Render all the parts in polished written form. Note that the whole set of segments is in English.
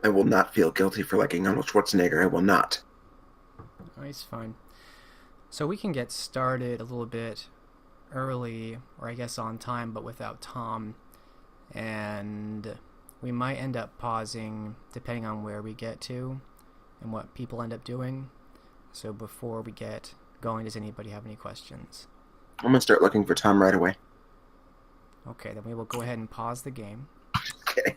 I will not feel guilty for liking Arnold Schwarzenegger. I will not. Oh, he's fine. So we can get started a little bit early, or I guess on time, but without Tom. And we might end up pausing depending on where we get to and what people end up doing. So before we get going, does anybody have any questions? I'm gonna start looking for Tom right away. Okay, then we will go ahead and pause the game. Okay.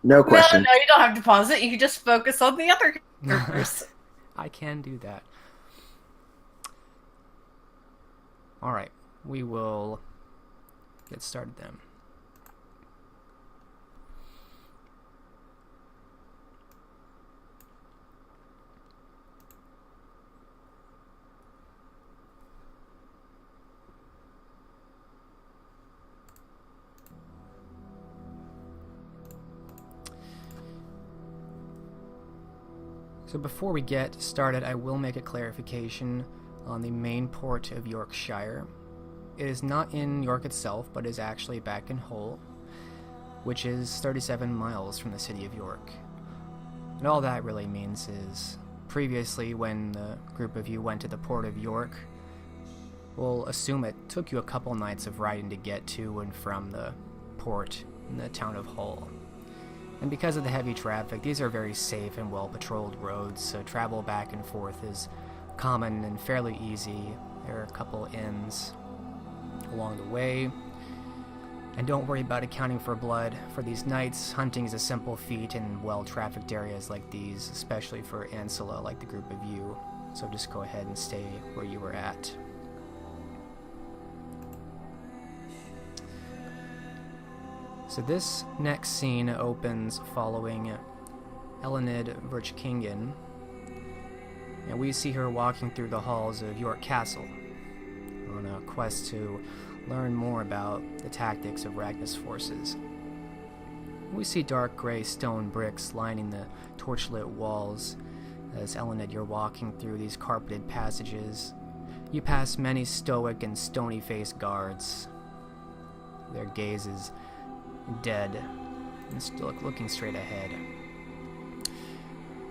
No No, question. no, you don't have to pause it. You can just focus on the other characters. I can do that. Alright, we will get started then. So before we get started, I will make a clarification on the main port of Yorkshire. It is not in York itself, but is actually back in Hull, which is 37 miles from the city of York. And all that really means is, previously when the group of you went to the port of York, we'll assume it took you a couple nights of riding to get to and from the port in the town of Hull. And because of the heavy traffic, these are very safe and well-patrolled roads, so travel back and forth is common and fairly easy. There are a couple inns along the way. And don't worry about accounting for blood. For these nights, hunting is a simple feat in well-trafficked areas like these, especially for Ancilla like the group of you. So just go ahead and stay where you were at. So this next scene opens following Elenid Verchkingen, and we see her walking through the halls of York Castle on a quest to learn more about the tactics of Ragnar's forces. We see dark gray stone bricks lining the torchlit walls. As Elenid, you're walking through these carpeted passages. You pass many stoic and stony-faced guards. Their gaze is dead and still looking straight ahead,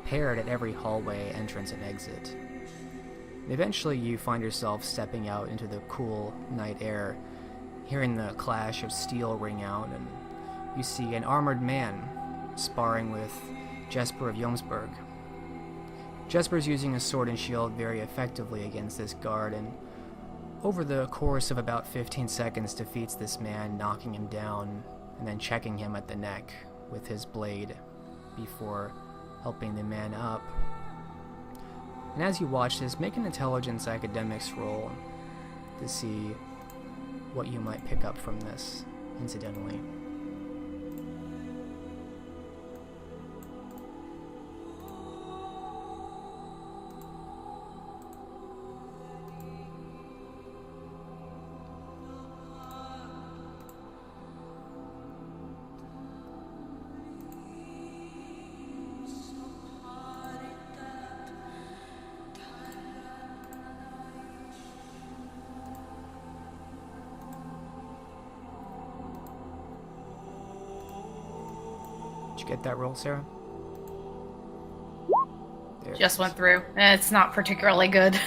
paired at every hallway entrance and exit. Eventually you find yourself stepping out into the cool night air, hearing the clash of steel ring out, and you see an armored man sparring with Jesper of Jomsburg. Jesper's using a sword and shield very effectively against this guard, and over the course of about 15 seconds defeats this man, knocking him down and then checking him at the neck with his blade before helping the man up. And as you watch this, make an intelligence academics roll to see what you might pick up from this, incidentally. Did you get that roll, Sarah? There Just went through. It's not particularly good.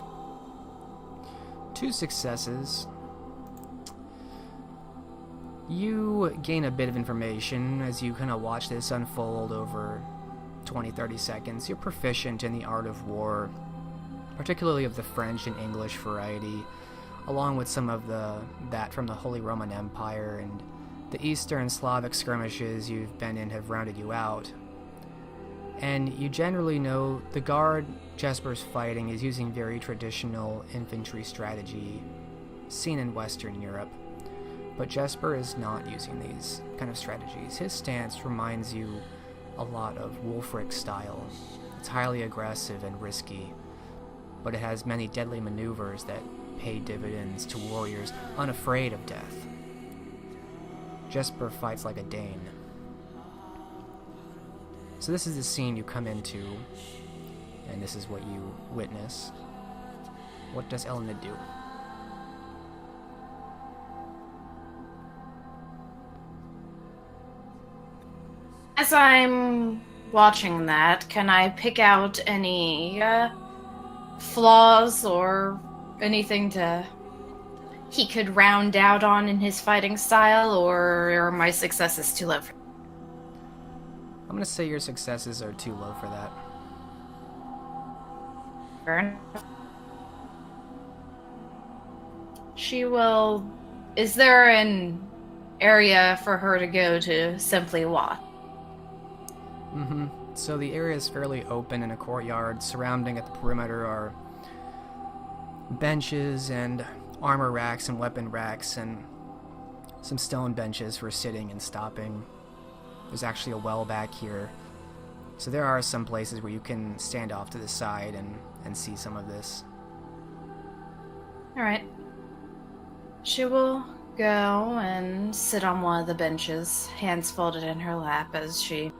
2 successes. You gain a bit of information as you kind of watch this unfold over 20-30 seconds. You're proficient in the art of war, particularly of the French and English variety, along with some of that from the Holy Roman Empire, and the Eastern Slavic skirmishes you've been in have rounded you out. And you generally know the guard Jesper's fighting is using very traditional infantry strategy seen in Western Europe. But Jesper is not using these kind of strategies. His stance reminds you a lot of Wulfric's style. It's highly aggressive and risky, but it has many deadly maneuvers that pay dividends to warriors unafraid of death. Jesper fights like a Dane. So this is the scene you come into, and this is what you witness. What does Elenid do? As I'm watching that, can I pick out any flaws or anything he could round out on in his fighting style, or are my successes too low for I'm gonna say your successes are too low for that. Fair enough. She will... Is there an area for her to go to simply watch? Mm-hmm. So the area is fairly open in a courtyard. Surrounding at the perimeter are benches and armor racks and weapon racks and some stone benches for sitting and stopping. There's actually a well back here. So there are some places where you can stand off to the side and see some of this. Alright. She will go and sit on one of the benches, hands folded in her lap as she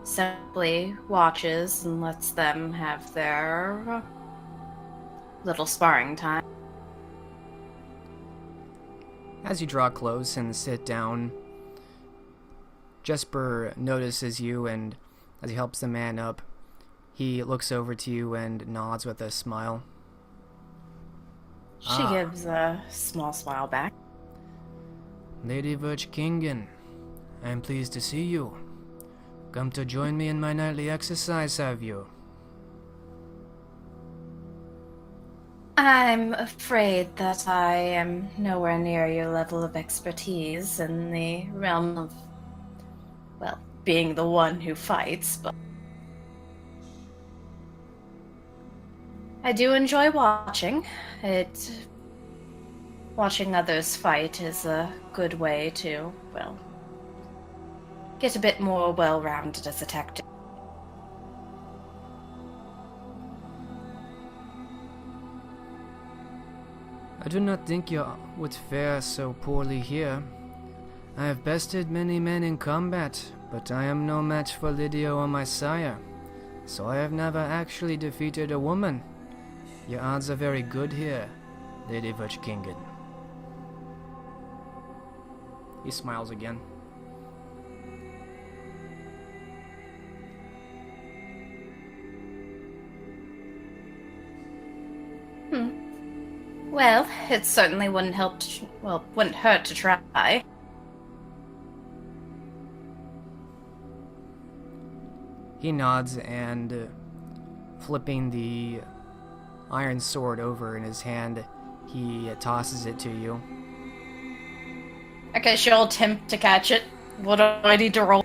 simply watches and lets them have their little sparring time. As you draw close and sit down, Jesper notices you, and as he helps the man up, he looks over to you and nods with a smile. She gives a small smile back. Lady Verchkingen, I am pleased to see you. Come to join me in my nightly exercise, have you? I'm afraid that I am nowhere near your level of expertise in the realm of, well, being the one who fights, but I do enjoy watching. Watching others fight is a good way to, well, get a bit more well-rounded as a tactic. I do not think you would fare so poorly here. I have bested many men in combat, but I am no match for Lydia or my sire, so I have never actually defeated a woman. Your odds are very good here, Lady Verchkingen. He smiles again. Well, it certainly wouldn't wouldn't hurt to try. He nods and, flipping the iron sword over in his hand, he tosses it to you. Okay, she'll attempt to catch it. What do I need to roll?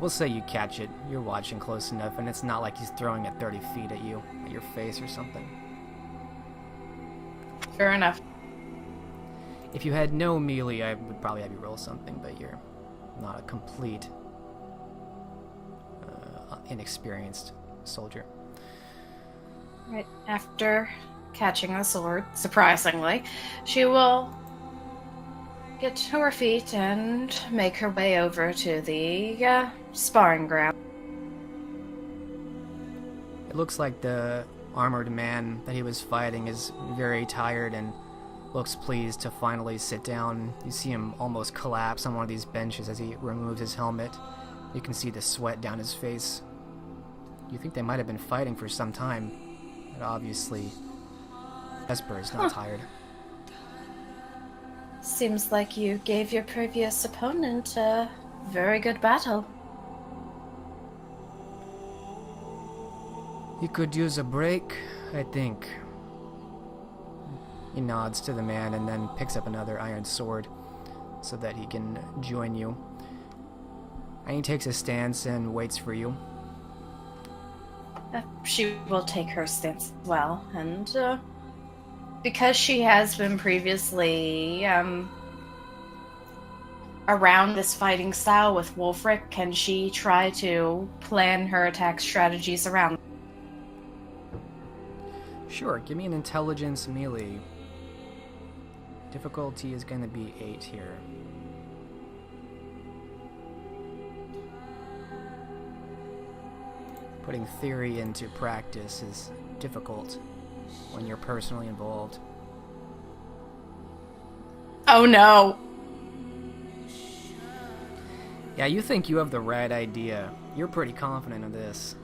We'll say you catch it. You're watching close enough, and it's not like he's throwing it 30 feet at you, at your face or something. Fair enough. If you had no melee, I would probably have you roll something, but you're not a complete inexperienced soldier. Right after catching the sword, surprisingly, she will get to her feet and make her way over to the sparring ground. It looks like the armored man that he was fighting is very tired and looks pleased to finally sit down. You see him almost collapse on one of these benches as he removes his helmet. You can see the sweat down his face. You think they might have been fighting for some time, but obviously Jesper is not tired. Seems like you gave your previous opponent a very good battle. He could use a break, I think. He nods to the man and then picks up another iron sword so that he can join you. And he takes a stance and waits for you. She will take her stance as well, and because she has been previously around this fighting style with Wolfric, can she try to plan her attack strategies around? Sure, give me an intelligence melee. Difficulty is going to be 8 here. Putting theory into practice is difficult when you're personally involved. Oh no. Yeah, you think you have the right idea. You're pretty confident of this.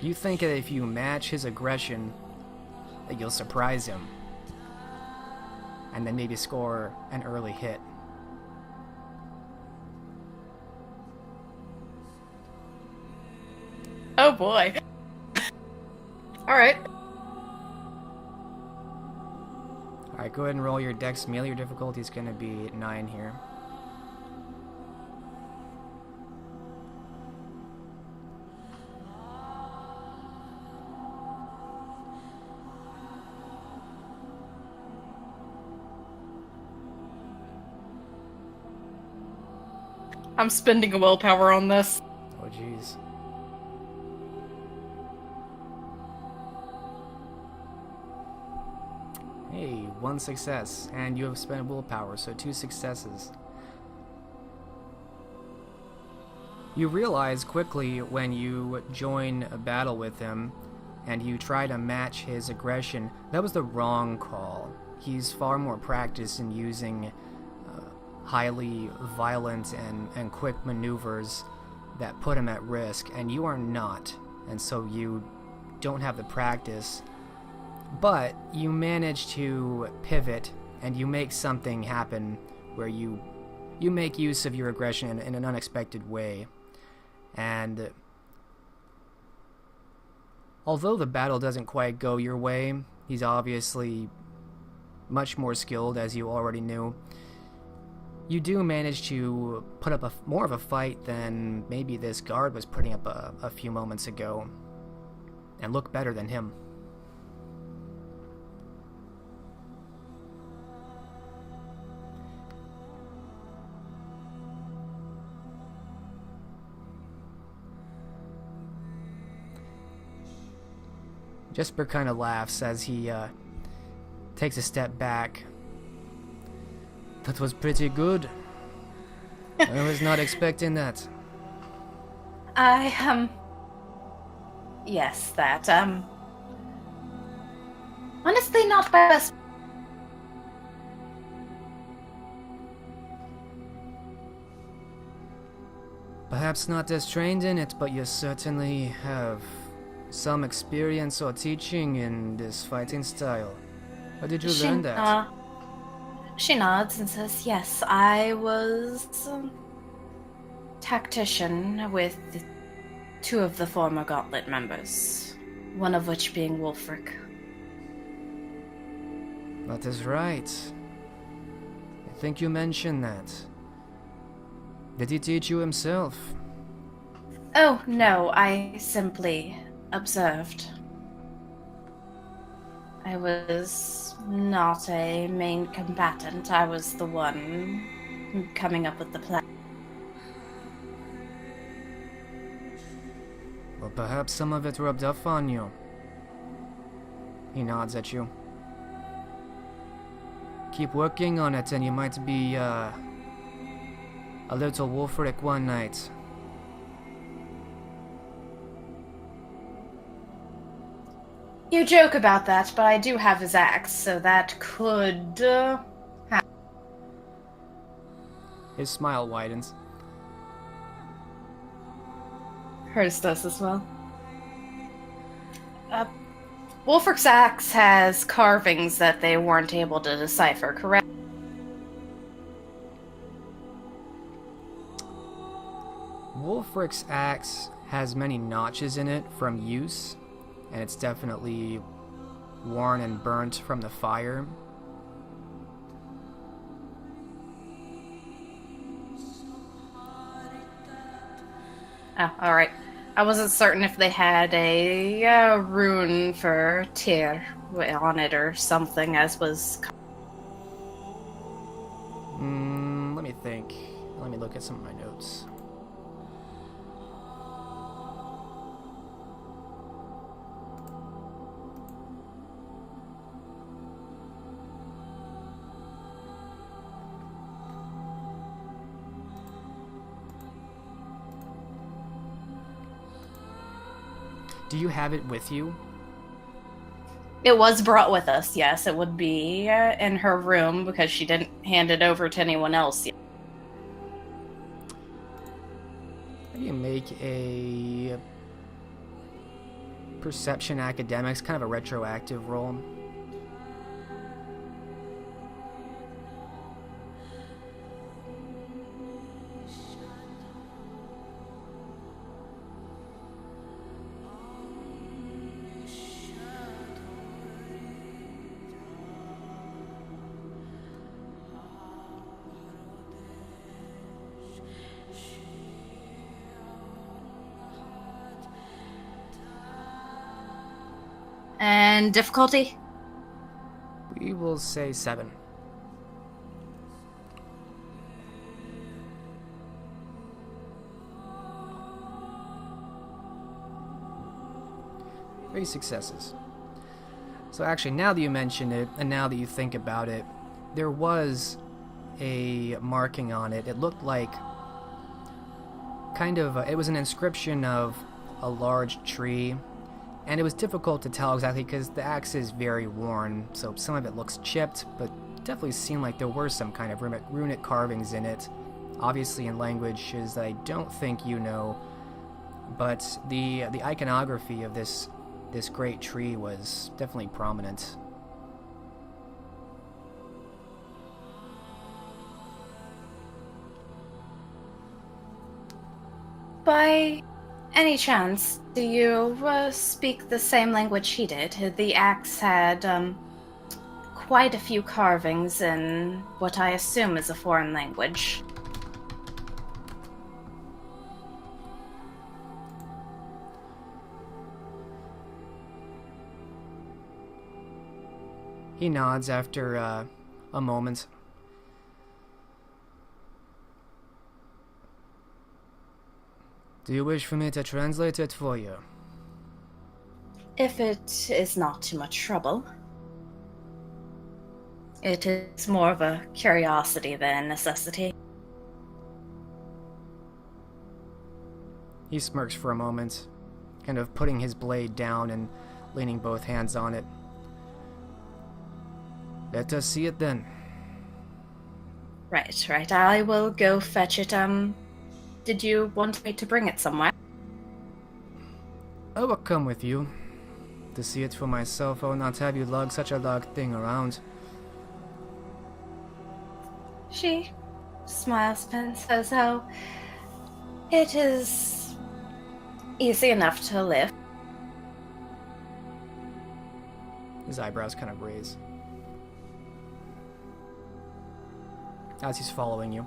You think that if you match his aggression, that you'll surprise him. And then maybe score an early hit. Oh boy. Alright. Alright, go ahead and roll your dex melee. Your difficulty is going to be 9 here. I'm spending a willpower on this. Oh, jeez. Hey, 1 success, and you have spent willpower, so 2 successes. You realize quickly when you join a battle with him, and you try to match his aggression, that was the wrong call. He's far more practiced in using highly violent and quick maneuvers that put him at risk, and you are not, and so you don't have the practice. But you manage to pivot, and you make something happen where you make use of your aggression in an unexpected way. And although the battle doesn't quite go your way, he's obviously much more skilled, as you already knew. You do manage to put up more of a fight than maybe this guard was putting up a few moments ago, and look better than him. Jesper kind of laughs as he takes a step back. That was pretty good. I was not expecting that. Yes, that, honestly not my best. Perhaps not as trained in it, but you certainly have some experience or teaching in this fighting style. Where did you learn that? She nods and says, yes, I was a tactician with 2 of the former Gauntlet members, one of which being Wulfric. That is right. I think you mentioned that. Did he teach you himself? Oh, no, I simply observed. I was not a main combatant. I was the one coming up with the plan. Well, perhaps some of it rubbed off on you. He nods at you. Keep working on it and you might be, a little Wulfric one night. You joke about that, but I do have his axe, so that could, happen. His smile widens. Hers does as well. Wulfric's axe has carvings that they weren't able to decipher, correct? Wulfric's axe has many notches in it from use, and it's definitely worn and burnt from the fire. Oh, alright. I wasn't certain if they had a rune for Tyr on it or something, as was... Let me think. Let me look at some of my notes. Do you have it with you? It was brought with us, yes. It would be in her room because she didn't hand it over to anyone else yet. How do you make a perception academics, kind of a retroactive roll? And difficulty? We will say 7. Three successes. So actually, now that you mention it, and now that you think about it, there was a marking on it. It looked like kind of, it was an inscription of a large tree, and it was difficult to tell exactly because the axe is very worn, so some of it looks chipped, but definitely seemed like there were some kind of runic carvings in it, obviously in languages that I don't think you know, but the iconography of this great tree was definitely prominent. By any chance, do you speak the same language he did? The axe had quite a few carvings in what I assume is a foreign language. He nods after a moment. Do you wish for me to translate it for you? If it is not too much trouble. It is more of a curiosity than necessity. He smirks for a moment, kind of putting his blade down and leaning both hands on it. Let us see it then. Right. I will go fetch it. Did you want me to bring it somewhere? I will come with you. To see it for myself, I will not have you lug such a large thing around. She smiles and says, "Oh, it is easy enough to lift." His eyebrows kind of raise as he's following you.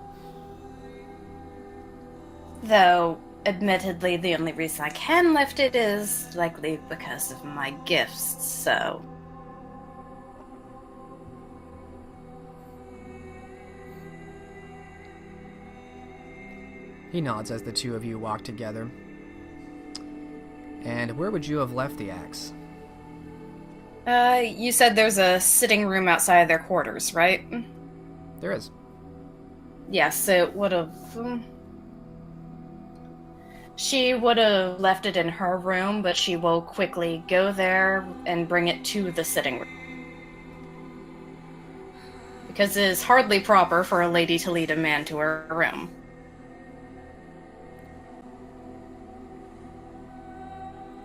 Though, admittedly, the only reason I can lift it is likely because of my gifts, so... He nods as the two of you walk together. And where would you have left the axe? You said there's a sitting room outside of their quarters, right? There is. Yes, it would have... She would have left it in her room, but she will quickly go there and bring it to the sitting room. Because it is hardly proper for a lady to lead a man to her room.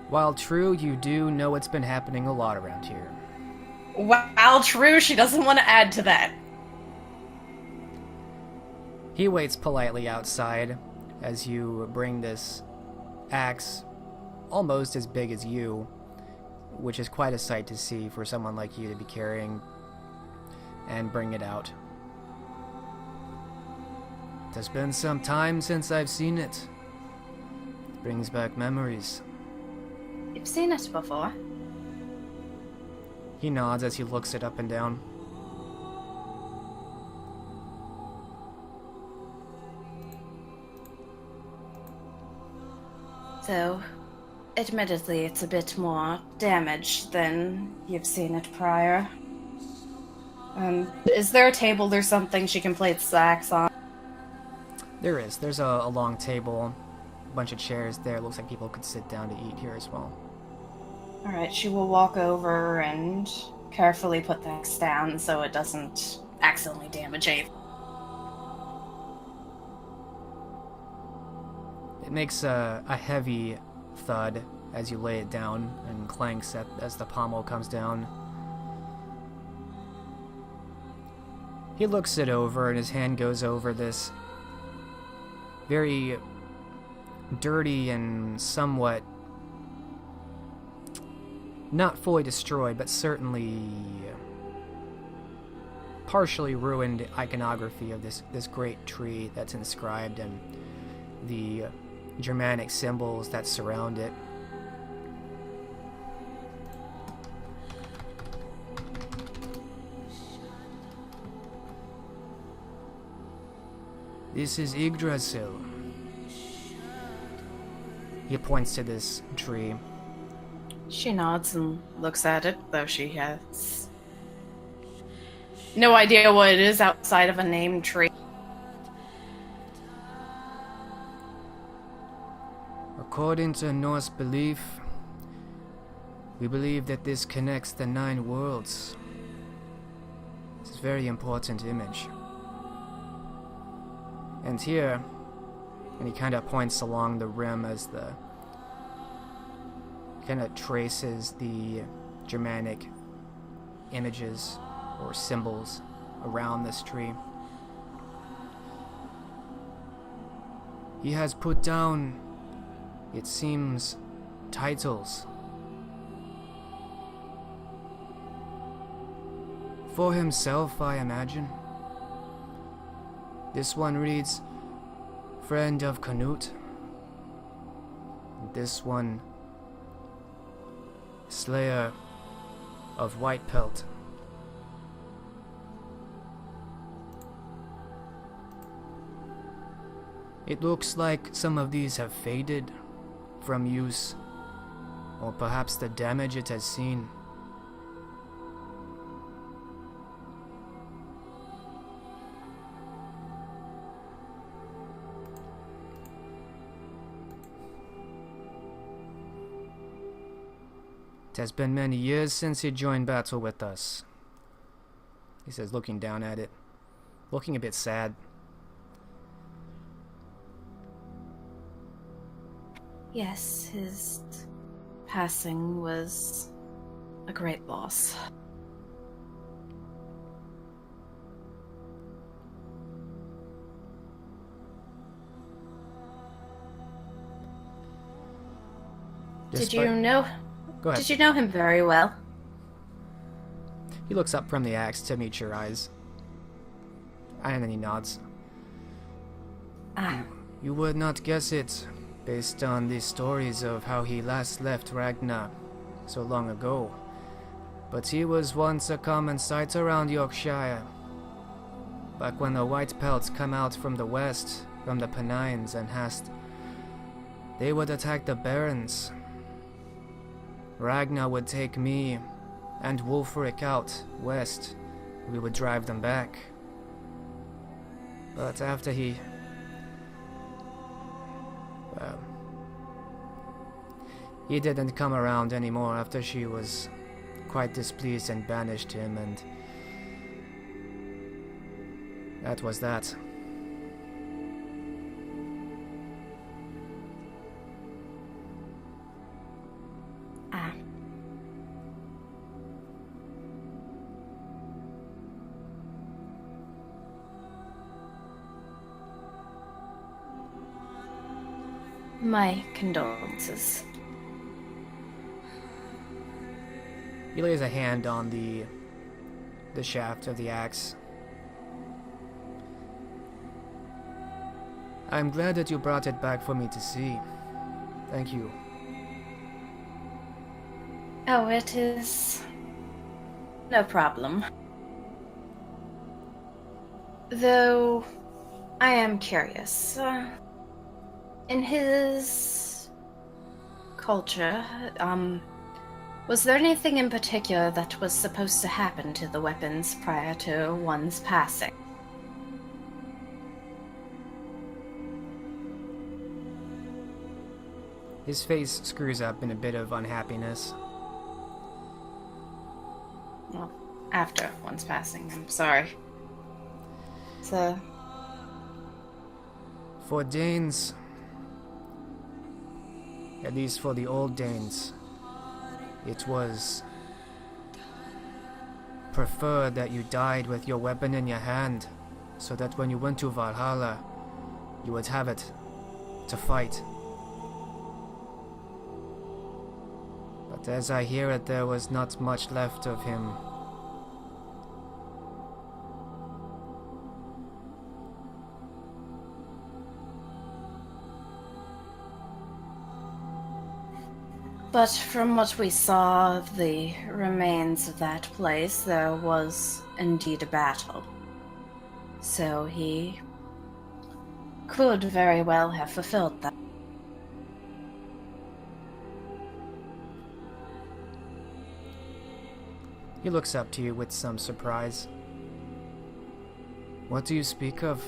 While true, you do know it's been happening a lot around here. While true, she doesn't want to add to that. He waits politely outside as you bring this axe, almost as big as you, which is quite a sight to see for someone like you to be carrying, and bring it out. It has been some time since I've seen it. It brings back memories. You've seen it before. He nods as he looks it up and down. So, admittedly, it's a bit more damaged than you've seen it prior. Is there a table or something she can play the axe on? There is. There's a long table, a bunch of chairs there. Looks like people could sit down to eat here as well. Alright, she will walk over and carefully put the axe down so it doesn't accidentally damage anything. It makes a heavy thud as you lay it down and clanks as the pommel comes down. He looks it over and his hand goes over this very dirty and somewhat not fully destroyed, but certainly partially ruined iconography of this great tree that's inscribed and the Germanic symbols that surround it. This is Yggdrasil. He points to this tree. She nods and looks at it, though she has no idea what it is outside of a named tree. According to Norse belief, we believe that this connects the 9 worlds. It's a very important image. And here, and he kind of points along the rim as the kind of traces the Germanic images or symbols around this tree. He has put down, it seems, titles for himself, I imagine. This one reads, Friend of Canute. This one, Slayer of White Pelt. It looks like some of these have faded from use, or perhaps the damage it has seen. It has been many years since he joined battle with us, he says, looking down at it, looking a bit sad. Yes, his passing was a great loss. Did you know? Go ahead. Did you know him very well? He looks up from the axe to meet your eyes, and then he nods. Ah, You would not guess it, based on the stories of how he last left Ragnar so long ago. But he was once a common sight around Yorkshire. Back when the White Pelts come out from the west, from the Pennines and Hast, they would attack the barons. Ragnar would take me and Wulfric out west. We would drive them back. But after he... well... he didn't come around anymore after she was quite displeased and banished him, and... that was that. ah. My condolences. He lays a hand on the shaft of the axe. I'm glad that you brought it back for me to see. Thank you. Oh, it is no problem. Though, I am curious. In his culture, was there anything in particular that was supposed to happen to the weapons prior to one's passing? His face screws up in a bit of unhappiness. Well, after one's passing, I'm sorry. So, For Danes, at least for the old Danes, it was preferred that you died with your weapon in your hand, so that when you went to Valhalla, you would have it to fight. But as I hear it, there was not much left of him. but from what we saw of the remains of that place, there was indeed a battle. So he could very well have fulfilled that. He looks up to you with some surprise. What do you speak of?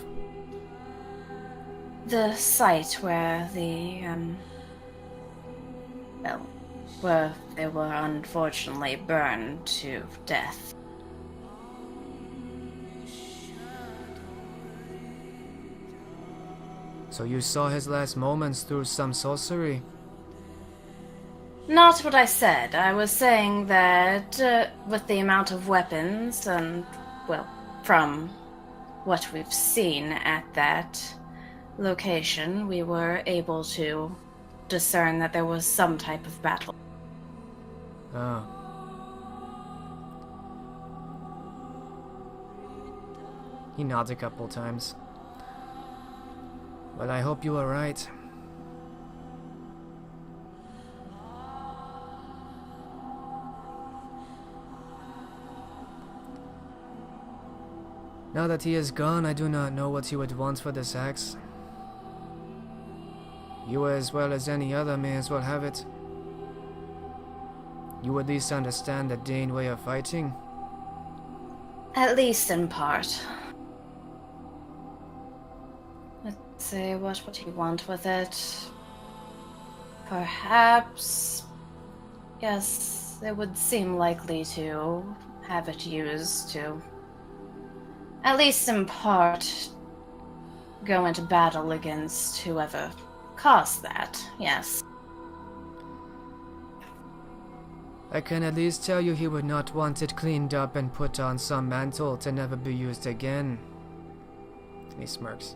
The site where where they were unfortunately burned to death. So you saw his last moments through some sorcery? Not what I said. I was saying that with the amount of weapons and, well, from what we've seen at that location, we were able to discern that there was some type of battle. Oh. He nods a couple times. Well, I hope you are right. Now that he is gone, I do not know what he would want for this axe. You as well as any other may as well have it. You at least understand the Dane way of fighting? At least in part. Let's see, what would he want with it? Perhaps... Yes, it would seem likely to have it used to, at least in part, go into battle against whoever caused that, yes. I can at least tell you he would not want it cleaned up and put on some mantle to never be used again. And he smirks.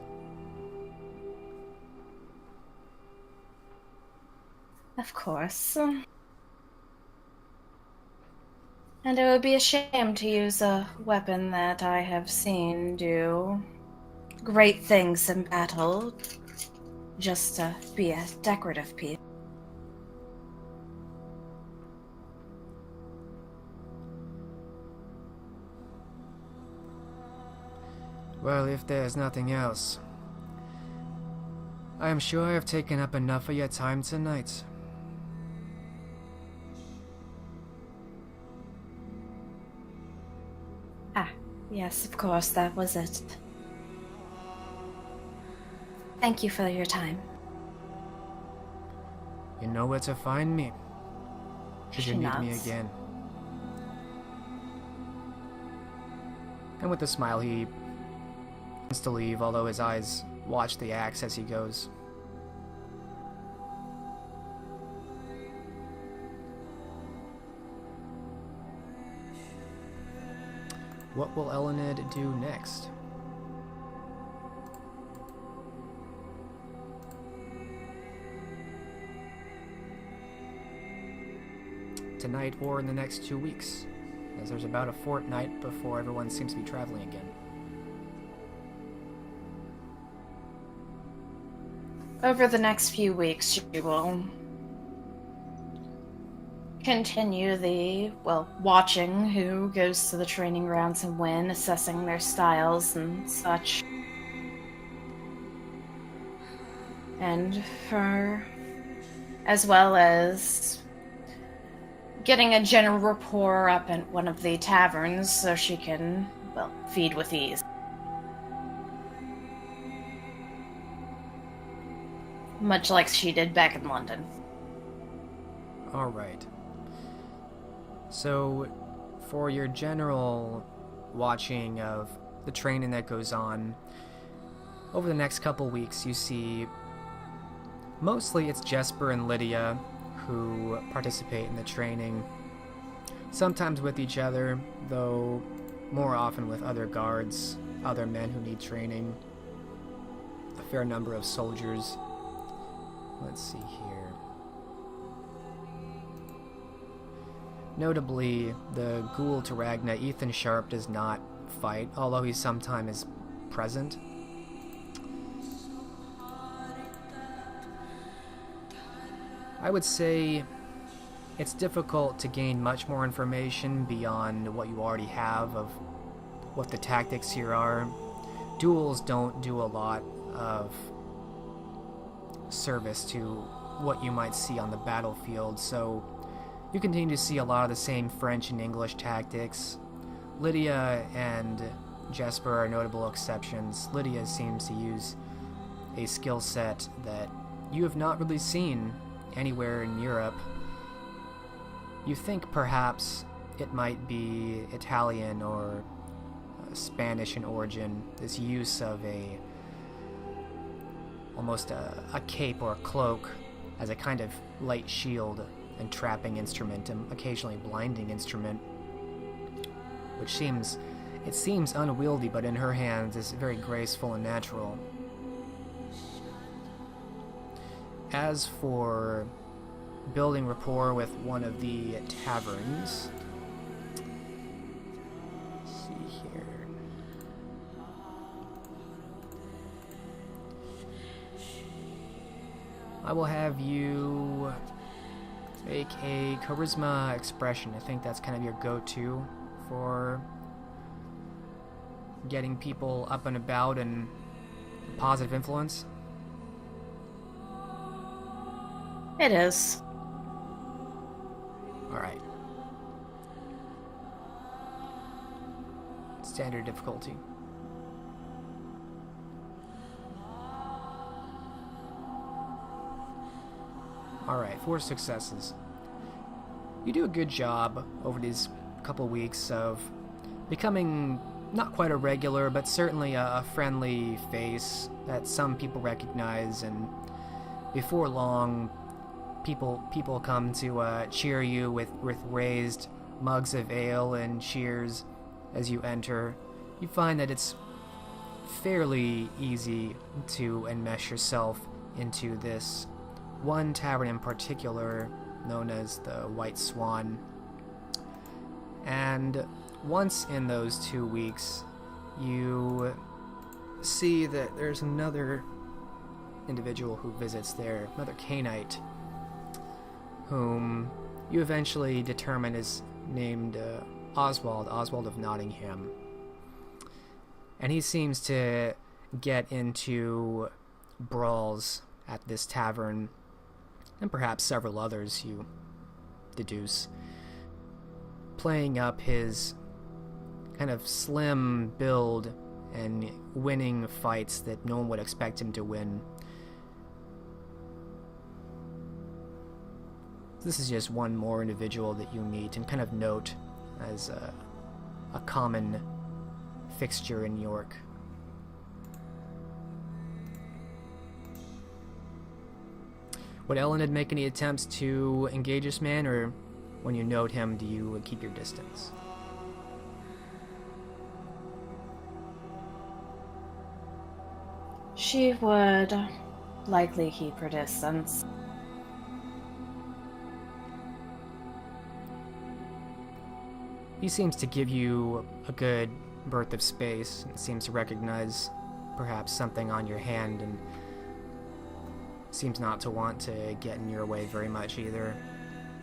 Of course. And it would be a shame to use a weapon that I have seen do great things in battle just to be a decorative piece. Well, if there's nothing else, I am sure I have taken up enough of your time tonight. Ah, yes, of course, that was it. Thank you for your time. You know where to find me, should you She need me nods. again. And with a smile, he wants to leave, although his eyes watch the axe as he goes. What will Elenid do next? Tonight or in the next 2 weeks, as there's about a fortnight before everyone seems to be traveling again. Over the next few weeks, she will continue the, well, watching who goes to the training grounds and when, assessing their styles and such. And for, as well as getting a general rapport up at one of the taverns so she can, well, feed with ease. Much like she did back in London. Alright. So, for your general watching of the training that goes on, over the next couple weeks you see mostly it's Jesper and Lydia who participate in the training, sometimes with each other, though more often with other guards, other men who need training, a fair number of soldiers. Let's see here. Notably, the Ghoul to Ragna, Ethan Sharp, does not fight, although he sometimes is present. I would say it's difficult to gain much more information beyond what you already have of what the tactics here are. Duels don't do a lot of service to what you might see on the battlefield, so you continue to see a lot of the same French and English tactics. Lydia and Jesper are notable exceptions. Lydia seems to use a skill set that you have not really seen anywhere in Europe. You think perhaps it might be Italian or Spanish in origin, this use of almost a cape or a cloak as a kind of light shield and trapping instrument, and occasionally blinding instrument, which seems unwieldy, but in her hands is very graceful and natural. As for building rapport with one of the taverns, let's see here. I will have you make a charisma expression. I think that's kind of your go-to for getting people up and about and positive influence. It is. Alright. Standard difficulty. Alright, 4 successes. You do a good job over these couple weeks of becoming not quite a regular, but certainly a friendly face that some people recognize, and before long, people come to cheer you with raised mugs of ale and cheers as you enter. You find that it's fairly easy to enmesh yourself into this one tavern in particular, known as the White Swan. And once in those 2 weeks, you see that there's another individual who visits there, another Cainite, whom you eventually determine is named Oswald of Nottingham. And he seems to get into brawls at this tavern, and perhaps several others, you deduce, playing up his kind of slim build and winning fights that no one would expect him to win. This is just one more individual that you meet and kind of note as a common fixture in York. Would Elenid make any attempts to engage this man, or when you note him, do you keep your distance? She would likely keep her distance. He seems to give you a good breadth of space, and seems to recognize perhaps something on your hand, and seems not to want to get in your way very much either.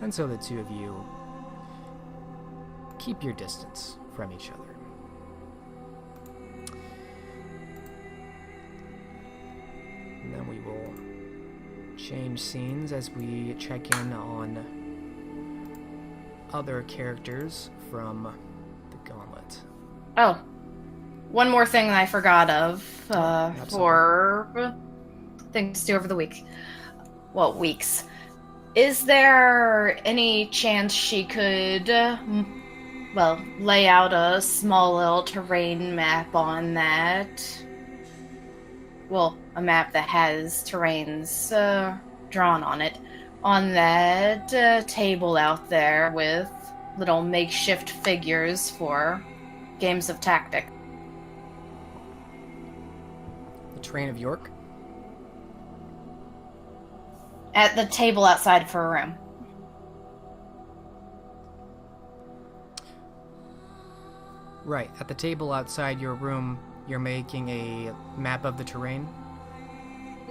And so the two of you keep your distance from each other. And then we will change scenes as we check in on other characters from the Gauntlet. Oh, one more thing that I forgot of for things to do over the week. Well, weeks. Is there any chance she could lay out a small little terrain map on that. Well, a map that has terrains drawn on it. On that table out there with little makeshift figures for games of tactic. The terrain of York? At the table outside of her room. Right, at the table outside your room, you're making a map of the terrain?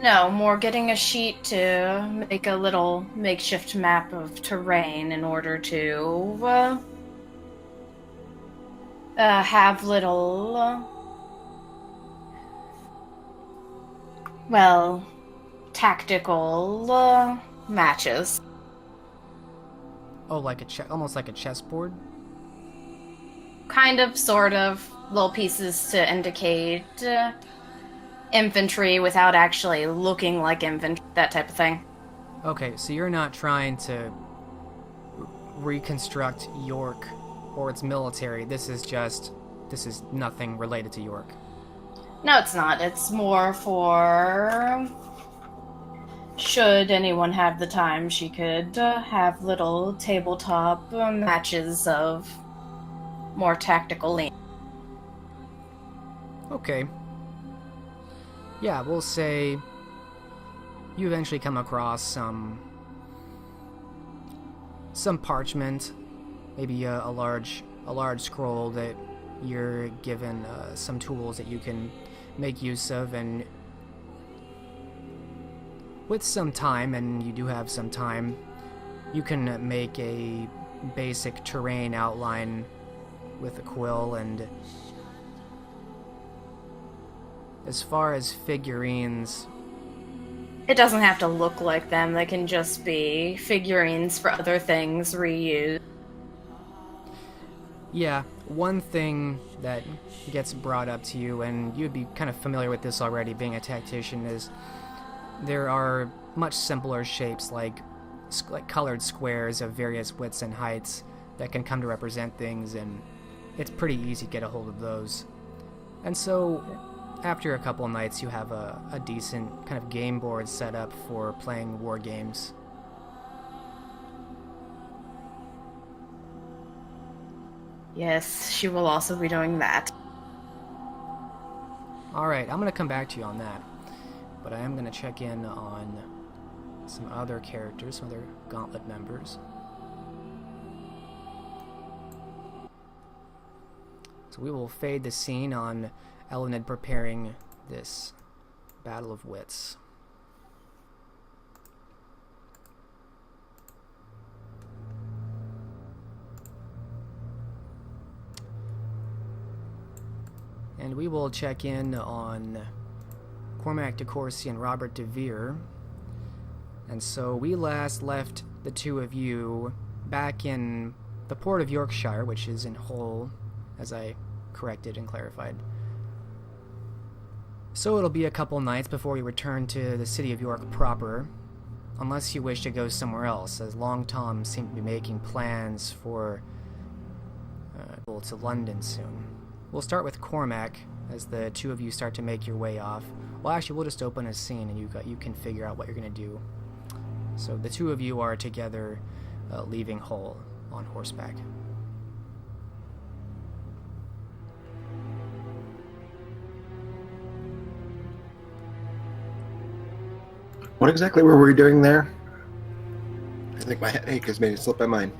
No, more getting a sheet to make a little makeshift map of terrain in order to have little, tactical matches. Oh, like almost like a chessboard? Kind of, sort of, little pieces to indicate infantry without actually looking like infantry, that type of thing. Okay, so you're not trying to reconstruct York or its military. This is nothing related to York. No, it's not. It's more for... should anyone have the time, she could have little tabletop matches of more tactical lean. Okay. Yeah, we'll say you eventually come across some parchment, maybe a large scroll that you're given some tools that you can make use of, and with some time, and you do have some time, you can make a basic terrain outline with a quill. And as far as figurines, it doesn't have to look like them. They can just be figurines for other things reused. Yeah, one thing that gets brought up to you, and you'd be kind of familiar with this already being a tactician, is there are much simpler shapes like colored squares of various widths and heights that can come to represent things, and it's pretty easy to get a hold of those. And so after a couple of nights, you have a decent kind of game board set up for playing war games. Yes, she will also be doing that. Alright, I'm going to come back to you on that. But I am going to check in on some other characters, some other Gauntlet members. So we will fade the scene on Elenid preparing this Battle of Wits. And we will check in on Cormac de Courcy and Robert de Vere. And so we last left the two of you back in the port of Yorkshire, which is in Hull, as I corrected and clarified. So it'll be a couple nights before we return to the city of York proper, unless you wish to go somewhere else, as Long Tom seemed to be making plans for to London soon. We'll start with Cormac, as the two of you start to make your way off. Well, actually, we'll just open a scene, and you can figure out what you're going to do. So the two of you are together leaving Hull on horseback. What exactly were we doing there? I think my headache has made it slip my mind.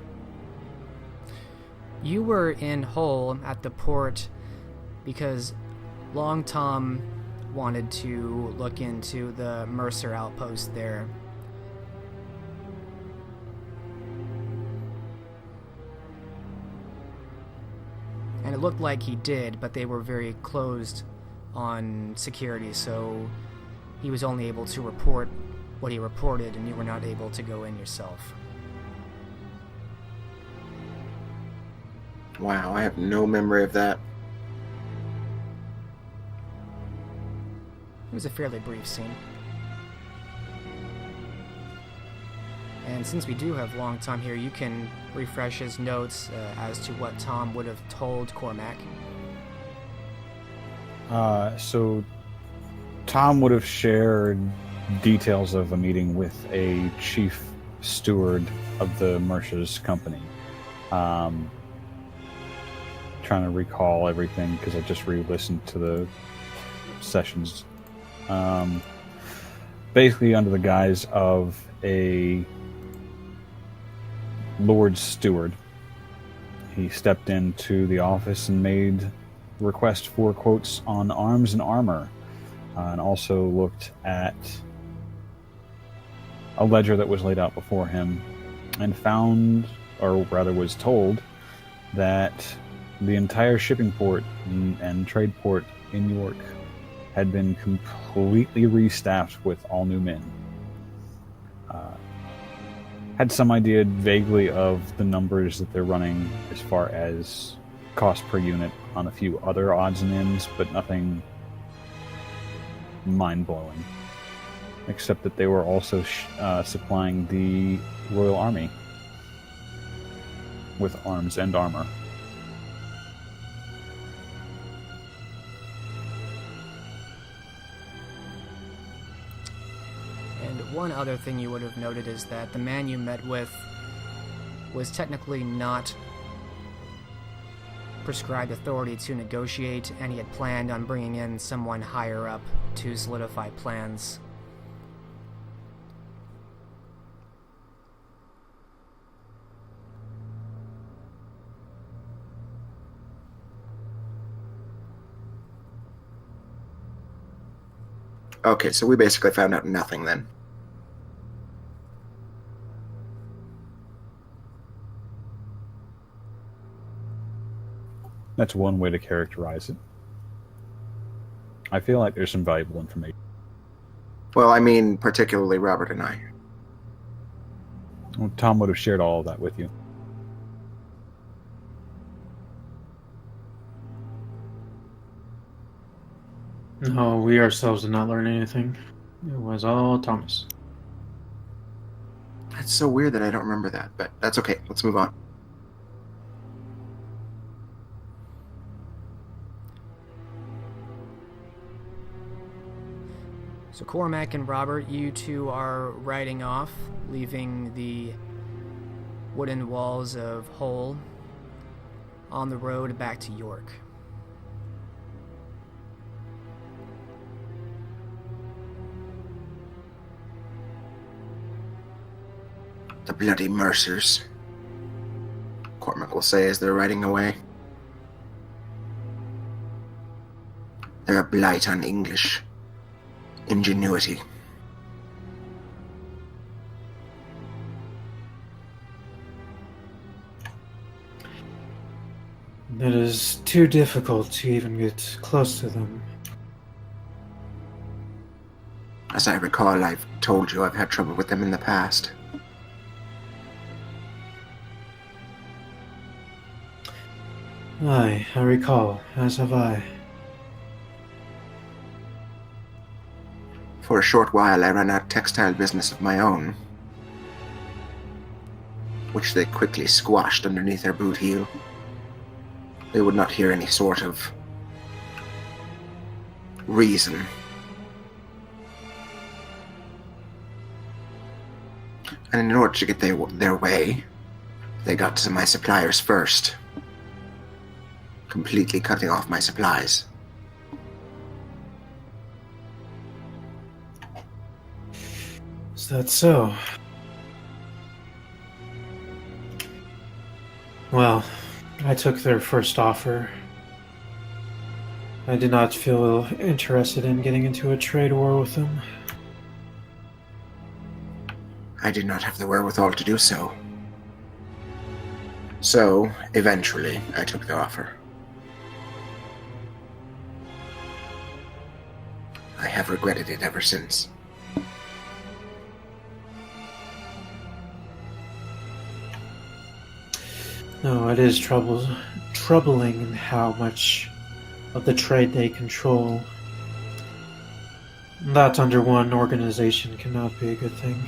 You were in Hull at the port because Long Tom wanted to look into the Mercer outpost there. And it looked like he did, but they were very closed on security, so he was only able to report what he reported, and you were not able to go in yourself. Wow, I have no memory of that. It was a fairly brief scene. And since we do have long Tom here, you can refresh his notes as to what Tom would have told Cormac. So Tom would have shared details of a meeting with a chief steward of the Mercer's company. Trying to recall everything because I just re-listened to the sessions. Basically under the guise of a Lord Steward. He stepped into the office and made request for quotes on arms and armor, and also looked at a ledger that was laid out before him and found, or rather was told, that the entire shipping port and trade port in York had been completely restaffed with all new men. Had some idea vaguely of the numbers that they're running as far as cost per unit on a few other odds and ends, but nothing mind-blowing. Except that they were also supplying the Royal Army with arms and armor. One other thing you would have noted is that the man you met with was technically not prescribed authority to negotiate, and he had planned on bringing in someone higher up to solidify plans. Okay, so we basically found out nothing then. That's one way to characterize it. I feel like there's some valuable information. Well, I mean, particularly Robert and I. Well, Tom would have shared all of that with you. No, we ourselves did not learn anything. It was all Thomas. That's so weird that I don't remember that, but that's okay. Let's move on. So Cormac and Robert, you two are riding off, leaving the wooden walls of Hull on the road back to York. The bloody Mercers, Cormac will say as they're riding away. They're a blight on English ingenuity. It is too difficult to even get close to them. As I recall, I've told you I've had trouble with them in the past. Aye, I recall, as have I. For a short while, I ran a textile business of my own, which they quickly squashed underneath their boot heel. They would not hear any sort of reason. And in order to get their way, they got to my suppliers first, completely cutting off my supplies. Is that so? Well, I took their first offer. I did not feel interested in getting into a trade war with them. I did not have the wherewithal to do so. So, eventually, I took the offer. I have regretted it ever since. No, it is troubling in how much of the trade they control. That under one organization cannot be a good thing.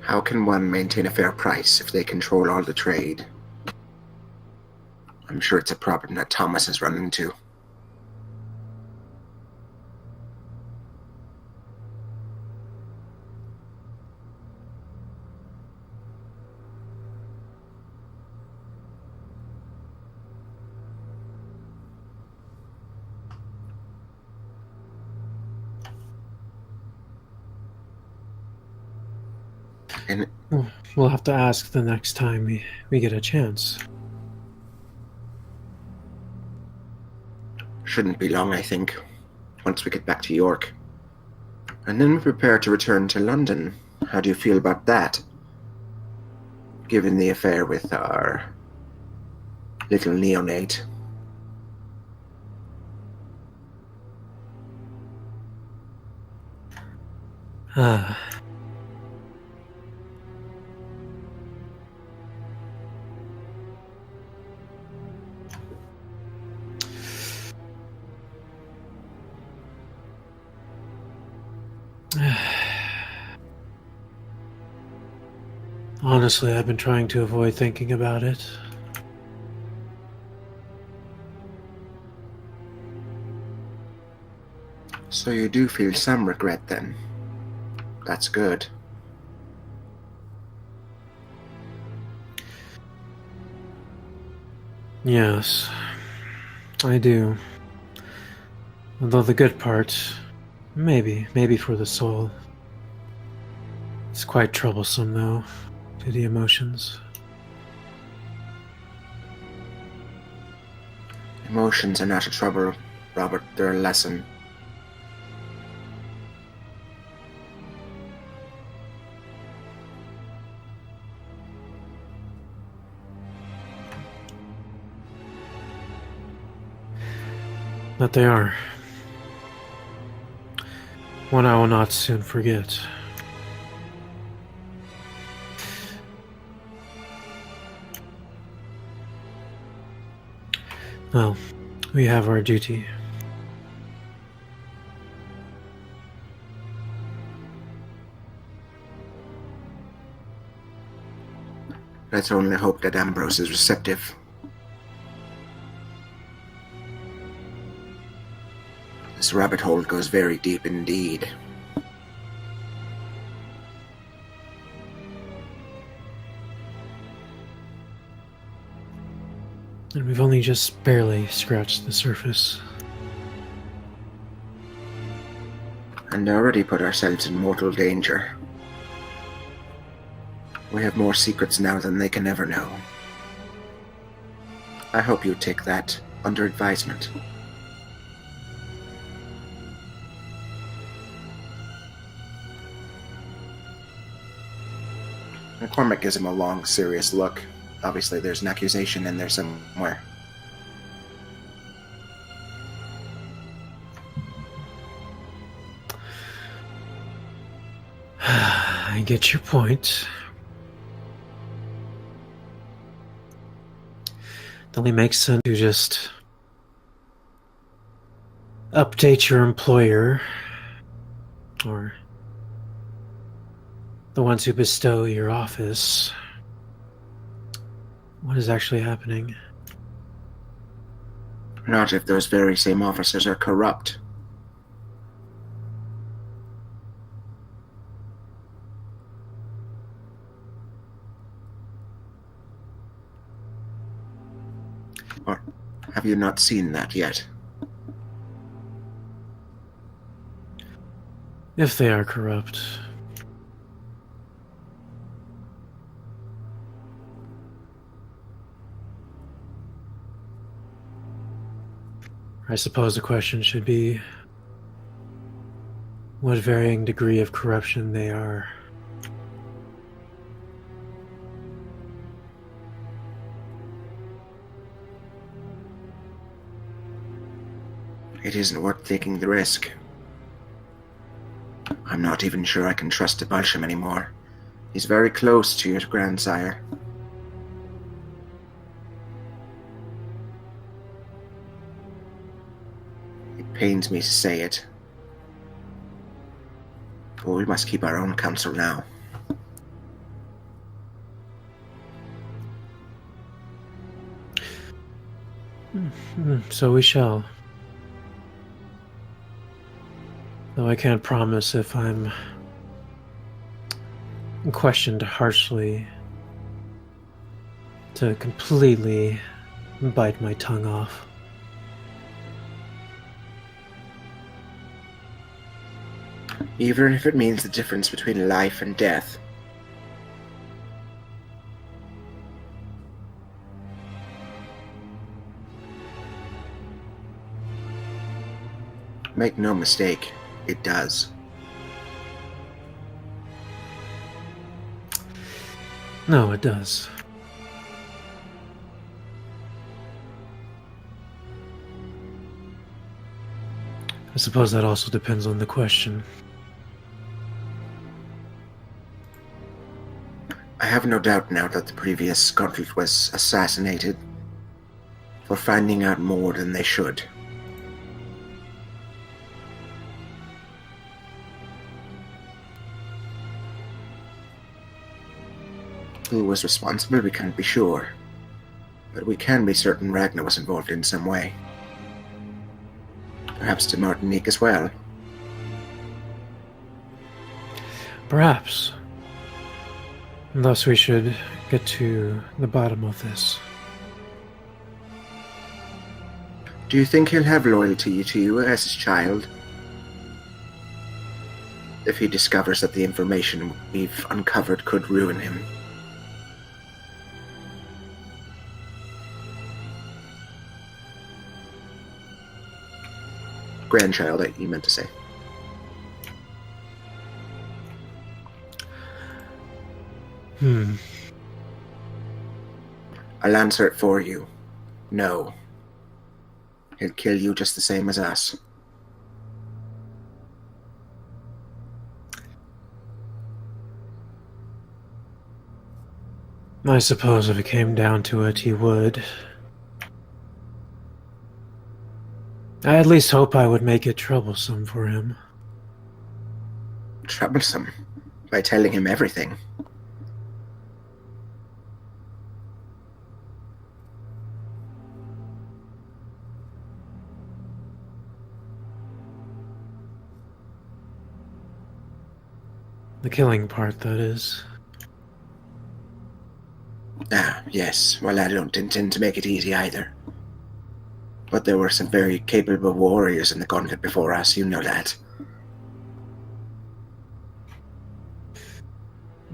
How can one maintain a fair price if they control all the trade? I'm sure it's a problem that Thomas has run into. And We'll have to ask the next time we get a chance. shouldn't be long, I think, once we get back to York. And then we prepare to return to London. How do you feel about that? Given the affair with our little neonate. Ah. Honestly, I've been trying to avoid thinking about it. So you do feel some regret then? That's good. Yes, I do. Although the good part, maybe for the soul. It's quite troublesome, though, to the emotions. Emotions are not a trouble, Robert. They're a lesson. That they are. One I will not soon forget. Well, we have our duty. Let's only hope that Ambrose is receptive. This rabbit hole goes very deep indeed. And we've only just barely scratched the surface. And already put ourselves in mortal danger. We have more secrets now than they can ever know. I hope you take that under advisement. McCormick gives him a long, serious look. Obviously, there's an accusation in there somewhere. I get your point. It only makes sense to just update your employer, or the ones who bestow your office. What is actually happening? Not if those very same officers are corrupt. Or have you not seen that yet? If they are corrupt. I suppose the question should be what varying degree of corruption they are. It isn't worth taking the risk. I'm not even sure I can trust the Balsham anymore. He's very close to your grandsire. It pains me to say it, but we must keep our own counsel now. So we shall. Though I can't promise if I'm questioned harshly to completely bite my tongue off. Even if it means the difference between life and death. Make no mistake, it does. No, it does. I suppose that also depends on the question. I have no doubt now that the previous Gauntlet was assassinated for finding out more than they should. Who was responsible, we can't be sure. But we can be certain Ragnar was involved in some way. Perhaps to Martinique as well. Perhaps. Thus we should get to the bottom of this. Do you think he'll have loyalty to you as his child? If he discovers that the information we've uncovered could ruin him. Grandchild, you meant to say. I'll answer it for you. No. He'll kill you just the same as us. I suppose if it came down to it, he would. I at least hope I would make it troublesome for him. Troublesome? By telling him everything. The killing part, that is. Ah, yes. Well, I don't intend to make it easy either. But there were some very capable warriors in the Gauntlet before us, you know that.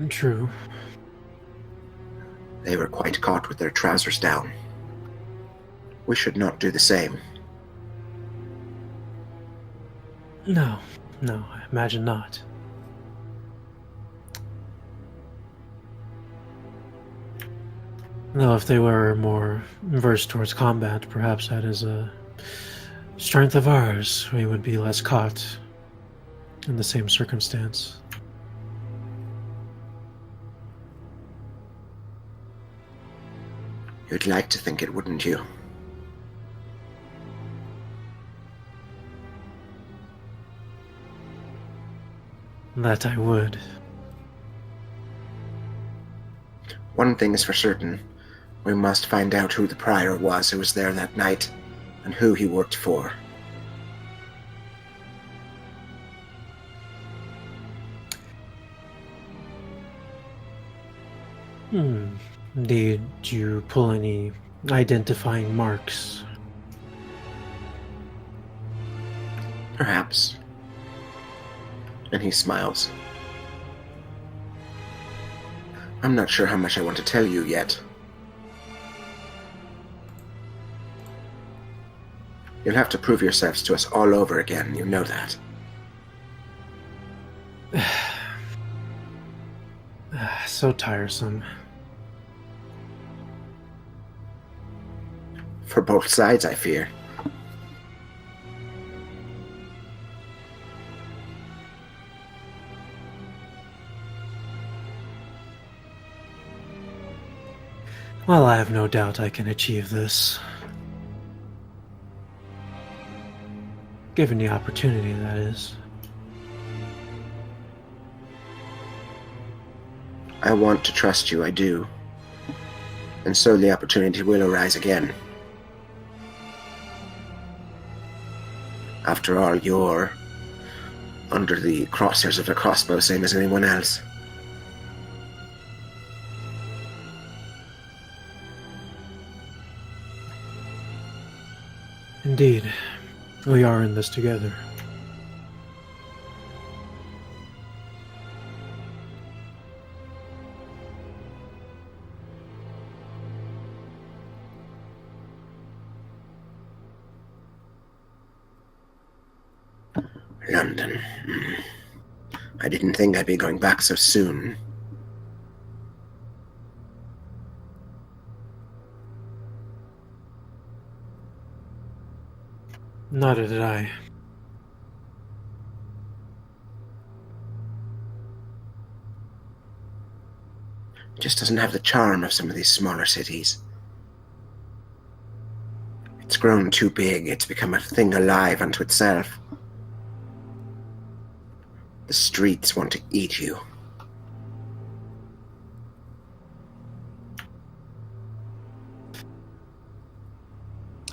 True. They were quite caught with their trousers down. We should not do the same. No, I imagine not. Though if they were more versed towards combat, perhaps that is a strength of ours. We would be less caught in the same circumstance. You'd like to think it, wouldn't you? That I would. One thing is for certain. We must find out who the prior was who was there that night, and who he worked for. Did you pull any identifying marks? Perhaps. And he smiles. I'm not sure how much I want to tell you yet. You'll have to prove yourselves to us all over again, you know that. So tiresome. For both sides, I fear. Well, I have no doubt I can achieve this. Given the opportunity, that is. I want to trust you, I do. And so the opportunity will arise again. After all, you're under the crosshairs of the crossbow, same as anyone else. Indeed, we are in this together. London. I didn't think I'd be going back so soon. Neither did I. It just doesn't have the charm of some of these smaller cities. It's grown too big. It's become a thing alive unto itself. The streets want to eat you.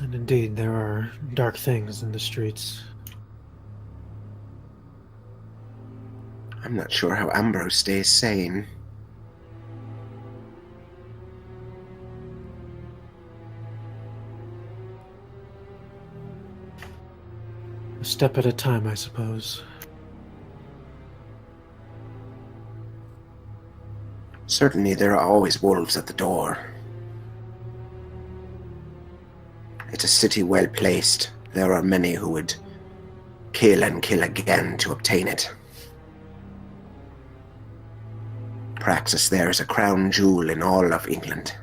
And indeed, there are dark things in the streets. I'm not sure how Ambrose stays sane. A step at a time, I suppose. Certainly there are always wolves at the door. It's a city well placed. There are many who would kill and kill again to obtain it. Praxis there is a crown jewel in all of England.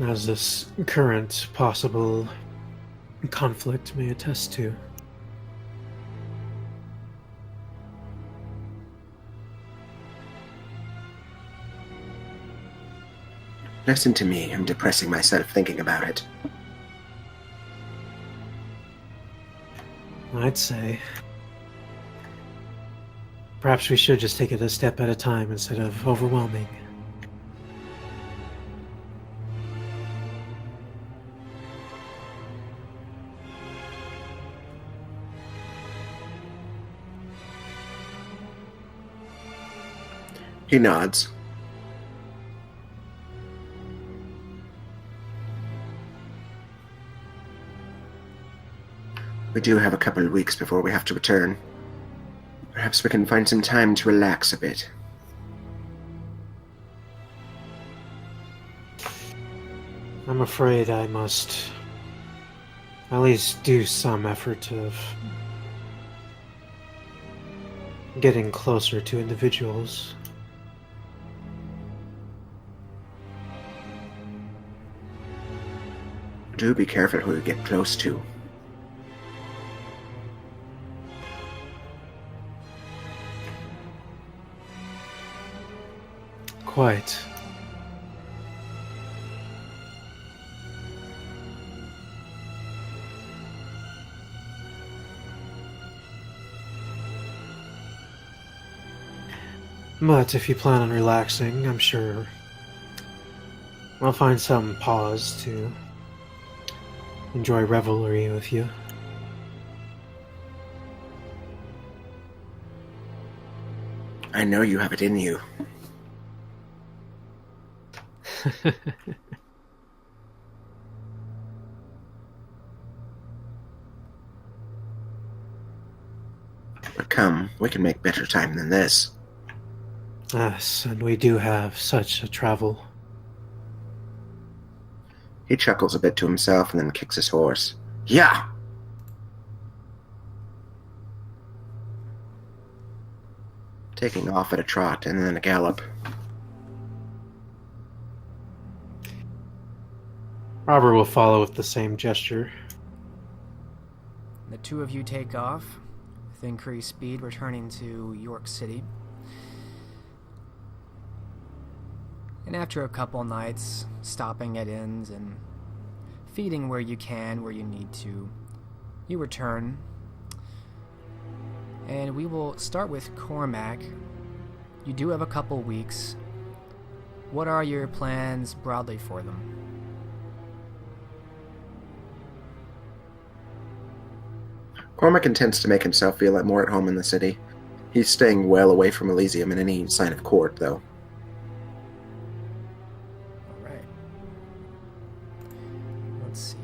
As this current possible conflict may attest to. Listen to me, I'm depressing myself thinking about it. I'd say perhaps we should just take it a step at a time instead of overwhelming. He nods. We do have a couple of weeks before we have to return. Perhaps we can find some time to relax a bit. I'm afraid I must at least do some effort of getting closer to individuals. Do be careful who you get close to. Quite. But if you plan on relaxing, I'm sure I'll find some pause to enjoy revelry with you. I know you have it in you. But come, we can make better time than this. Yes, and we do have such a travel. He chuckles a bit to himself and then kicks his horse. Yeah! Taking off at a trot and then a gallop. Robert will follow with the same gesture. The two of you take off, with increased speed, returning to York City. And after a couple nights, stopping at inns and feeding where you can, where you need to, you return. And we will start with Cormac. You do have a couple weeks what are your plans broadly for them? Cormac intends to make himself feel more at home in the city. He's staying well away from Elysium and any sign of court, though. Alright. Let's see.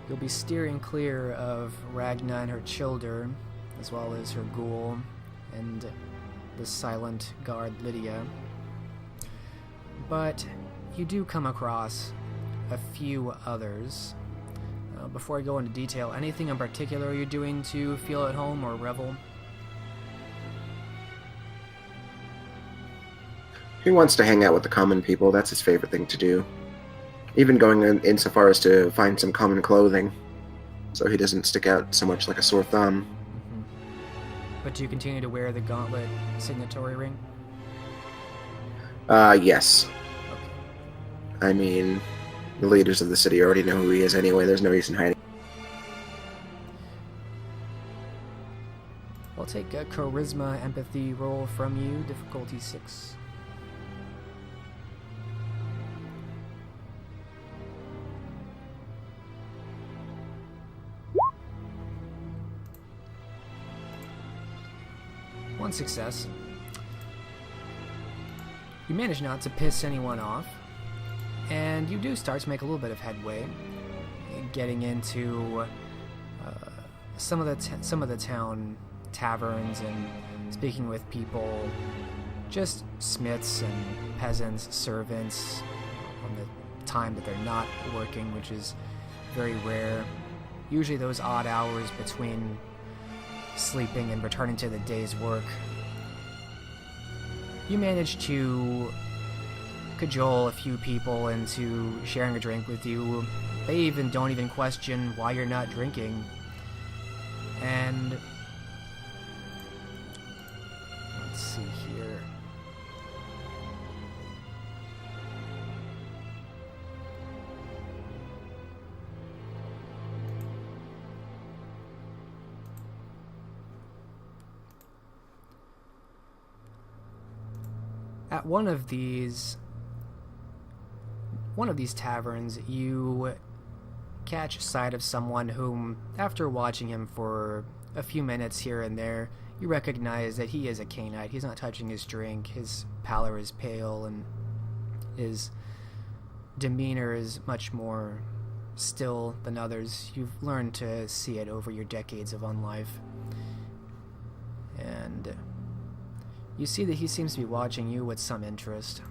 You'll be steering clear of Ragna and her children, as well as her ghoul and the silent guard Lydia. But you do come across a few others. Before I go into detail, anything in particular you're doing to feel at home or revel? He wants to hang out with the common people. That's his favorite thing to do. Even going insofar as to find some common clothing, so he doesn't stick out so much like a sore thumb. Mm-hmm. But do you continue to wear the Gauntlet signatory ring? Yes. Okay. I mean, the leaders of the city already know who he is anyway. There's no reason hiding. I'll take a charisma empathy roll from you, difficulty 6. One success. You manage not to piss anyone off, and you do start to make a little bit of headway, getting into some of the town taverns and speaking with people, just smiths and peasants, servants, on the time that they're not working, which is very rare. Usually those odd hours between sleeping and returning to the day's work. You manage to cajole a few people into sharing a drink with you. They don't even question why you're not drinking. And let's see here. At one of these taverns, you catch sight of someone whom, after watching him for a few minutes here and there, you recognize that he is a Cainite. He's not touching his drink, his pallor is pale, and his demeanor is much more still than others. You've learned to see it over your decades of unlife. And you see that he seems to be watching you with some interest.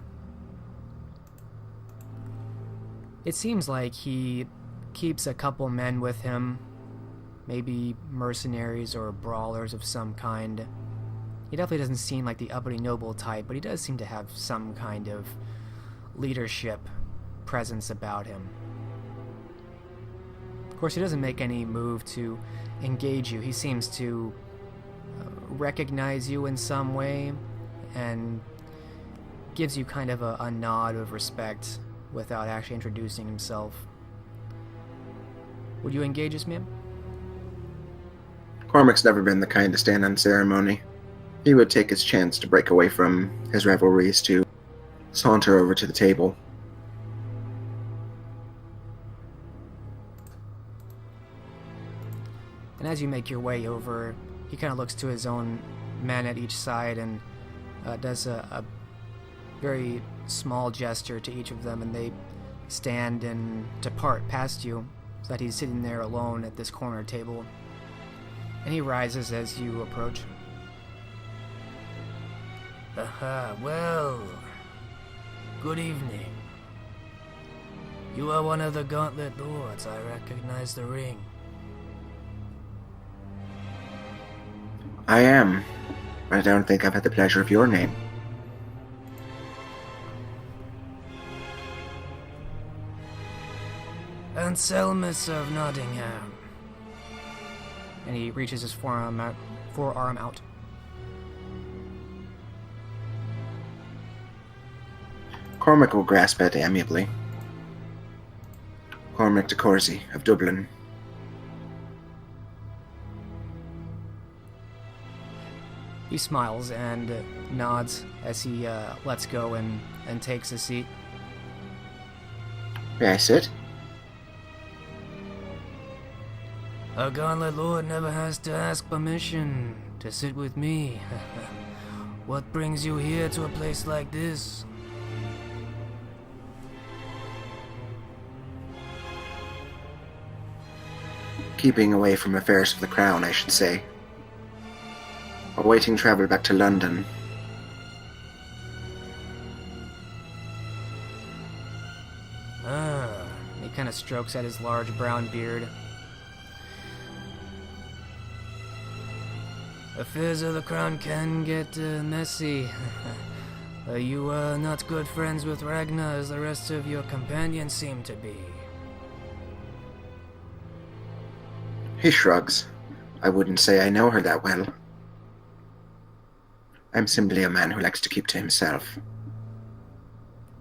It seems like he keeps a couple men with him, maybe mercenaries or brawlers of some kind. He definitely doesn't seem like the uppity noble type, but he does seem to have some kind of leadership presence about him. Of course, he doesn't make any move to engage you. He seems to recognize you in some way and gives you kind of a nod of respect without actually introducing himself. Would you engage this man? Cormac's never been the kind to stand on ceremony. He would take his chance to break away from his revelries to saunter over to the table. And as you make your way over, he kind of looks to his own men at each side and does a very small gesture to each of them, and they stand and depart past you, so that he's sitting there alone at this corner table. And he rises as you approach. Aha, well, good evening. You are one of the Gauntlet Lords. I recognize the ring. I am, but I don't think I've had the pleasure of your name. Anselmus of Nottingham. And he reaches his forearm out. Cormac will grasp it amiably. Cormac de Courcy of Dublin. He smiles and nods as he lets go and takes a seat. May I sit? A Gauntlet Lord never has to ask permission to sit with me. What brings you here to a place like this? Keeping away from affairs of the crown, I should say. Awaiting travel back to London. He kind of strokes at his large brown beard. Affairs of the crown can get messy. You are not good friends with Ragnar as the rest of your companions seem to be. He shrugs. I wouldn't say I know her that well. I'm simply a man who likes to keep to himself.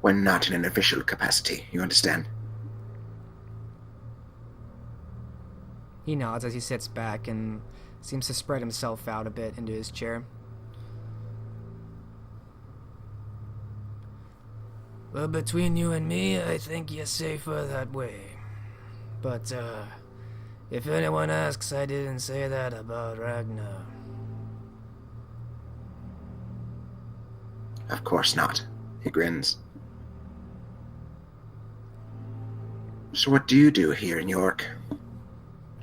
When not in an official capacity, you understand? He nods as he sits back and seems to spread himself out a bit into his chair. Well, between you and me, I think you're safer that way. But, if anyone asks, I didn't say that about Ragnar. Of course not. He grins. So what do you do here in York?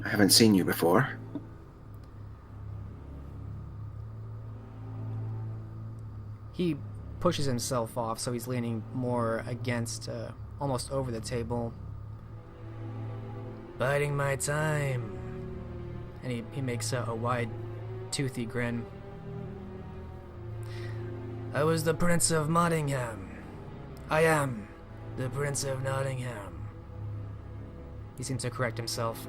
I haven't seen you before. He pushes himself off, so he's leaning more against, almost over the table. Biding my time. And he makes a wide, toothy grin. I was the Prince of Nottingham. I am the Prince of Nottingham. He seems to correct himself.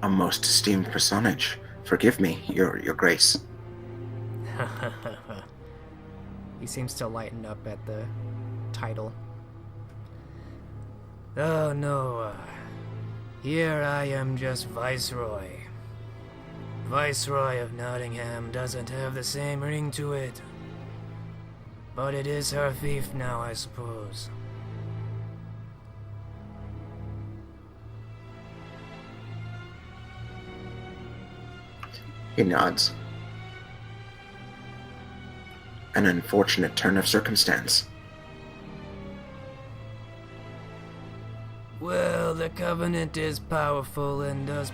A most esteemed personage. Forgive me, your grace. He seems to lighten up at the title. Oh no, here I am just Viceroy. Viceroy of Nottingham doesn't have the same ring to it. But it is her fief now, I suppose. He nods. An unfortunate turn of circumstance. Well, the Covenant is powerful and does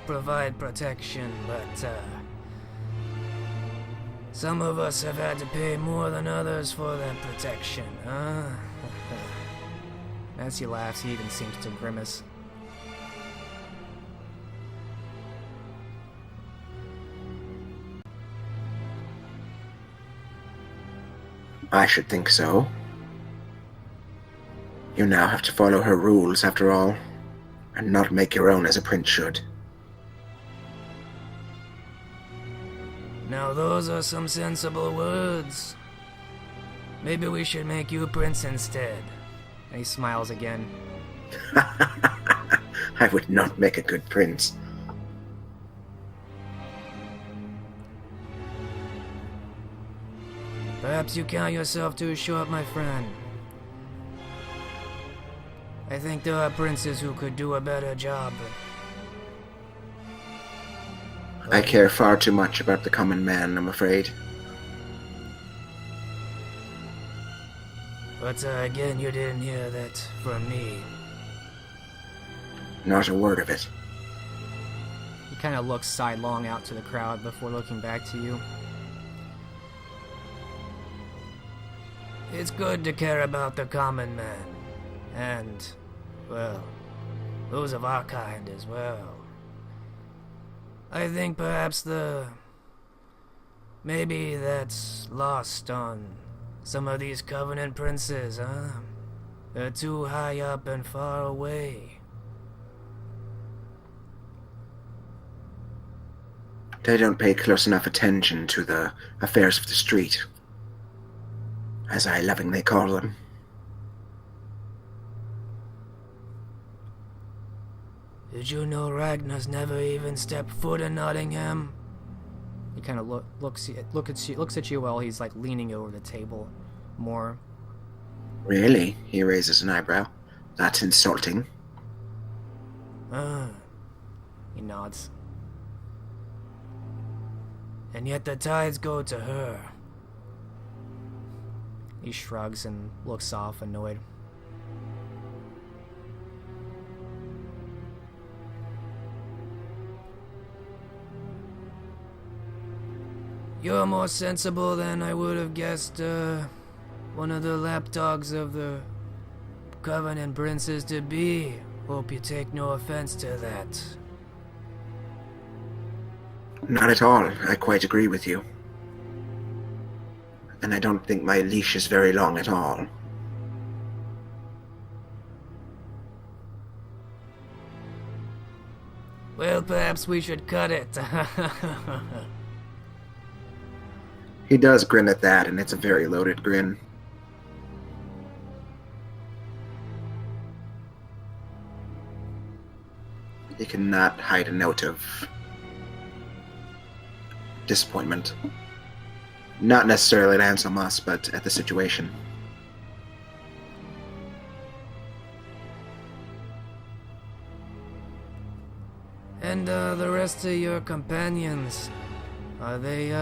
provide protection, but, some of us have had to pay more than others for that protection, huh? As he laughs, he even seems to grimace. I should think so. You now have to follow her rules, after all, and not make your own as a prince should. Now those are some sensible words. Maybe we should make you prince instead. And he smiles again. I would not make a good prince. Perhaps you count yourself too short, my friend. I think there are princes who could do a better job. I care far too much about the common man, I'm afraid. But again, you didn't hear that from me. Not a word of it. He kind of looks sidelong out to the crowd before looking back to you. It's good to care about the common man. And, well, those of our kind as well. I think perhaps maybe that's lost on some of these Covenant princes, huh? They're too high up and far away. They don't pay close enough attention to the affairs of the street, as I lovingly call them. Did you know Ragnar's never even stepped foot in Nottingham? He kind of looks at you while he's like leaning over the table more. Really? He raises an eyebrow. That's insulting. He nods. And yet the tides go to her. He shrugs and looks off, annoyed. You're more sensible than I would have guessed, one of the lapdogs of the Covenant Princes to be. Hope you take no offense to that. Not at all. I quite agree with you. And I don't think my leash is very long at all. Well, perhaps we should cut it. He does grin at that, and it's a very loaded grin. He cannot hide a note of disappointment. Not necessarily at Anselmas, but at the situation. And the rest of your companions, are they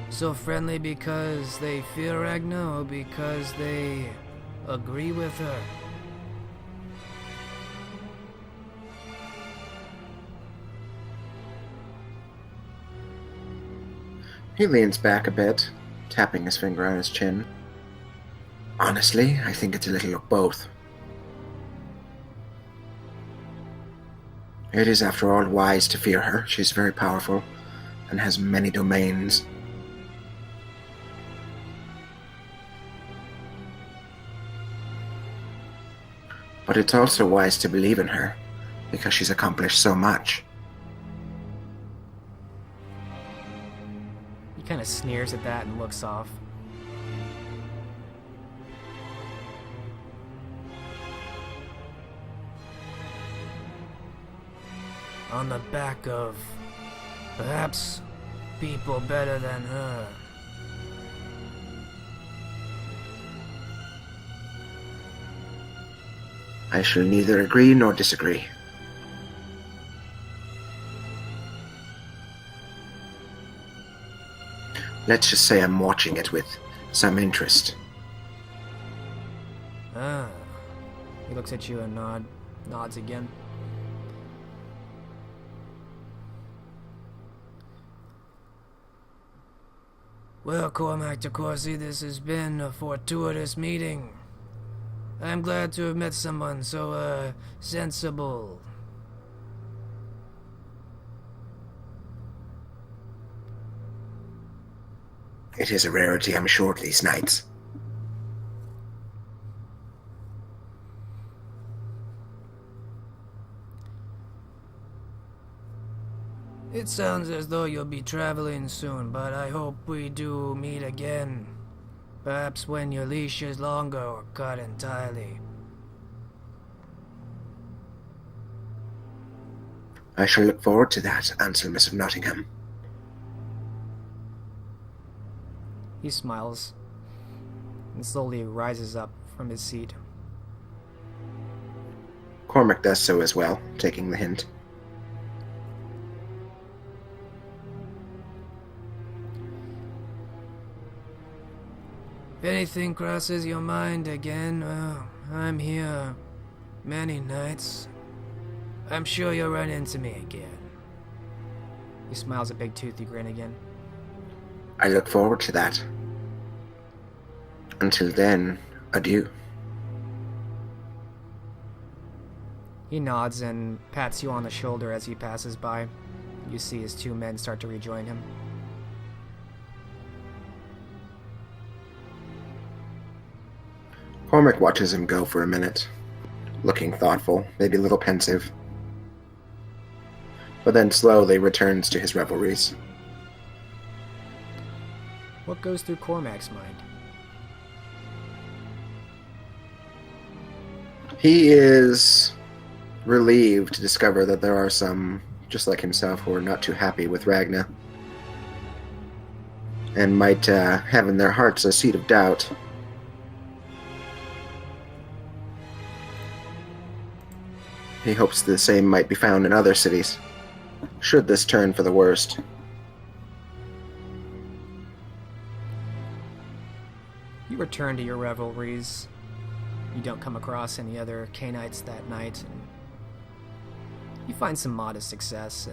so friendly because they fear Ragnar or because they agree with her? He leans back a bit, tapping his finger on his chin. Honestly, I think it's a little of both. It is, after all, wise to fear her. She's very powerful and has many domains. But it's also wise to believe in her, because she's accomplished so much. He kind of sneers at that and looks off. On the back of, perhaps, people better than her. I shall neither agree nor disagree. Let's just say I'm watching it with some interest. Ah. He looks at you and nods again. Well, Cormac de Courcy, this has been a fortuitous meeting. I'm glad to have met someone so, sensible. It is a rarity, I'm sure, these nights. It sounds as though you'll be traveling soon, but I hope we do meet again. Perhaps when your leash is longer or cut entirely. I shall look forward to that, Anselmus of Nottingham. He smiles and slowly rises up from his seat. Cormac does so as well, taking the hint. If anything crosses your mind again, well, I'm here many nights. I'm sure you'll run into me again. He smiles a big toothy grin again. I look forward to that. Until then, adieu. He nods and pats you on the shoulder as he passes by. You see his two men start to rejoin him. Cormac watches him go for a minute, looking thoughtful, maybe a little pensive, but then slowly returns to his revelries. What goes through Cormac's mind? He is relieved to discover that there are some, just like himself, who are not too happy with Ragna, and might have in their hearts a seed of doubt. He hopes the same might be found in other cities, should this turn for the worst. You return to your revelries. You don't come across any other Canaanites that night, and you find some modest success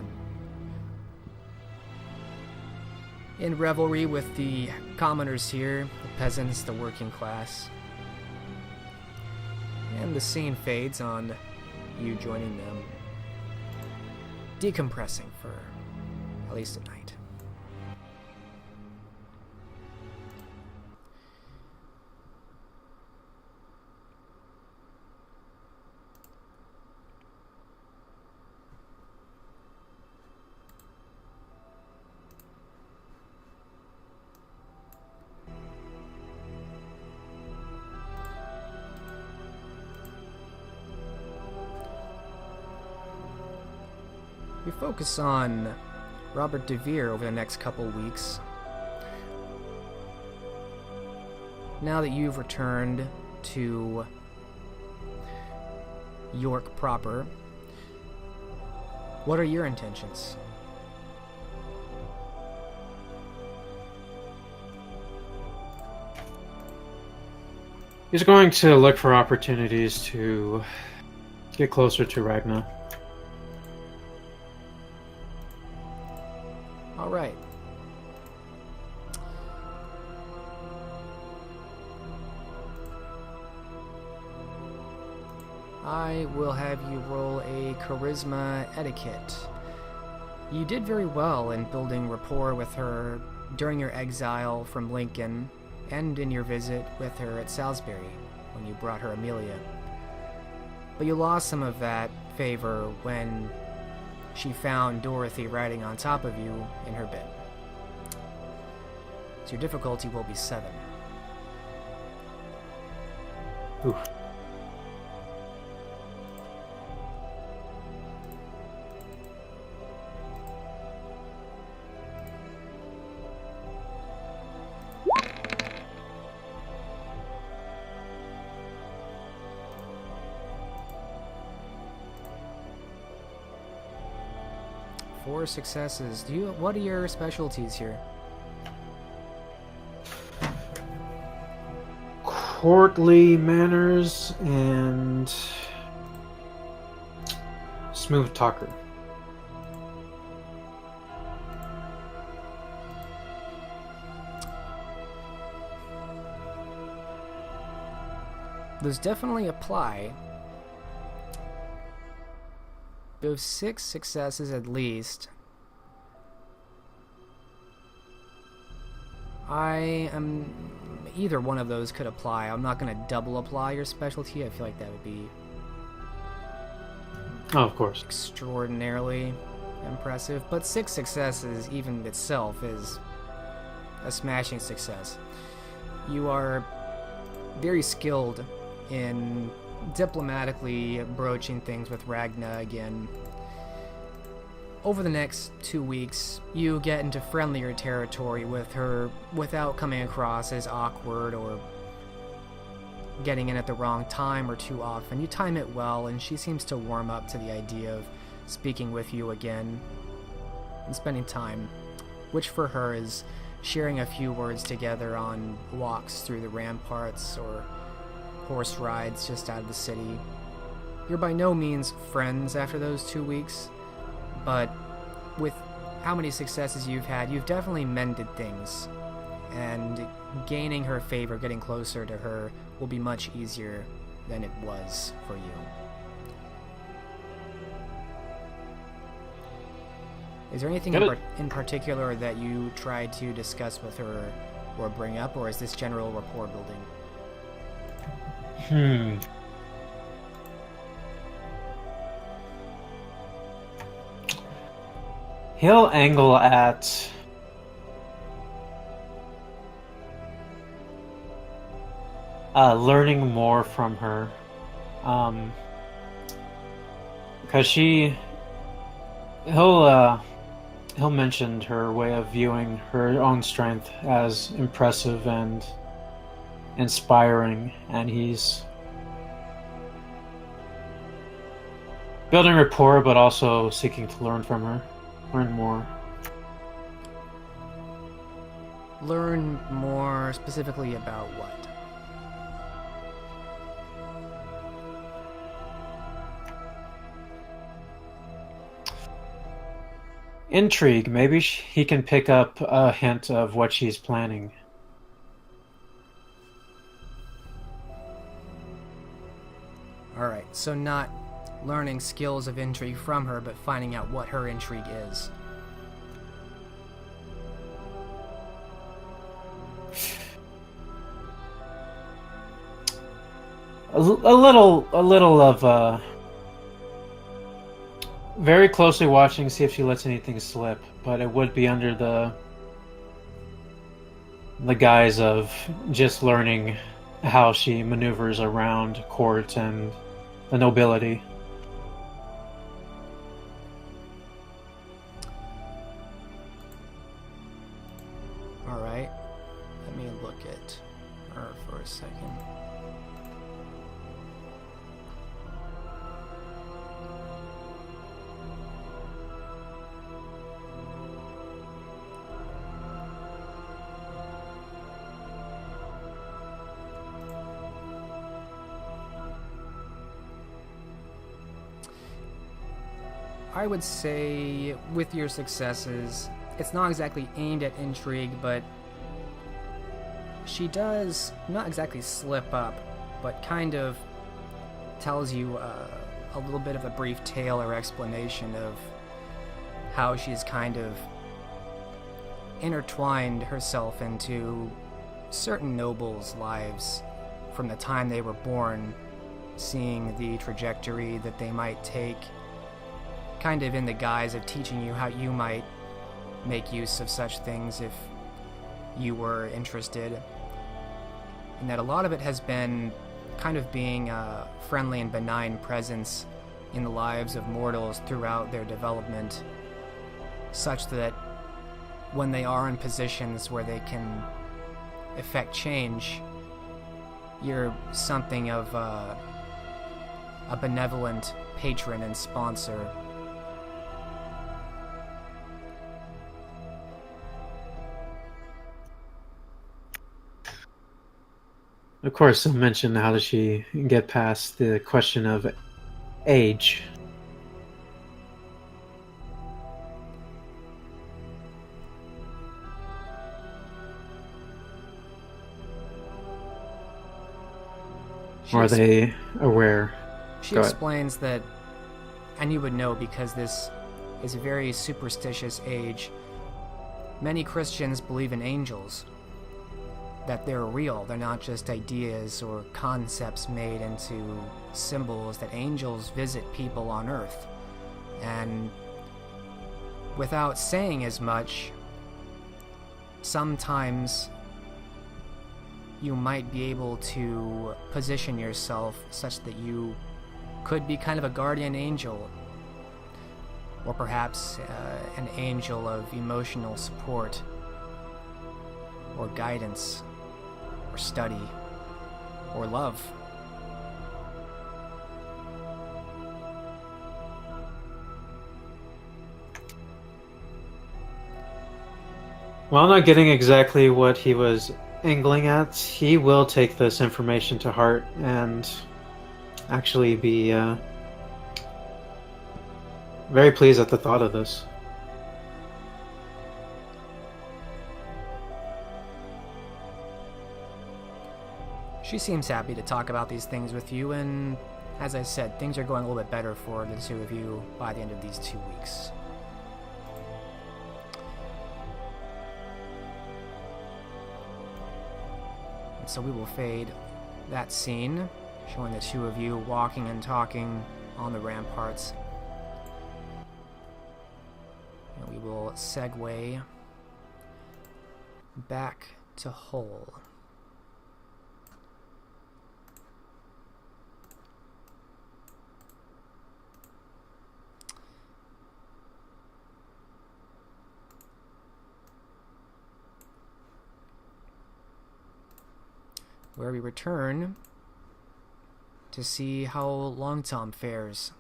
in revelry with the commoners here, the peasants, the working class. And the scene fades on you joining them, decompressing for at least a night. We focus on Robert DeVere over the next couple weeks. Now that you've returned to York proper, what are your intentions? He's going to look for opportunities to get closer to Ragna. All right. I will have you roll a charisma etiquette. You did very well in building rapport with her during your exile from Lincoln and in your visit with her at Salisbury when you brought her Amelia. But you lost some of that favor when she found Dorothy riding on top of you in her bed. So your difficulty will be 7. Oof. Four successes. What are your specialties here? Courtly manners and smooth talker. Those definitely apply. You have 6 successes at least. Either one of those could apply. I'm not going to double apply your specialty. I feel like that would be Oh, of course. extraordinarily impressive. But 6 successes, even itself, is a smashing success. You are very skilled in diplomatically broaching things with Ragna again. Over the next 2 weeks, you get into friendlier territory with her without coming across as awkward or getting in at the wrong time or too often. You time it well, and she seems to warm up to the idea of speaking with you again and spending time, which for her is sharing a few words together on walks through the ramparts or horse rides just out of the city. You're by no means friends after those 2 weeks, but with how many successes you've had, you've definitely mended things, and gaining her favor, getting closer to her, will be much easier than it was for you. Is there anything in particular that you tried to discuss with her or bring up, or is this general rapport building? He'll angle at learning more from her. Because he'll mention her way of viewing her own strength as impressive and inspiring, and he's building rapport, but also seeking to learn from her, learn more. Learn more specifically about what? Intrigue. Maybe he can pick up a hint of what she's planning. Alright, so not learning skills of intrigue from her, but finding out what her intrigue is. A little of very closely watching, see if she lets anything slip, but it would be under the guise of just learning how she maneuvers around court and the nobility. Alright, let me look at her for a second. I would say, with your successes, it's not exactly aimed at intrigue, but she does not exactly slip up, but kind of tells you a little bit of a brief tale or explanation of how she's kind of intertwined herself into certain nobles' lives from the time they were born, seeing the trajectory that they might take, kind of in the guise of teaching you how you might make use of such things if you were interested. And that a lot of it has been kind of being a friendly and benign presence in the lives of mortals throughout their development, such that when they are in positions where they can effect change, you're something of a benevolent patron and sponsor. Of course, I'll mention how does she get past the question of age. Or are they aware? She explains that, and you would know because this is a very superstitious age, many Christians believe in angels, that they're real, they're not just ideas or concepts made into symbols, that angels visit people on Earth. And without saying as much, sometimes you might be able to position yourself such that you could be kind of a guardian angel, or perhaps an angel of emotional support, or guidance, or study, or love. While not getting exactly what he was angling at, he will take this information to heart and actually be very pleased at the thought of this. She seems happy to talk about these things with you, and as I said, things are going a little bit better for the two of you by the end of these 2 weeks. And so we will fade that scene, showing the two of you walking and talking on the ramparts. And we will segue back to Hull. where we return to see how Long Tom fares.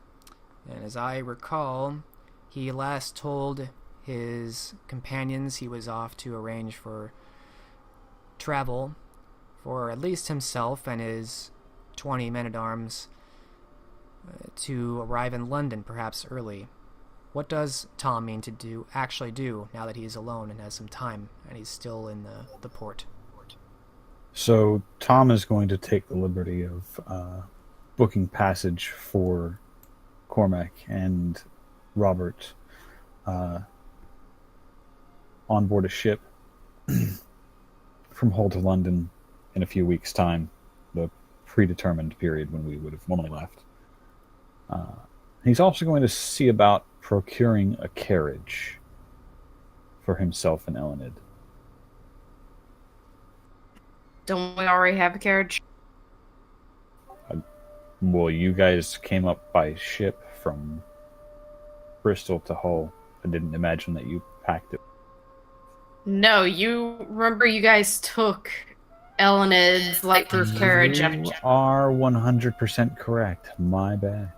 And as I recall, he last told his companions he was off to arrange for travel for at least himself and his 20 men-at-arms to arrive in London perhaps early. What does Tom mean to actually do now that he's alone and has some time and he's still in the port? So Tom is going to take the liberty of booking passage for Cormac and Robert on board a ship from Hull to London in a few weeks' time, the predetermined period when we would have normally left. He's also going to see about procuring a carriage for himself and Elenid. Don't we already have a carriage? Well, you guys came up by ship from Bristol to Hull. I didn't imagine that you packed it. No, you remember you guys took Elenid's lightproof carriage. You are 100% correct. My bad.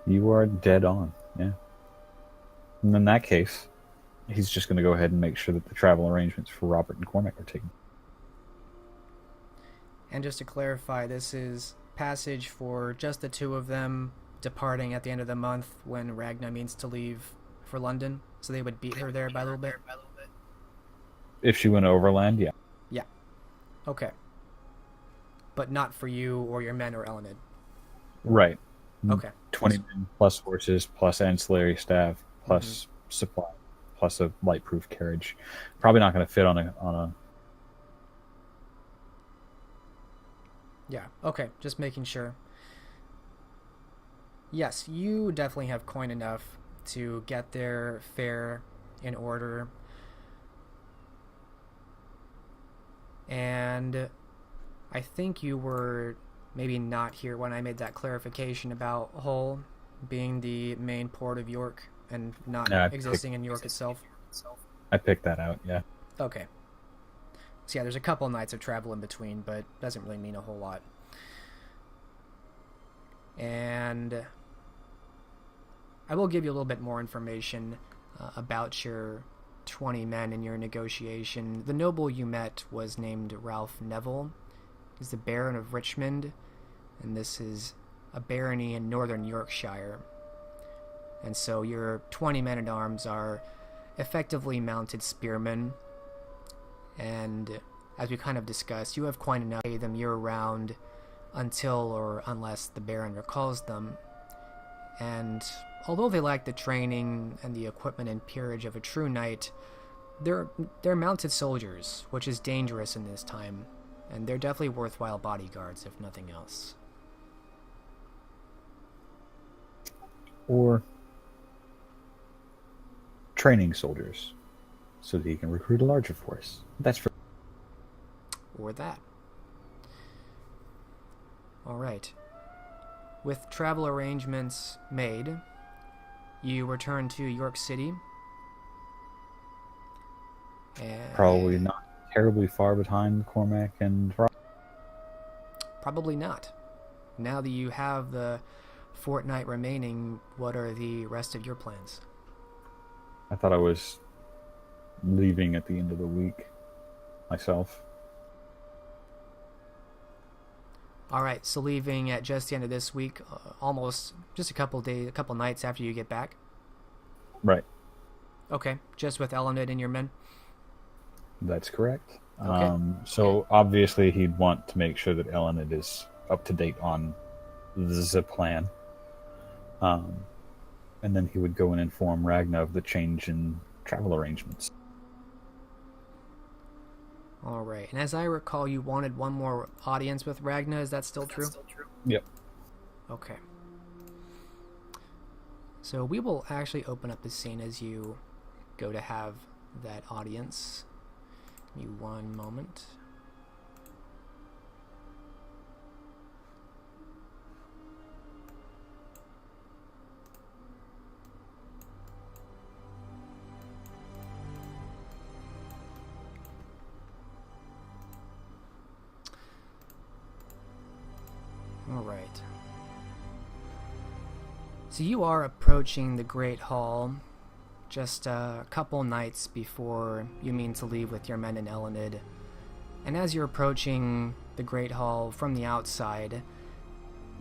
You are dead on, yeah. And in that case, he's just going to go ahead and make sure that the travel arrangements for Robert and Cormac are taken. And just to clarify, this is passage for just the two of them departing at the end of the month when Ragna means to leave for London, so they would beat her there by a little bit? If she went overland, yeah. Yeah. Okay. But not for you or your men or Elenid? Right. Okay. 20 men, plus horses, plus ancillary staff, plus supply, plus a lightproof carriage. Probably not going to fit on a... Yeah, okay, just making sure. Yes, you definitely have coin enough to get their fare in order. And I think you were maybe not here when I made that clarification about Hull being the main port of York and not existing in York itself. I picked that out, yeah. Okay. So yeah, there's a couple nights of travel in between, but doesn't really mean a whole lot. And I will give you a little bit more information about your 20 men in your negotiation. The noble you met was named Ralph Neville. He's the Baron of Richmond, and this is a barony in northern Yorkshire. And so your 20 men-at-arms are effectively mounted spearmen, and as we kind of discussed, you have quite enough to pay them year-round until or unless the Baron recalls them. And although they lack the training and the equipment and peerage of a true knight, they're mounted soldiers, which is dangerous in this time, and they're definitely worthwhile bodyguards, if nothing else. Or training soldiers, so that he can recruit a larger force. That's for... Or that. Alright. With travel arrangements made, you return to York City. And Probably not terribly far behind Cormac and Rob. probably not. Now that you have the fortnight remaining, what are the rest of your plans? I thought I was leaving at the end of the week myself. Alright, so leaving at just the end of this week, almost just a couple nights after you get back? Right. Okay, just with Elenid and your men? That's correct. Okay. So obviously he'd want to make sure that Elenid is up to date on the plan. And then he would go and inform Ragna of the change in travel arrangements. Alright, and as I recall, you wanted one more audience with Ragna, is that still true? Yep. Okay. So we will actually open up the scene as you go to have that audience. Give me one moment. Alright. So you are approaching the Great Hall just a couple nights before you mean to leave with your men in Elenid. And as you're approaching the Great Hall from the outside,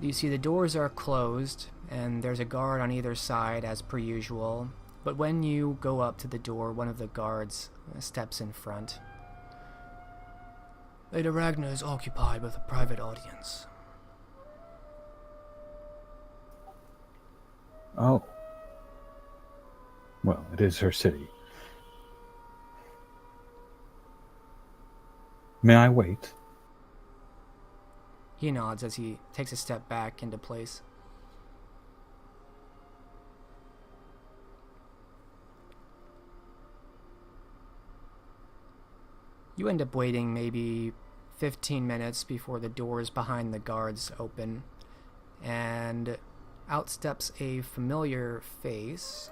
you see the doors are closed and there's a guard on either side as per usual. But when you go up to the door, one of the guards steps in front. Lady Ragnar is occupied with a private audience. Oh. Well, it is her city. May I wait? He nods as he takes a step back into place. You end up waiting maybe 15 minutes before the doors behind the guards open, and out steps a familiar face.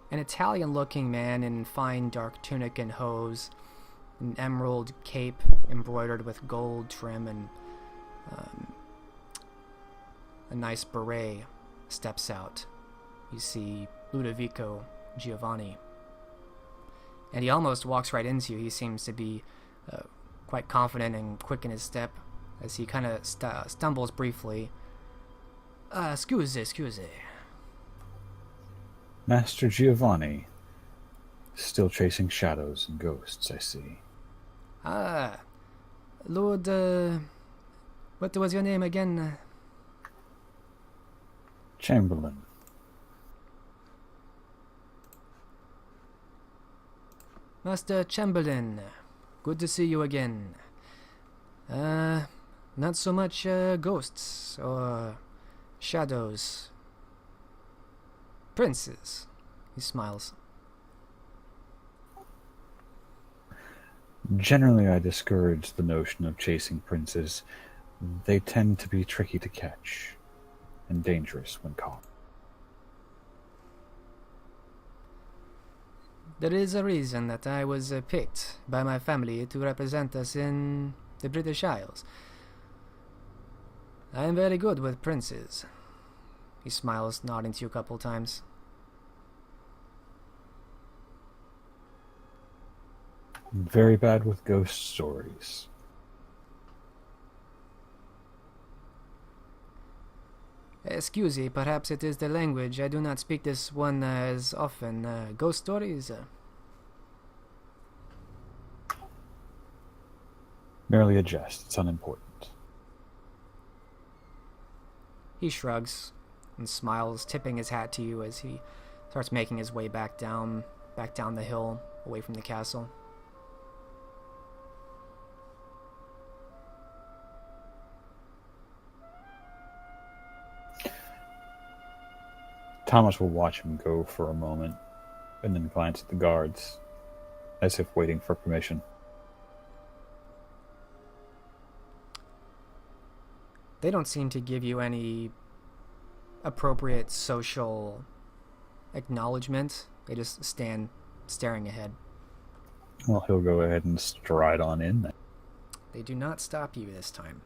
An Italian-looking man in fine dark tunic and hose, an emerald cape embroidered with gold trim, and a nice beret steps out. You see Ludovico Giovanni. And he almost walks right into you. He seems to be quite confident and quick in his step as he kind of stumbles briefly. Scusi. Master Giovanni. Still chasing shadows and ghosts, I see. Lord, what was your name again? Chamberlain. Master Chamberlain, good to see you again. Not so much ghosts or shadows. Princes. He smiles. Generally, I discourage the notion of chasing princes. They tend to be tricky to catch and dangerous when caught. There is a reason that I was picked by my family to represent us in the British Isles. I am very good with princes. He smiles, nodding to you a couple times. Very bad with ghost stories. Excuse me, perhaps it is the language. I do not speak this one as often. Ghost stories? Merely a jest. It's unimportant. He shrugs and smiles, tipping his hat to you as he starts making his way back down the hill, away from the castle. Thomas will watch him go for a moment, and then glance at the guards, as if waiting for permission. They don't seem to give you any appropriate social acknowledgement. They just stand staring ahead. Well, he'll go ahead and stride on in then. They do not stop you this time.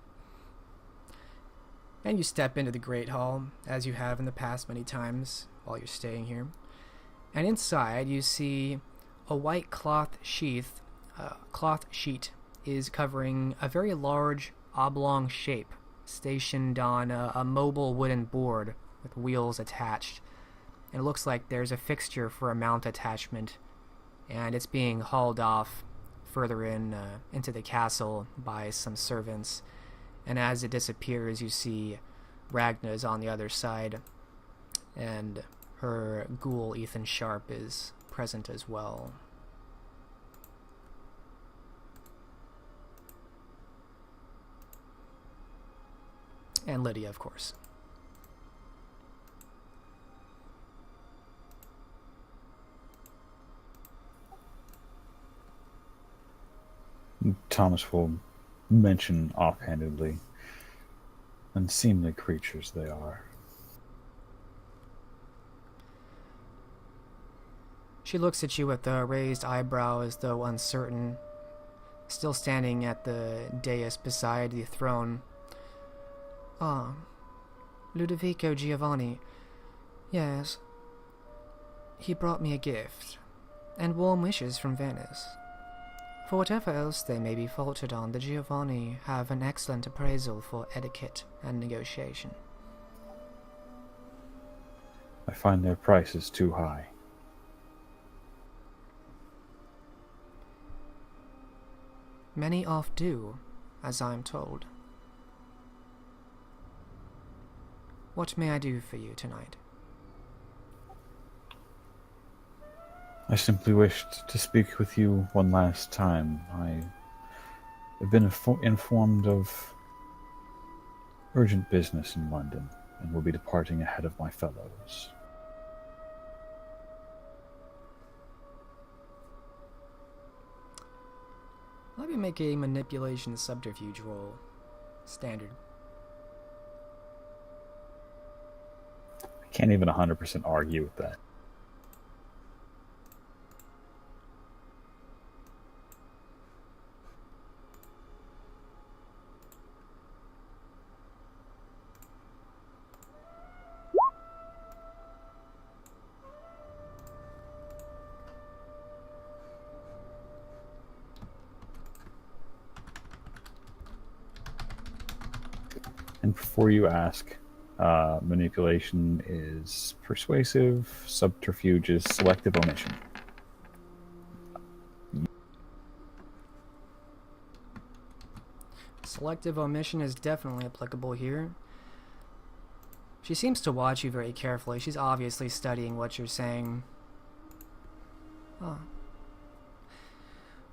And you step into the Great Hall, as you have in the past many times while you're staying here. And inside you see a white cloth sheet is covering a very large oblong shape, stationed on a mobile wooden board with wheels attached. And it looks like there's a fixture for a mount attachment, and it's being hauled off further into the castle by some servants. And as it disappears, you see Ragna's on the other side, and her ghoul Ethan Sharp is present as well. And Lydia, of course. Thomas will mention offhandedly, unseemly creatures they are. She looks at you with a raised eyebrow as though uncertain, still standing at the dais beside the throne. Ah, Ludovico Giovanni. Yes. He brought me a gift, and warm wishes from Venice. For whatever else they may be faltered on, the Giovanni have an excellent appraisal for etiquette and negotiation. I find their prices too high. Many oft do, as I am told. What may I do for you tonight? I simply wished to speak with you one last time. I have been informed of urgent business in London and will be departing ahead of my fellows. Let me make a manipulation subterfuge roll. Standard. I can't even 100% argue with that. And before you ask, manipulation is persuasive, subterfuge is selective omission. Selective omission is definitely applicable here. She seems to watch you very carefully. She's obviously studying what you're saying. Oh.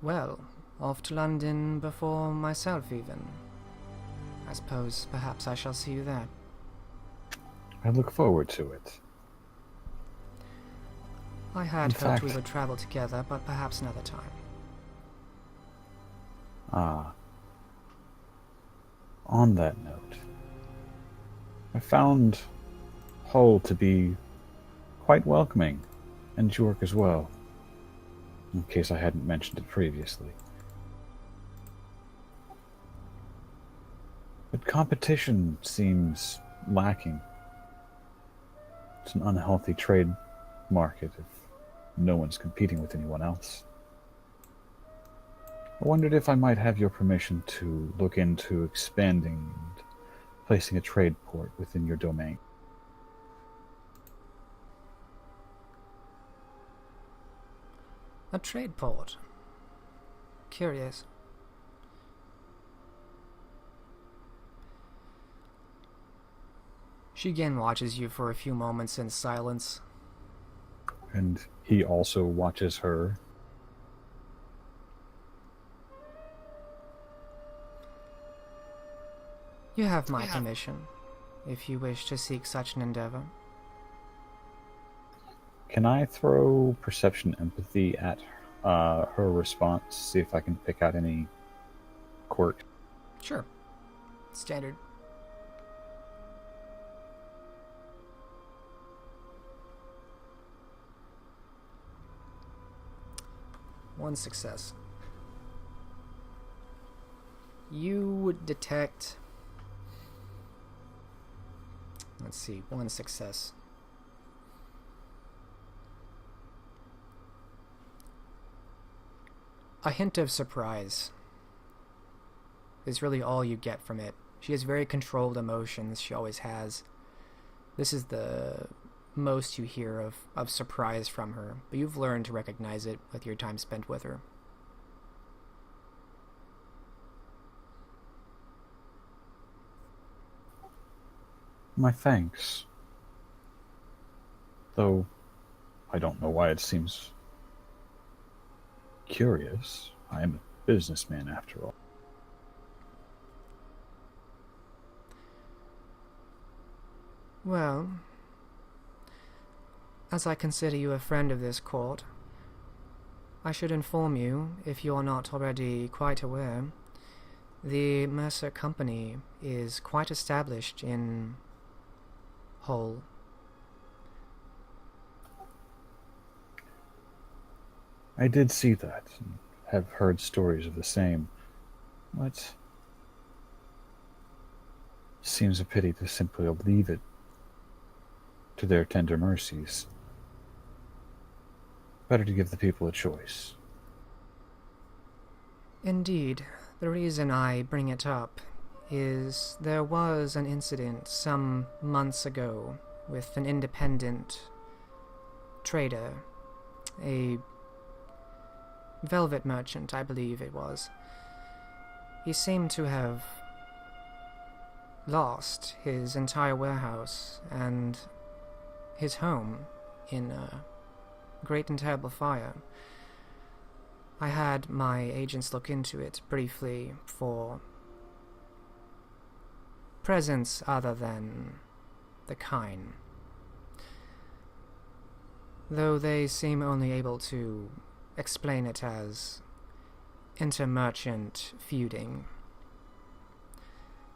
Well, off to London before myself even. I suppose perhaps I shall see you there. I look forward to it. I had In hoped fact- we would travel together, but perhaps another time. On that note, I found Hull to be quite welcoming, and York as well, in case I hadn't mentioned it previously. But competition seems lacking. It's an unhealthy trade market if no one's competing with anyone else. I wondered if I might have your permission to look into expanding and placing a trade port within your domain. A trade port. Curious. She again watches you for a few moments in silence. And he also watches her. You have my permission, if you wish to seek such an endeavor. Can I throw perception empathy at her response, see if I can pick out any quirk? Sure. Standard. One success. You would detect... Let's see, one success. A hint of surprise is really all you get from it. She has very controlled emotions, she always has. This is the most you hear of surprise from her, but you've learned to recognize it with your time spent with her. My thanks. Though I don't know why it seems curious. I am a businessman after all. Well, as I consider you a friend of this court, I should inform you, if you are not already quite aware, the Mercer Company is quite established in Hull. I did see that, and have heard stories of the same. But seems a pity to simply leave it to their tender mercies. Better to give the people a choice. Indeed, the reason I bring it up is there was an incident some months ago with an independent trader, a velvet merchant, I believe it was. He seemed to have lost his entire warehouse and his home in a great and terrible fire. I had my agents look into it briefly for presents other than the kine, though they seem only able to explain it as inter-merchant feuding.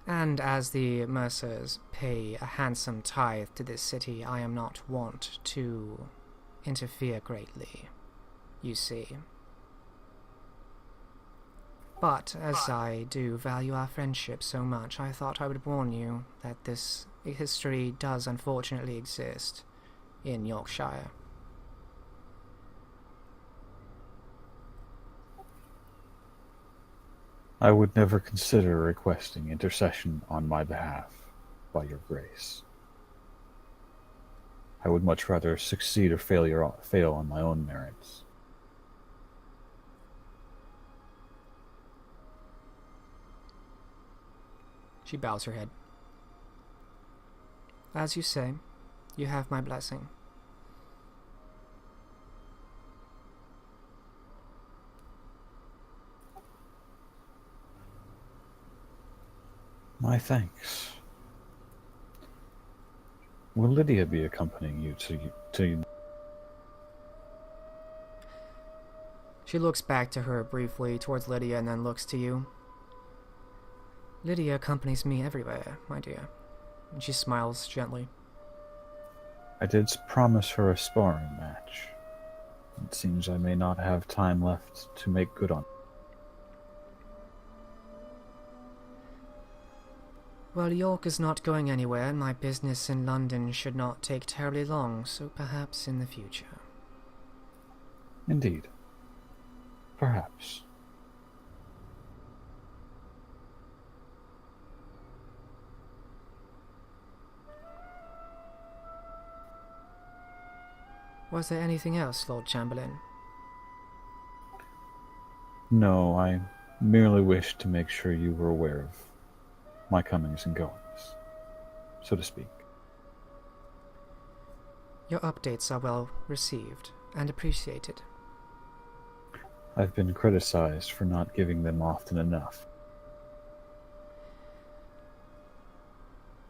And as the Mercers pay a handsome tithe to this city, I am not wont to interfere greatly, you see. But as I do value our friendship so much, I thought I would warn you that this history does unfortunately exist in Yorkshire. I would never consider requesting intercession on my behalf, by your grace. I would much rather succeed or fail on my own merits. She bows her head. As you say, you have my blessing. My thanks. Will Lydia be accompanying you to She looks back to her briefly towards Lydia and then looks to you. Lydia accompanies me everywhere, my dear. And she smiles gently. I did promise her a sparring match. It seems I may not have time left to make good on it. Well, York is not going anywhere, and my business in London should not take terribly long, so perhaps in the future. Indeed. Perhaps. Was there anything else, Lord Chamberlain? No, I merely wished to make sure you were aware of my comings and goings, so to speak. Your updates are well received and appreciated. I've been criticized for not giving them often enough.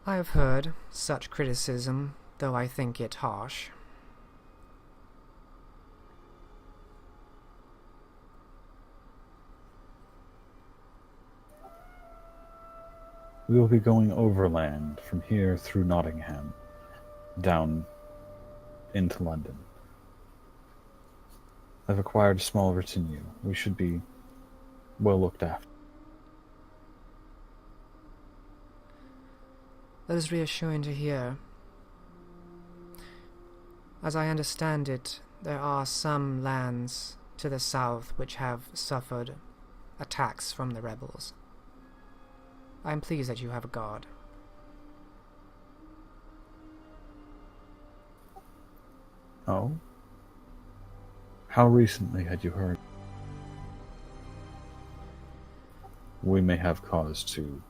I have heard such criticism, though I think it harsh. We will be going overland from here through Nottingham, down into London. I've acquired a small retinue. We should be well looked after. That is reassuring to hear. As I understand it, there are some lands to the south which have suffered attacks from the rebels. I am pleased that you have a guard. Oh? How recently had you heard? We may have cause to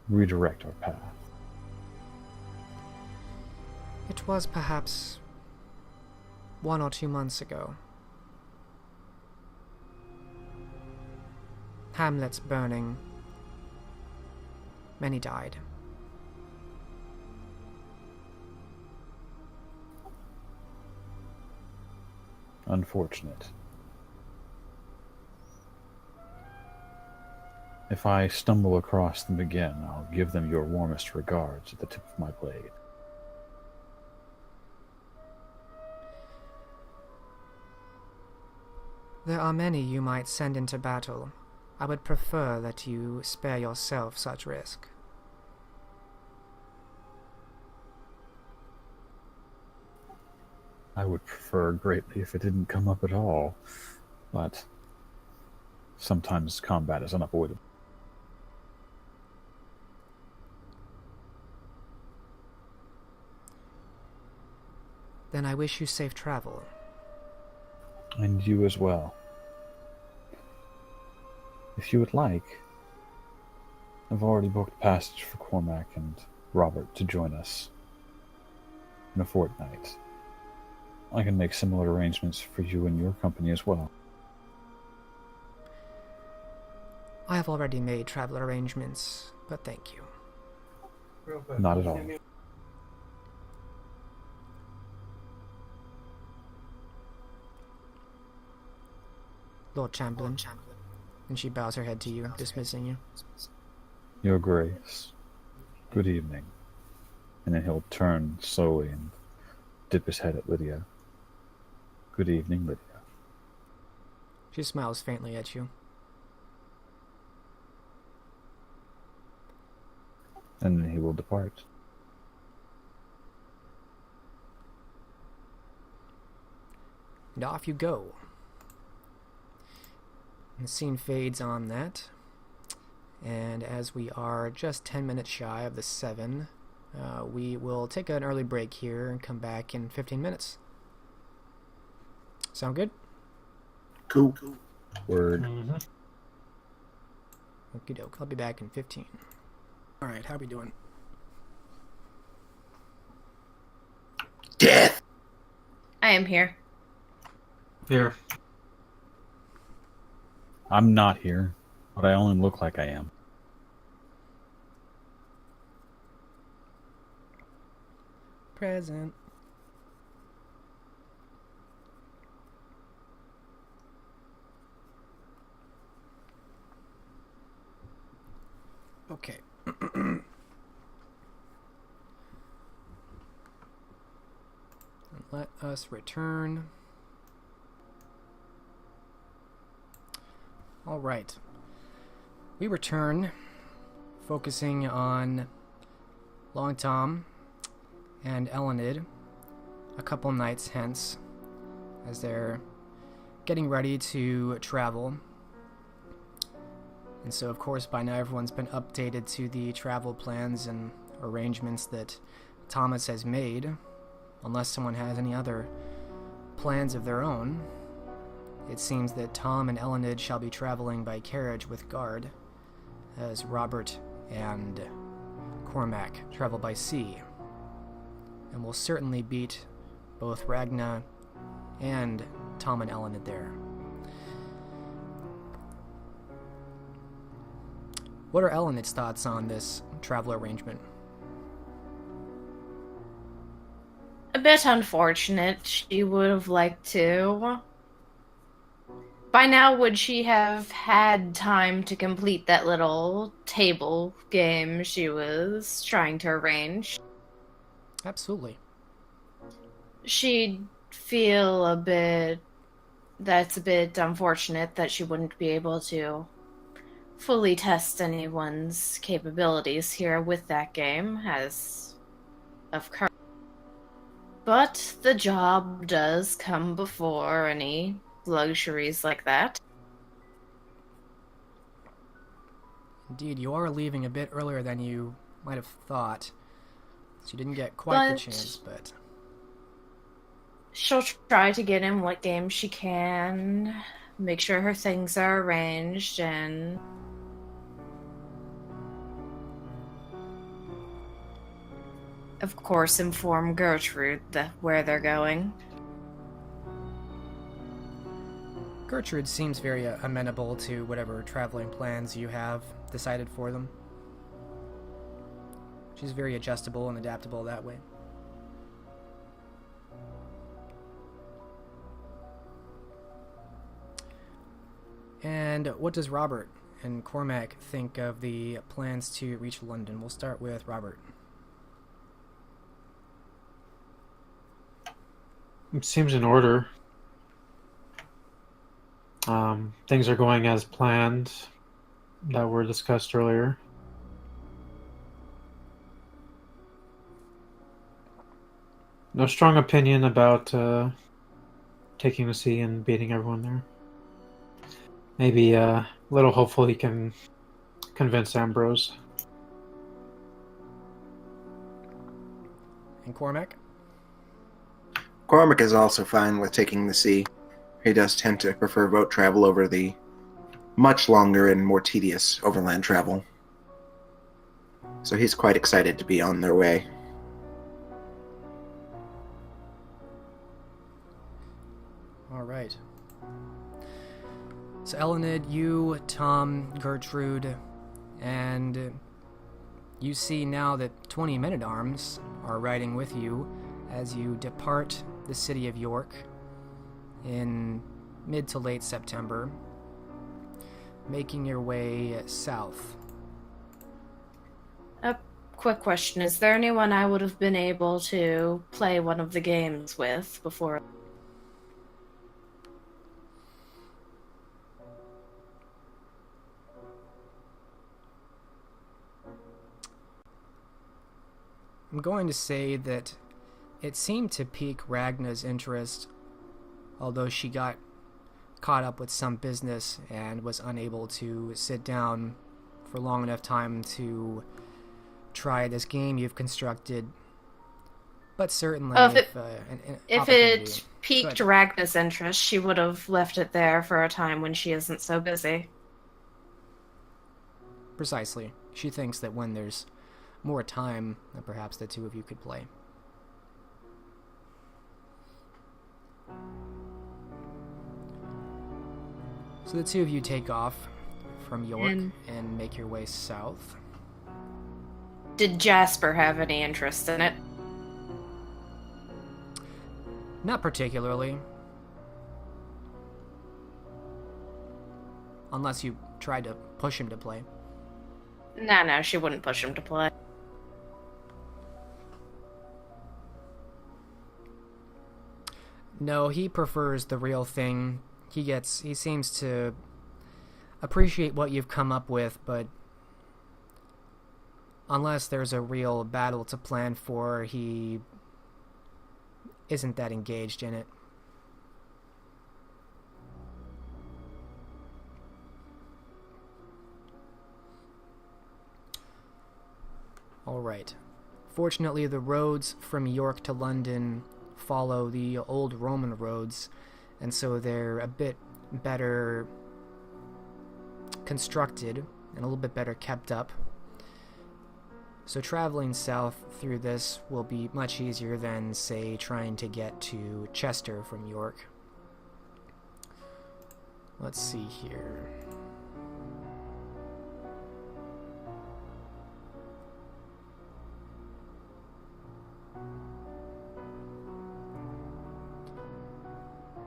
redirect our path. It was perhaps 1 or 2 months ago. Hamlet's burning. Many died. Unfortunate. If I stumble across them again, I'll give them your warmest regards at the tip of my blade. There are many you might send into battle. I would prefer that you spare yourself such risk. I would prefer greatly if it didn't come up at all, but sometimes combat is unavoidable. Then I wish you safe travel. And you as well. If you would like, I've already booked passage for Cormac and Robert to join us in a fortnight. I can make similar arrangements for you and your company as well. I have already made travel arrangements, but thank you. Not at all. Lord Chamberlain. And she bows her head to you, dismissing you. Your Grace, good evening. And then he'll turn slowly and dip his head at Lydia. Good evening, Lydia. She smiles faintly at you. And then he will depart. And off you go. And the scene fades on that. And as we are just 10 minutes shy of the 7, we will take an early break here and come back in 15 minutes. Sound good? Cool. Word. Okie doke. I'll be back in 15. Alright, how we doing? Death! I am here. Here. I'm not here, but I only look like I am. Present. Okay. Let us return. All right. We return, focusing on Long Tom and Elenid a couple nights hence, as they're getting ready to travel. And so, of course, by now everyone's been updated to the travel plans and arrangements that Thomas has made, unless someone has any other plans of their own. It seems that Tom and Elenid shall be traveling by carriage with guard, as Robert and Cormac travel by sea, and will certainly beat both Ragna and Tom and Elenid there. What are Elenid's thoughts on this travel arrangement? A bit unfortunate. She would have liked to. By now, would she have had time to complete that little table game she was trying to arrange? Absolutely. She'd feel that's a bit unfortunate that she wouldn't be able to fully test anyone's capabilities here with that game, as of course. But the job does come before any luxuries like that. Indeed, you are leaving a bit earlier than you might have thought. So you didn't get quite the chance, but she'll try to get in what games she can, make sure her things are arranged, and of course inform Gertrude where they're going. Gertrude seems very amenable to whatever traveling plans you have decided for them. She's very adjustable and adaptable that way. And what does Robert and Cormac think of the plans to reach London? We'll start with Robert. It seems in order. Things are going as planned that were discussed earlier. No strong opinion about taking the sea and beating everyone there. Maybe a little hopeful he can convince Ambrose. And Cormac? Cormac is also fine with taking the sea. He does tend to prefer boat travel over the much longer and more tedious overland travel. So he's quite excited to be on their way. All right. So Elenid, you, Tom, Gertrude, and you see now that 20 men-at-arms are riding with you as you depart the city of York in mid to late September, making your way south. A quick question. Is there anyone I would have been able to play one of the games with before? I'm going to say that it seemed to pique Ragna's interest, although she got caught up with some business and was unable to sit down for long enough time to try this game you've constructed. But certainly, if it piqued Ragna's interest, she would have left it there for a time when she isn't so busy. Precisely. She thinks that when there's more time, then perhaps the two of you could play. So the two of you take off from York and make your way south. Did Jasper have any interest in it? Not particularly. Unless you tried to push him to play. No, she wouldn't push him to play. No, he prefers the real thing. He seems to appreciate what you've come up with, but unless there's a real battle to plan for, he isn't that engaged in it. Alright. Fortunately, the roads from York to London follow the old Roman roads, and so they're a bit better constructed and a little bit better kept up. So traveling south through this will be much easier than, say, trying to get to Chester from York. Let's see here.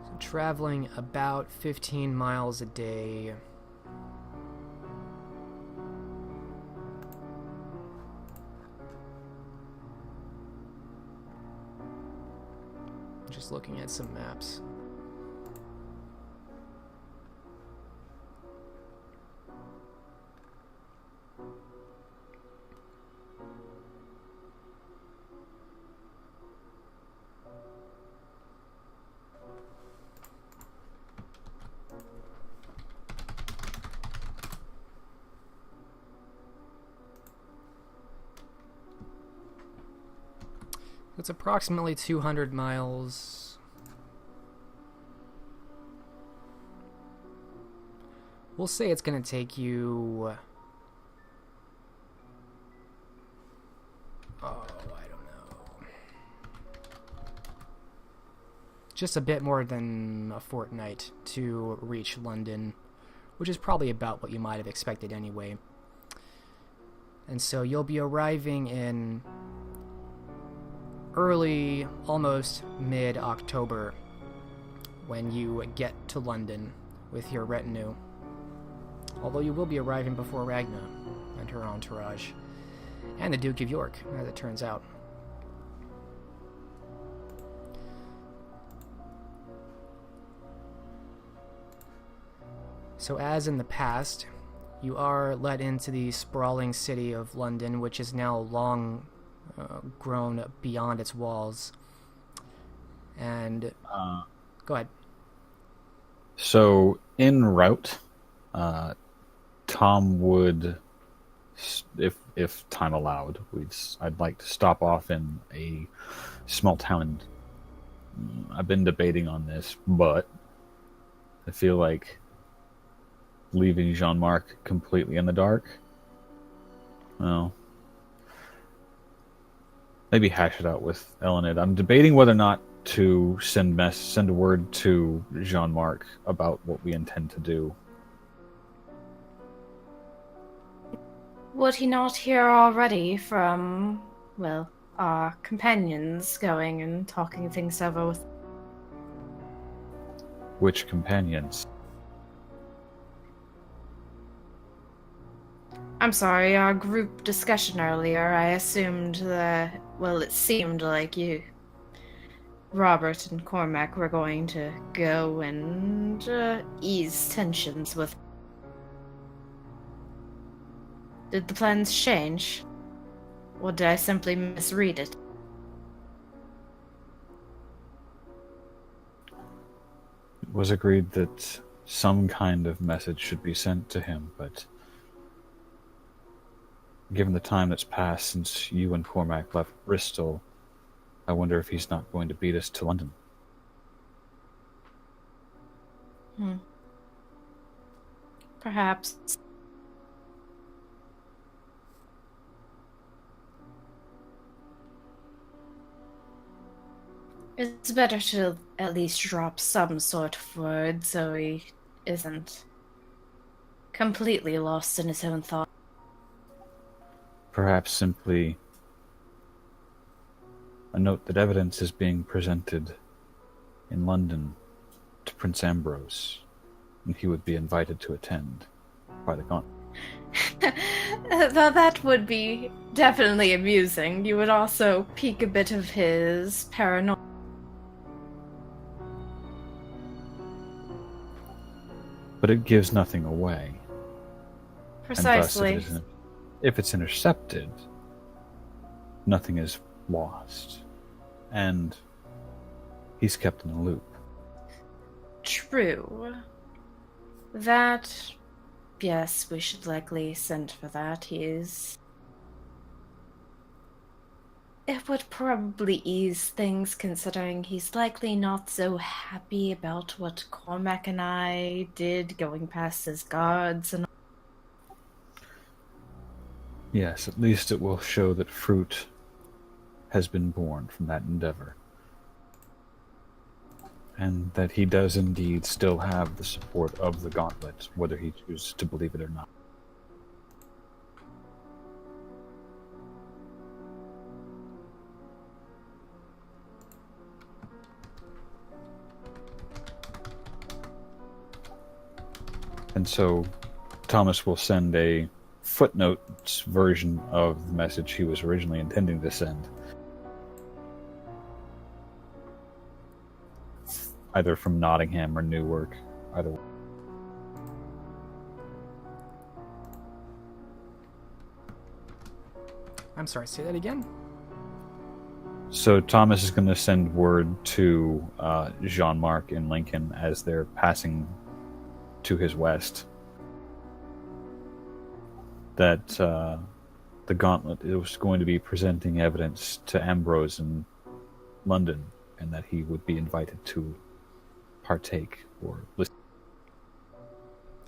So traveling about 15 miles a day. Just looking at some maps. It's approximately 200 miles. We'll say it's going to take you... I don't know. Just a bit more than a fortnight to reach London, which is probably about what you might have expected anyway. And so you'll be arriving in early, almost mid-October, when you get to London with your retinue. Although you will be arriving before Ragna and her entourage, and the Duke of York, as it turns out. So as in the past, you are led into the sprawling city of London, which is now long grown beyond its walls. And go ahead. So en route, Tom would, if time allowed, I'd like to stop off in a small town. I've been debating on this, but I feel like leaving Jean-Marc completely in the dark. Well, maybe hash it out with Elenid. I'm debating whether or not to send a word to Jean-Marc about what we intend to do. Would he not hear already from, well, our companions going and talking things over with? Which companions? I'm sorry, our group discussion earlier, I assumed that, well, it seemed like you, Robert and Cormac, were going to go and ease tensions with. Did the plans change? Or did I simply misread it? It was agreed that some kind of message should be sent to him, but given the time that's passed since you and Cormac left Bristol, I wonder if he's not going to beat us to London. Perhaps. It's better to at least drop some sort of word so he isn't completely lost in his own thoughts. Perhaps simply a note that evidence is being presented in London to Prince Ambrose, and he would be invited to attend by the Gauntlet. That would be definitely amusing. You would also pique a bit of his paranoia. But it gives nothing away. Precisely. And thus, if it's intercepted, nothing is lost. And he's kept in the loop. True. That, yes, we should likely send for that. It would probably ease things, considering he's likely not so happy about what Cormac and I did, going past his guards and. Yes, at least it will show that fruit has been born from that endeavor. And that he does indeed still have the support of the Gauntlet, whether he chooses to believe it or not. And so Thomas will send a footnotes version of the message he was originally intending to send. Either from Nottingham or Newark. Either way. I'm sorry, say that again? So Thomas is going to send word to Jean-Marc in Lincoln as they're passing to his west that the Gauntlet was going to be presenting evidence to Ambrose in London, and that he would be invited to partake or listen.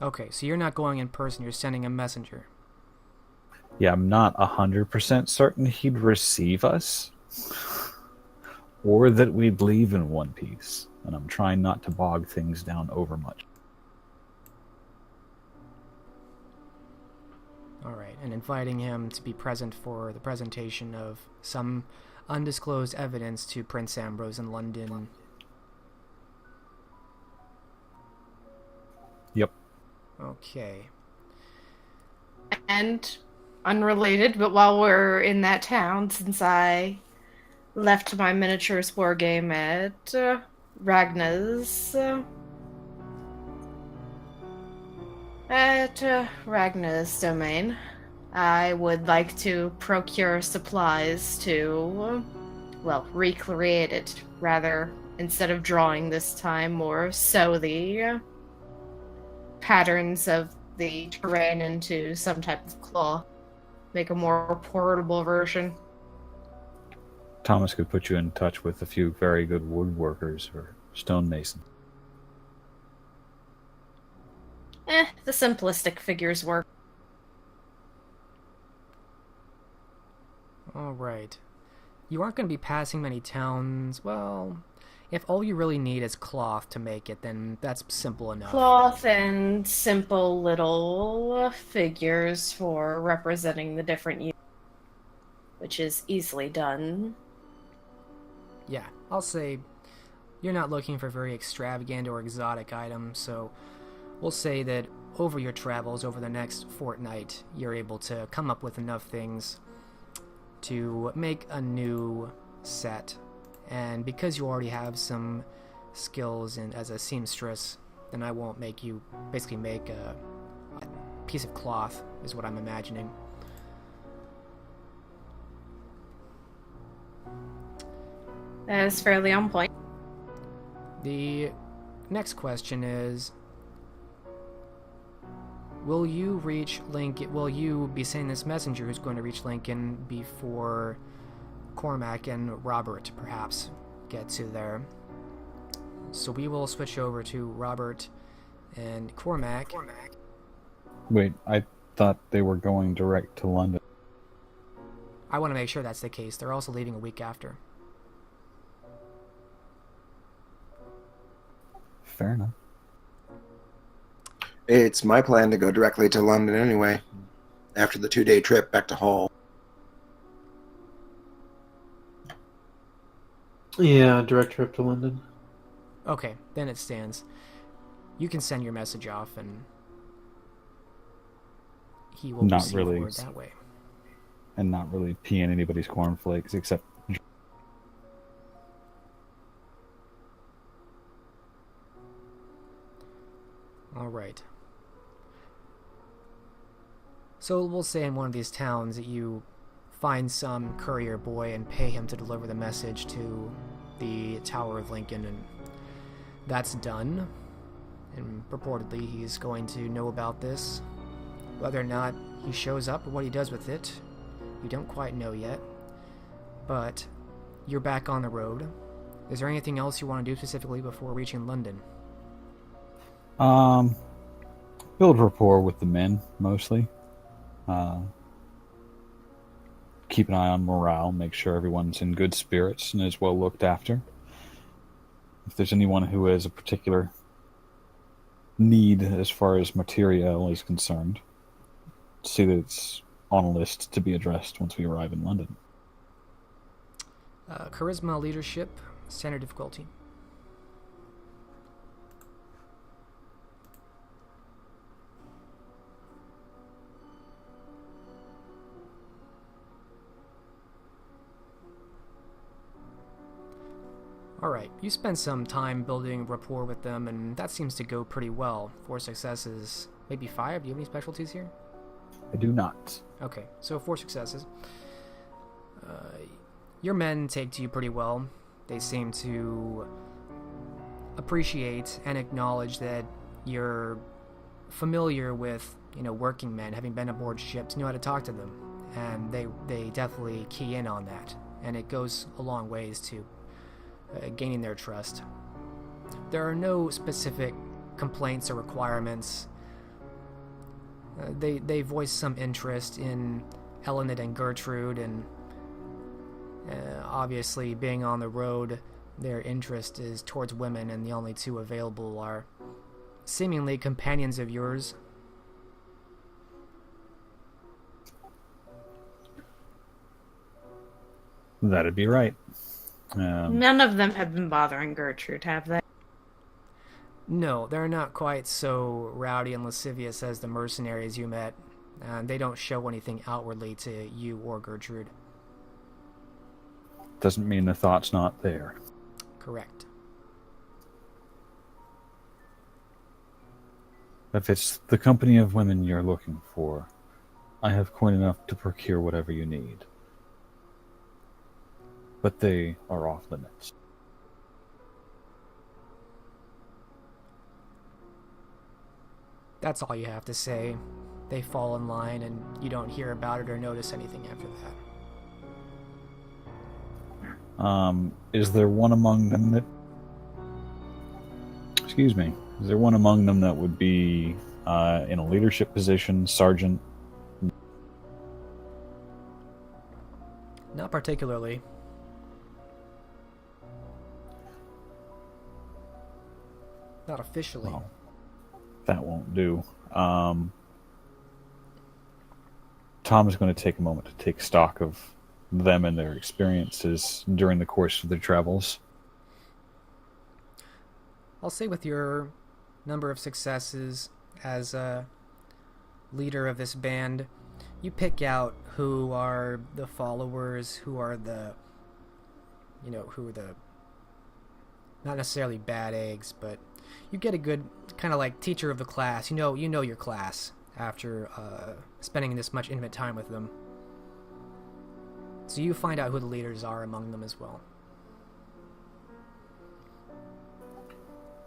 Okay, so you're not going in person, you're sending a messenger. Yeah, I'm not 100% certain he'd receive us, or that we'd leave in one piece, and I'm trying not to bog things down over much. Alright, and inviting him to be present for the presentation of some undisclosed evidence to Prince Ambrose in London. Yep. Okay. And unrelated, but while we're in that town, since I left my miniatures war game at Ragna's, At Ragna's domain, I would like to procure supplies to, well, recreate it, rather, instead of drawing this time, or sew the patterns of the terrain into some type of cloth. Make a more portable version. Thomas could put you in touch with a few very good woodworkers or stonemasons. The simplistic figures work. Alright. You aren't going to be passing many towns. Well, if all you really need is cloth to make it, then that's simple enough. Cloth and simple little figures for representing the different units, which is easily done. Yeah, I'll say you're not looking for very extravagant or exotic items, so we'll say that over your travels over the next fortnight, you're able to come up with enough things to make a new set. And because you already have some skills as a seamstress, then I won't make you basically make a piece of cloth, is what I'm imagining. That is fairly on point. The next question is, will you reach Lincoln? Will you be sending this messenger who's going to reach Lincoln before Cormac and Robert perhaps get to there? So we will switch over to Robert and Cormac. Wait, I thought they were going direct to London. I want to make sure that's the case. They're also leaving a week after. Fair enough. It's my plan to go directly to London anyway, after the 2-day trip back to Hull. Yeah, direct trip to London. Okay, then it stands. You can send your message off, and he will Not receive really. word that way. And not really peeing anybody's cornflakes, except Alright. So we'll say in one of these towns that you find some courier boy and pay him to deliver the message to the Tower of Lincoln, and that's done. And purportedly he's going to know about this. Whether or not he shows up or what he does with it, you don't quite know yet. But you're back on the road. Is there anything else you want to do specifically before reaching London? build rapport with the men, mostly. Keep an eye on morale, make sure everyone's in good spirits and is well looked after. If there's anyone who has a particular need as far as material is concerned, see that it's on a list to be addressed once we arrive in London. Charisma, leadership, standard difficulty. Alright, you spend some time building rapport with them, and that seems to go pretty well. 4 successes, maybe 5? Do you have any specialties here? I do not. Okay, so 4 successes. Your men take to you pretty well. They seem to appreciate and acknowledge that you're familiar with, working men, having been aboard ships, know how to talk to them. And they definitely key in on that. And it goes a long ways to gaining their trust. There are no specific complaints or requirements. They voice some interest in Elenid and Gertrude, and obviously being on the road, their interest is towards women, and the only 2 available are seemingly companions of yours. That'd be right. None of them have been bothering Gertrude, have they? No, they're not quite so rowdy and lascivious as the mercenaries you met, and they don't show anything outwardly to you or Gertrude. Doesn't mean the thought's not there. Correct. If it's the company of women you're looking for, I have coin enough to procure whatever you need. But they are off limits. That's all you have to say. They fall in line and you don't hear about it or notice anything after that. Is there one among them that... Excuse me. Is there one among them that would be in a leadership position, sergeant? Not particularly. Not officially. Well, that won't do. Tom is going to take a moment to take stock of them and their experiences during the course of their travels. I'll say with your number of successes as a leader of this band, you pick out who are the followers, who are the, who are the, not necessarily bad eggs, but you get a good kind of like teacher of the class. You know your class after spending this much intimate time with them. So you find out who the leaders are among them as well.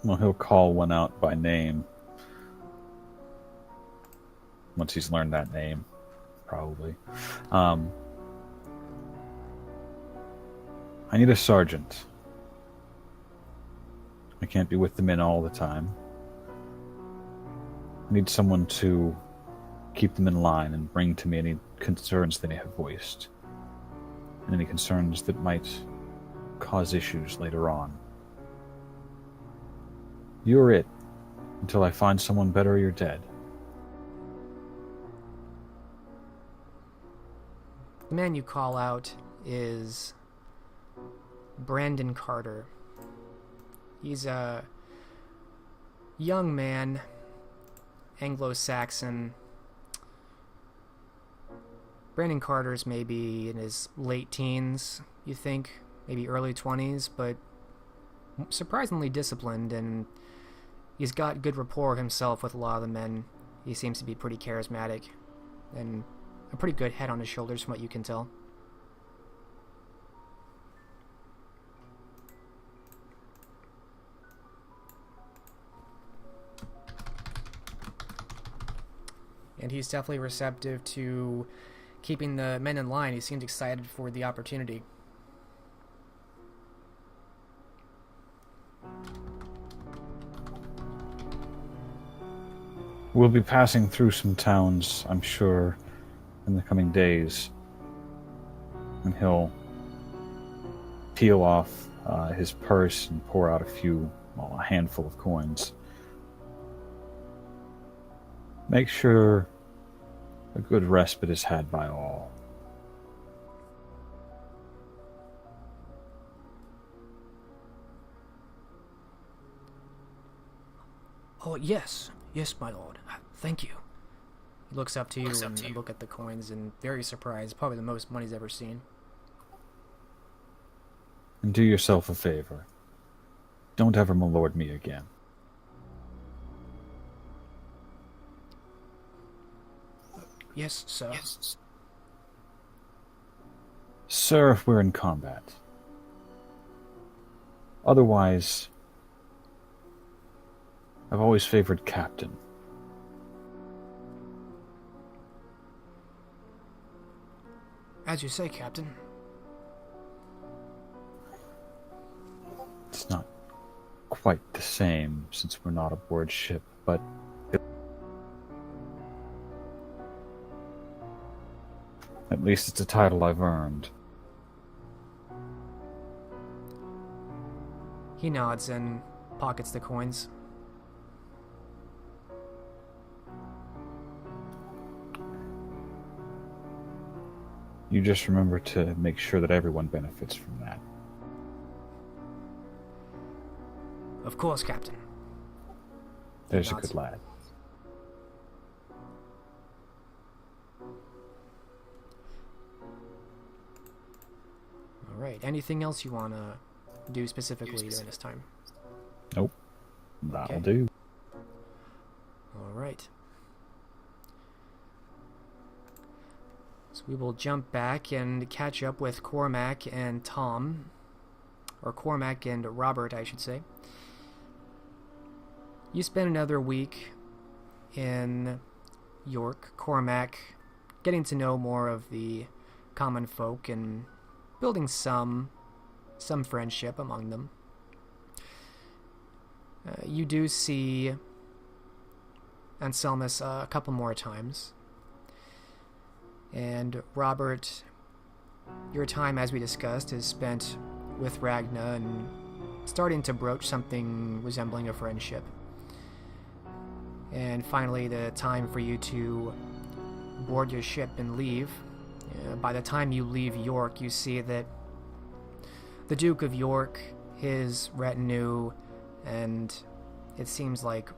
Well, he'll call one out by name. Once he's learned that name, probably. I need a sergeant. I can't be with the men all the time. I need someone to keep them in line and bring to me any concerns they may have voiced. And any concerns that might cause issues later on. You're it. Until I find someone better, you're dead. The man you call out is Brandon Carter. He's a young man, Anglo-Saxon. Brandon Carter's maybe in his late teens, you think, maybe early 20s, but surprisingly disciplined, and he's got good rapport himself with a lot of the men. He seems to be pretty charismatic, and a pretty good head on his shoulders from what you can tell. And he's definitely receptive to keeping the men in line. He seems excited for the opportunity. We'll be passing through some towns, I'm sure, in the coming days. And he'll peel off his purse and pour out a handful of coins. Make sure a good respite is had by all. Oh, yes, my lord. Thank you. He looks up to you and look at the coins and very surprised. Probably the most money he's ever seen. And do yourself a favor. Don't ever malord me again. Yes, sir. Sir, if we're in combat. Otherwise, I've always favored Captain. As you say, Captain. It's not quite the same since we're not aboard ship, but at least it's a title I've earned. He nods and pockets the coins. You just remember to make sure that everyone benefits from that. Of course, Captain. There's a Nods. good lad. Alright, anything else you want to do specifically during this time? Nope. That'll Okay. do. Alright. So we will jump back and catch up with Cormac and Tom. Or Cormac and Robert, I should say. You spend another week in York. Cormac getting to know more of the common folk and building some friendship among them. You do see Anselmus a couple more times. And Robert, your time, as we discussed, is spent with Ragna and starting to broach something resembling a friendship. And finally, the time for you to board your ship and leave. By the time you leave York, you see that the Duke of York, his retinue, and it seems like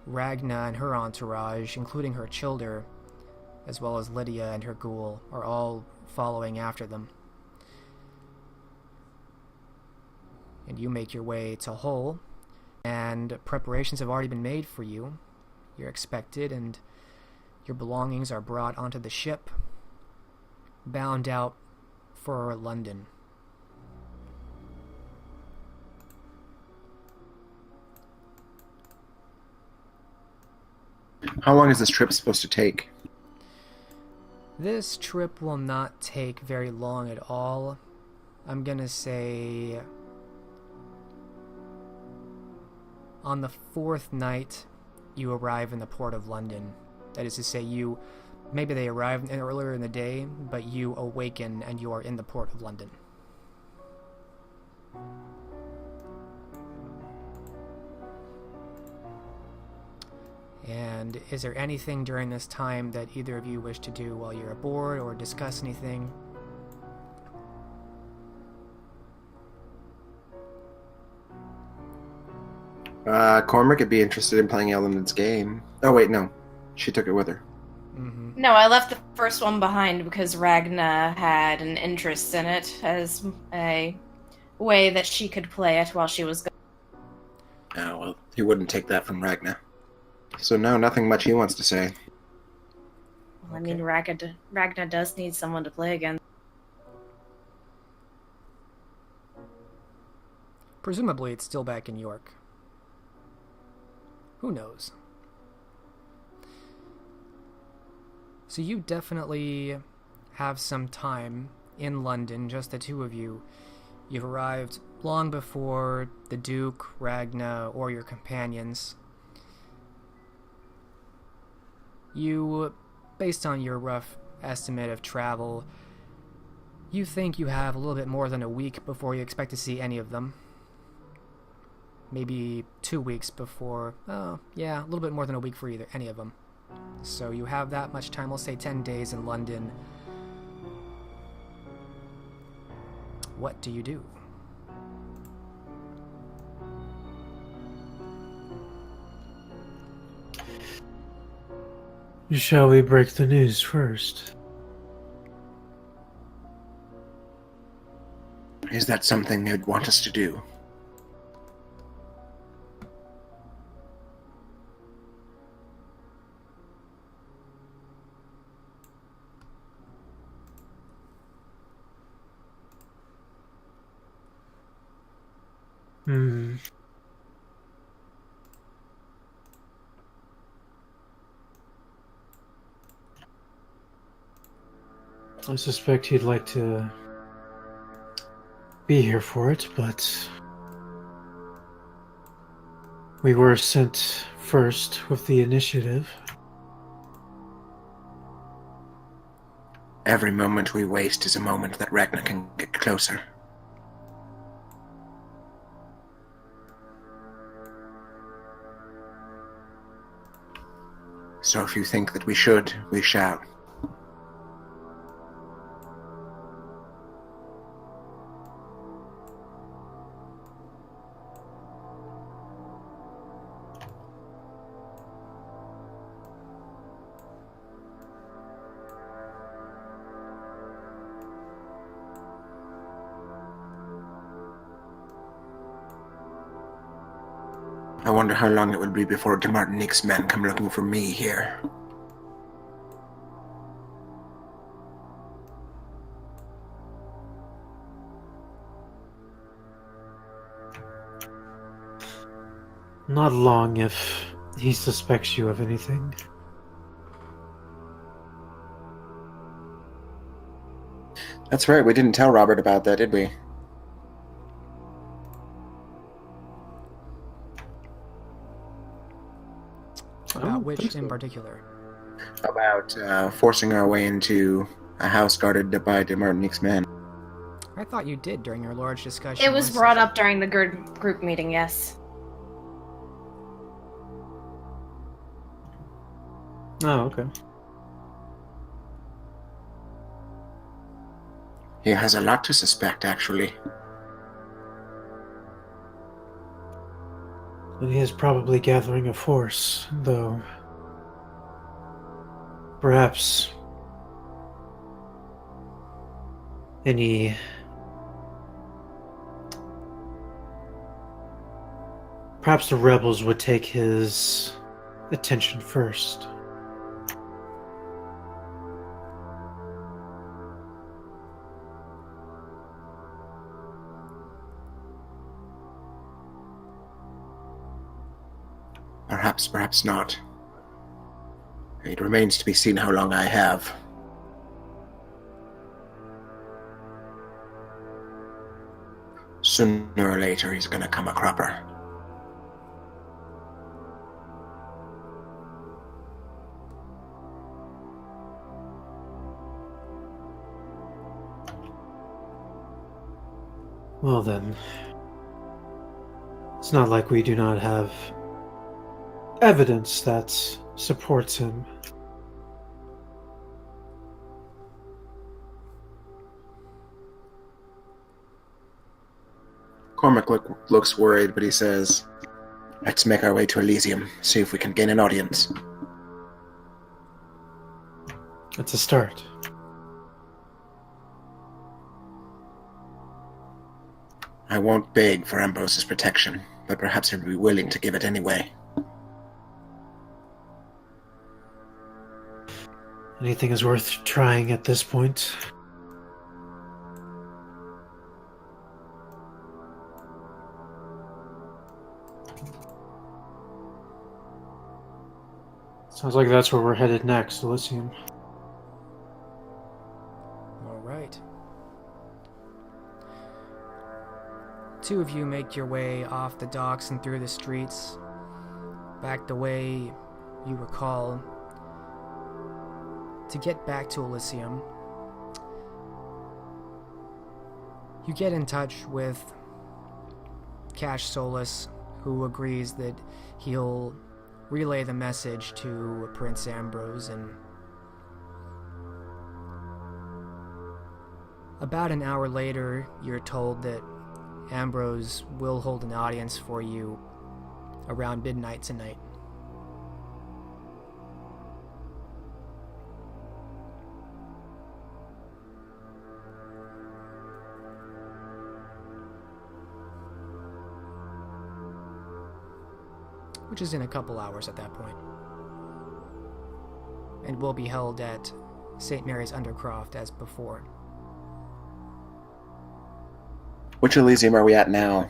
Ragna and her entourage, including her children, as well as Lydia and her ghoul, are all following after them. And you make your way to Hull, and preparations have already been made for you. You're expected, and your belongings are brought onto the ship, bound out for London. How long is this trip supposed to take? This trip will not take very long at all. I'm gonna say on the 4th night you arrive in the port of London. That is to say, maybe they arrived earlier in the day, but you awaken and you are in the port of London. And is there anything during this time that either of you wish to do while you're aboard, or discuss anything? Cormac would be interested in playing Elendon's game. Oh wait, no. She took it with her. Mm-hmm. No, I left the first one behind because Ragna had an interest in it as a way that she could play it while she was gone. Oh, well, he wouldn't take that from Ragna. So no, nothing much he wants to say. Well, I mean, Ragna does need someone to play against. Presumably it's still back in York. Who knows? So you definitely have some time in London, just the two of you. You've arrived long before the Duke, Ragna, or your companions. You, based on your rough estimate of travel, you think you have a little bit more than a week before you expect to see any of them. Maybe 2 weeks before, a little bit more than a week for any of them. So you have that much time, we'll say 10 days in London. What do you do? Shall we break the news first? Is that something they'd want us to do? I suspect he'd like to be here for it, but we were sent first with the initiative. Every moment we waste is a moment that Ragnar can get closer. So if you think that we should, we shall. I wonder how long it will be before de Martinique's men come looking for me here. Not long if he suspects you of anything. That's right, we didn't tell Robert about that, did we? About which in particular? About forcing our way into a house guarded by de Martinique's men. I thought you did during your large discussion. It was brought up during the group meeting, yes. Oh, okay. He has a lot to suspect, actually. And he is probably gathering a force, though. Perhaps any perhaps the rebels would take his attention first. Perhaps, perhaps not. It remains to be seen how long I have. Sooner or later, he's gonna come a cropper. Well then, it's not like we do not have evidence that supports him. Cormac looks worried, but he says, "Let's make our way to Elysium, see if we can gain an audience." It's a start. I won't beg for Ambrose's protection, but perhaps he'll be willing to give it anyway. Anything is worth trying at this point. Sounds like that's where we're headed next, Elysium. All right. Two of you make your way off the docks and through the streets, back the way you recall, to get back to Elysium. You get in touch with Cash Solus, who agrees that he'll relay the message to Prince Ambrose, and about an hour later, you're told that Ambrose will hold an audience for you around midnight tonight. Which is in a couple hours at that point. And will be held at St. Mary's Undercroft as before. Which Elysium are we at now?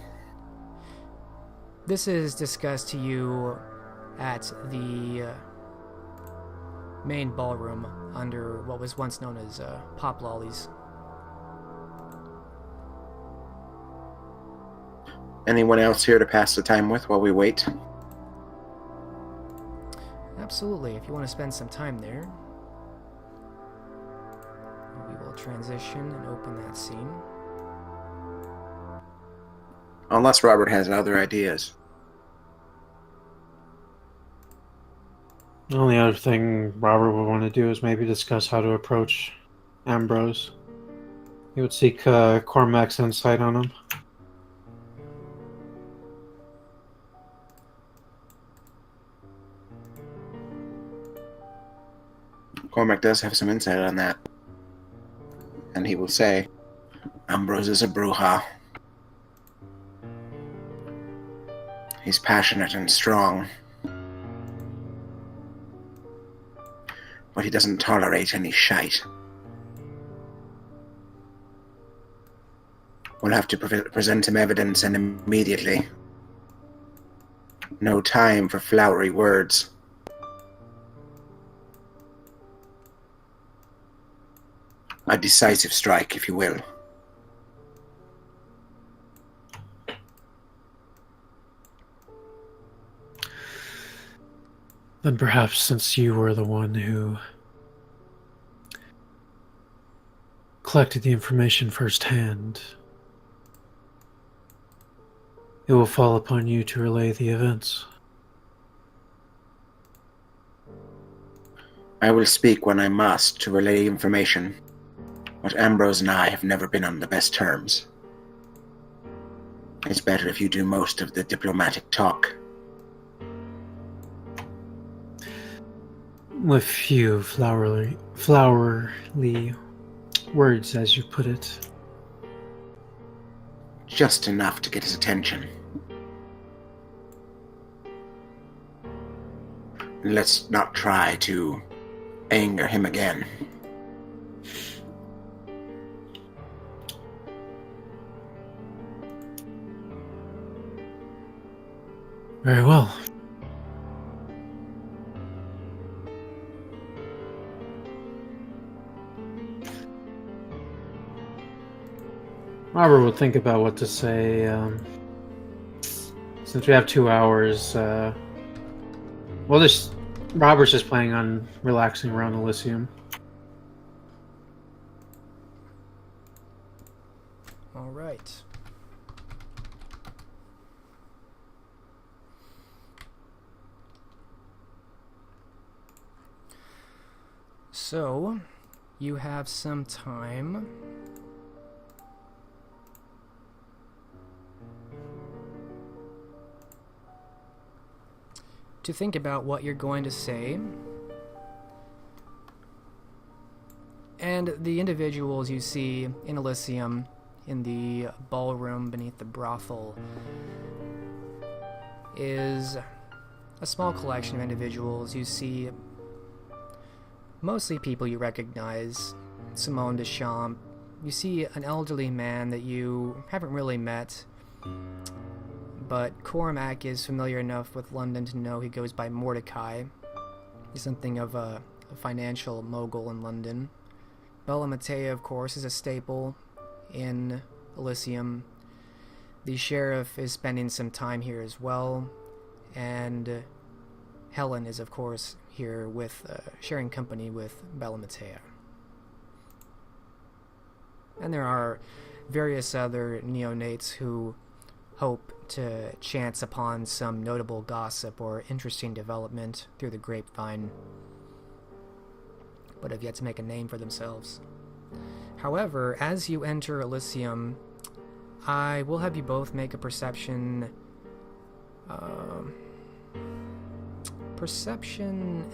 This is discussed to you at the main ballroom under what was once known as Pop Lollies. Anyone else here to pass the time with while we wait? Absolutely, if you want to spend some time there. We will transition and open that scene. Unless Robert has other ideas. The only other thing Robert would want to do is maybe discuss how to approach Ambrose. He would seek Cormac's insight on him. Cormac does have some insight on that. And he will say, Ambrose is a Bruja. He's passionate and strong, but he doesn't tolerate any shite. We'll have to present him evidence, and immediately. No time for flowery words. A decisive strike, if you will. Then perhaps since you were the one who collected the information firsthand, it will fall upon you to relay the events. I will speak when I must to relay information, but Ambrose and I have never been on the best terms. It's better if you do most of the diplomatic talk. With few flowery words, as you put it. Just enough to get his attention. Let's not try to anger him again. Very well. Robert will think about what to say. Since we have 2 hours, Robert's just planning on relaxing around Elysium. All right. So, you have some time to think about what you're going to say. And the individuals you see in Elysium, in the ballroom beneath the brothel, is a small collection of individuals. You see mostly people you recognize. Simone Deschamps. You see an elderly man that you haven't really met, but Cormac is familiar enough with London to know he goes by Mordecai. He's something of a financial mogul in London. Bella Matea, of course, is a staple in Elysium. The sheriff is spending some time here as well, and Helen is, of course, here with sharing company with Bella Matea. And there are various other neonates who hope to chance upon some notable gossip or interesting development through the grapevine, but have yet to make a name for themselves. However, as you enter Elysium, I will have you both make a perception,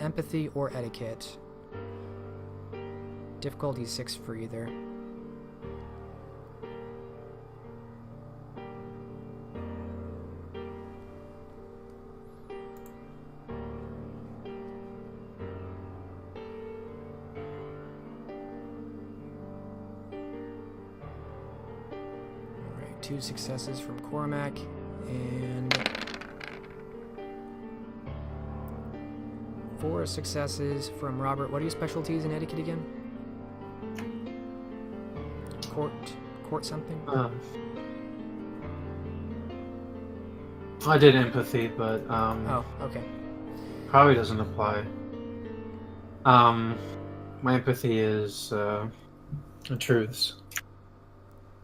empathy, or etiquette. Difficulty 6 for either. Alright, 2 successes from Cormac, and 4 successes from Robert. What are your specialties in etiquette again? Court something? I did empathy, but oh, okay. probably doesn't apply. My empathy is the truths.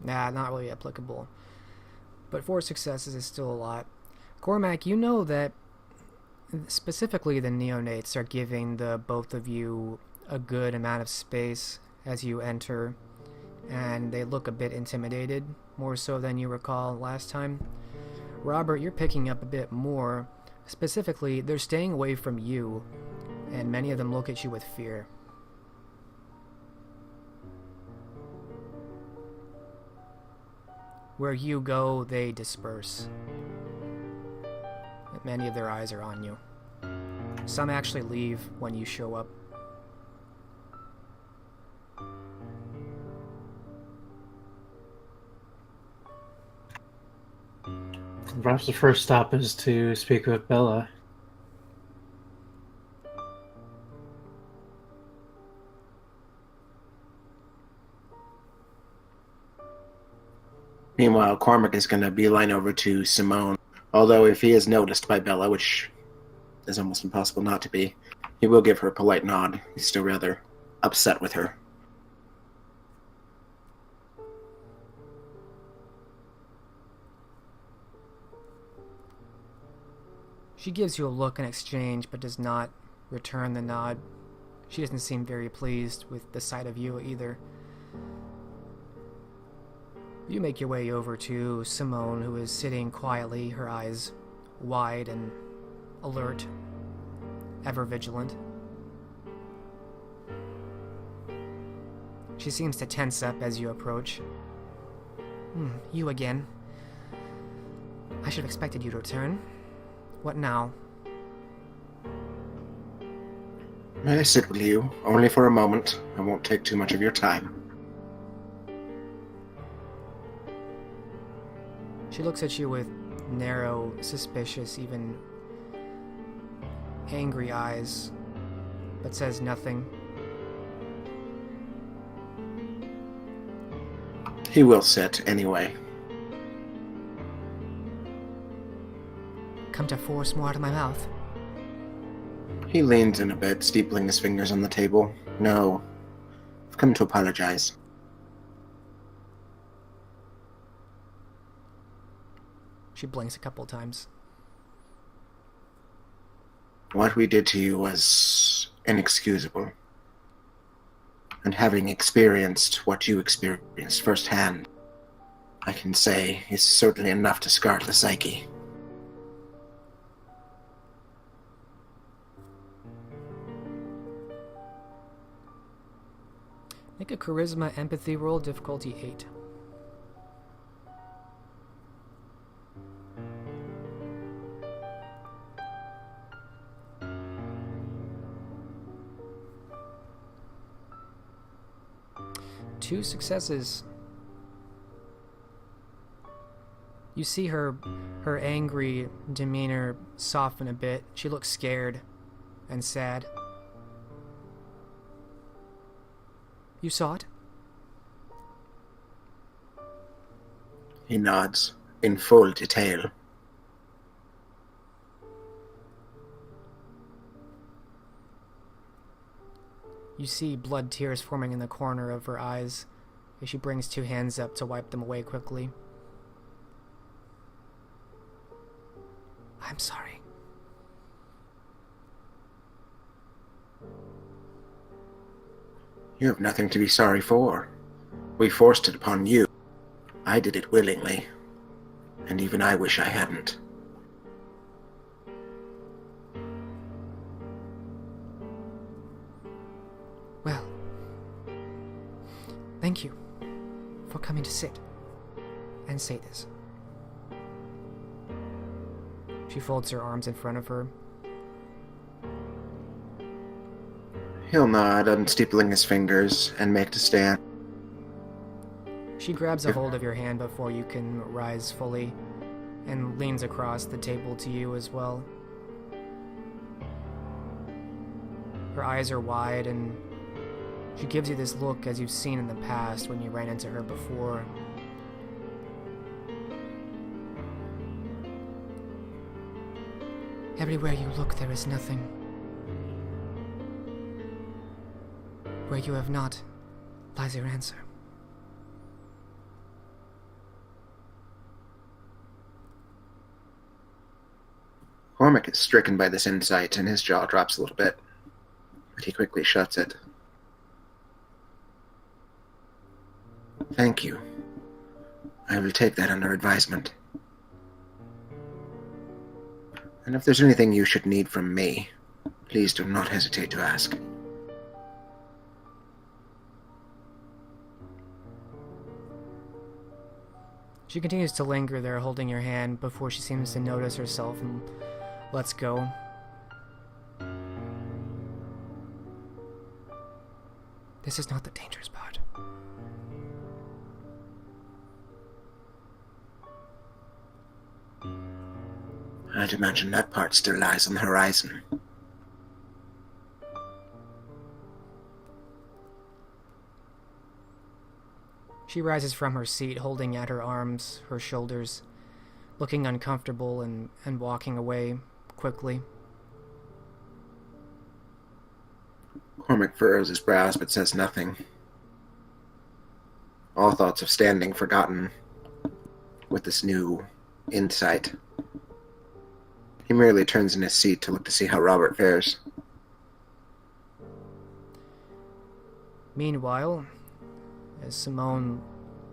Nah, not really applicable. But 4 successes is still a lot. Cormac, you know that specifically the neonates are giving the both of you a good amount of space as you enter, and they look a bit intimidated, more so than you recall last time. Robert, you're picking up a bit more. Specifically, they're staying away from you, and many of them look at you with fear. Where you go, they disperse. many of their eyes are on you. Some actually leave when you show up. Perhaps the first stop is to speak with Bella. Meanwhile, Cormac is going to beeline over to Simone. Although if he is noticed by Bella, which is almost impossible not to be, he will give her a polite nod. He's still rather upset with her. She gives you a look in exchange, but does not return the nod. She doesn't seem very pleased with the sight of you either. You make your way over to Simone, who is sitting quietly, her eyes wide and alert, ever vigilant. She seems to tense up as you approach. You again. I should have expected you to return. What now? May I sit with you? Only for a moment. I won't take too much of your time. She looks at you with narrow, suspicious, even angry eyes, but says nothing. He will sit anyway. Come to force more out of my mouth. He leans in a bit, steepling his fingers on the table. No, I've come to apologize. She blinks a couple times. What we did to you was inexcusable. And having experienced what you experienced firsthand, I can say is certainly enough to scar the psyche. Make a charisma empathy roll, difficulty 8. Two successes. You see her angry demeanor soften a bit. She looks scared and sad. You saw it? He nods, in full detail. You see blood tears forming in the corner of her eyes as she brings two hands up to wipe them away quickly. I'm sorry. You have nothing to be sorry for. We forced it upon you. I did it willingly. And even I wish I hadn't. Well, thank you for coming to sit and say this. She folds her arms in front of her. He'll nod, unsteepling his fingers, and make to stand. She grabs a hold of your hand before you can rise fully, and leans across the table to you as well. Her eyes are wide, and she gives you this look as you've seen in the past when you ran into her before. Everywhere you look, there is nothing. Where you have not, lies your answer. Cormac is stricken by this insight, and his jaw drops a little bit. But he quickly shuts it. Thank you. I will take that under advisement. And if there's anything you should need from me, please do not hesitate to ask. She continues to linger there, holding your hand, before she seems to notice herself and Let's go. This is not the dangerous part. I'd imagine that part still lies on the horizon. She rises from her seat, holding at her arms, her shoulders, looking uncomfortable and walking away quickly. Cormac furrows his brows but says nothing. All thoughts of standing forgotten with this new insight. He merely turns in his seat to look to see how Robert fares. Meanwhile, as Simone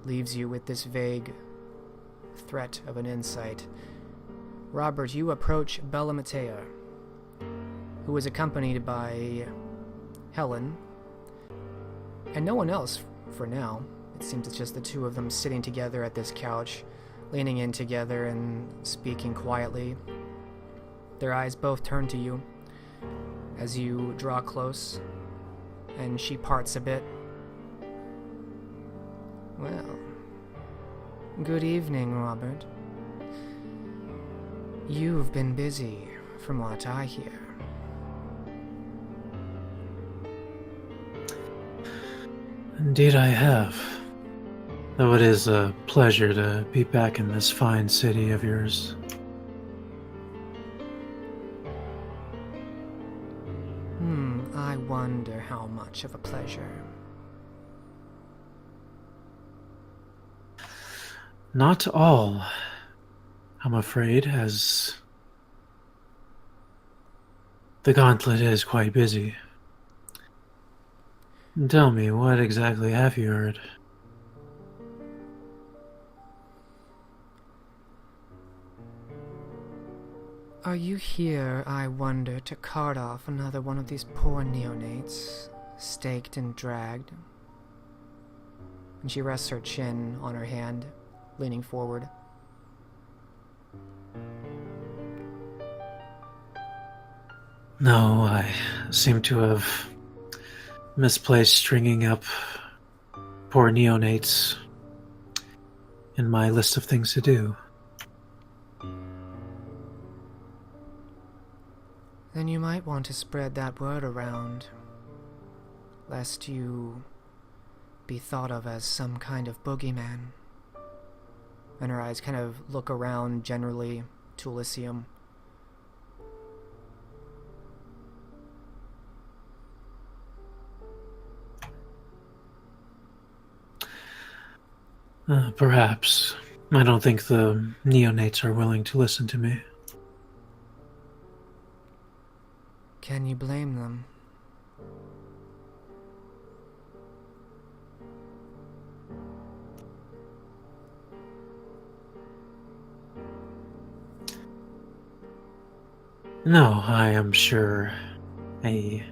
leaves you with this vague threat of an insight, Robert, you approach Bella Matea, who is accompanied by Helen, and no one else for now. It seems it's just the two of them sitting together at this couch, leaning in together and speaking quietly. Their eyes both turn to you as you draw close, and she parts a bit. Well, good evening, Robert. You've been busy, from what I hear. Indeed I have. Though it is a pleasure to be back in this fine city of yours. I wonder how much of a pleasure. Not all, I'm afraid, as the Gauntlet is quite busy. Tell me, what exactly have you heard? Are you here, I wonder, to cart off another one of these poor neonates, staked and dragged? And she rests her chin on her hand, leaning forward. No, I seem to have misplaced stringing up poor neonates in my list of things to do. Then you might want to spread that word around, lest you be thought of as some kind of boogeyman. And her eyes kind of look around generally to Elysium. Perhaps. I don't think the neonates are willing to listen to me. Can you blame them? No, I am sure a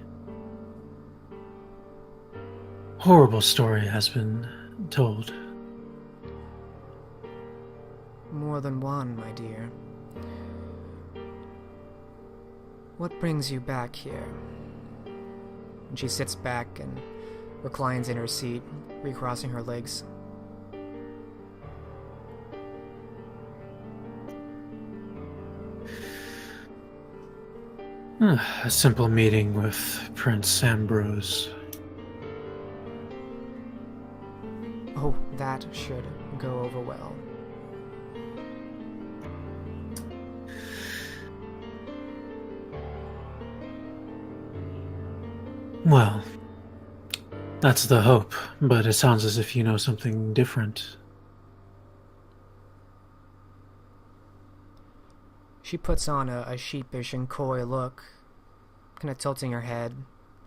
horrible story has been told. More than one, my dear. What brings you back here? And she sits back and reclines in her seat, recrossing her legs. A simple meeting with Prince Ambrose. Oh, that should go over well. Well, that's the hope, but it sounds as if you know something different. She puts on a sheepish and coy look, kind of tilting her head,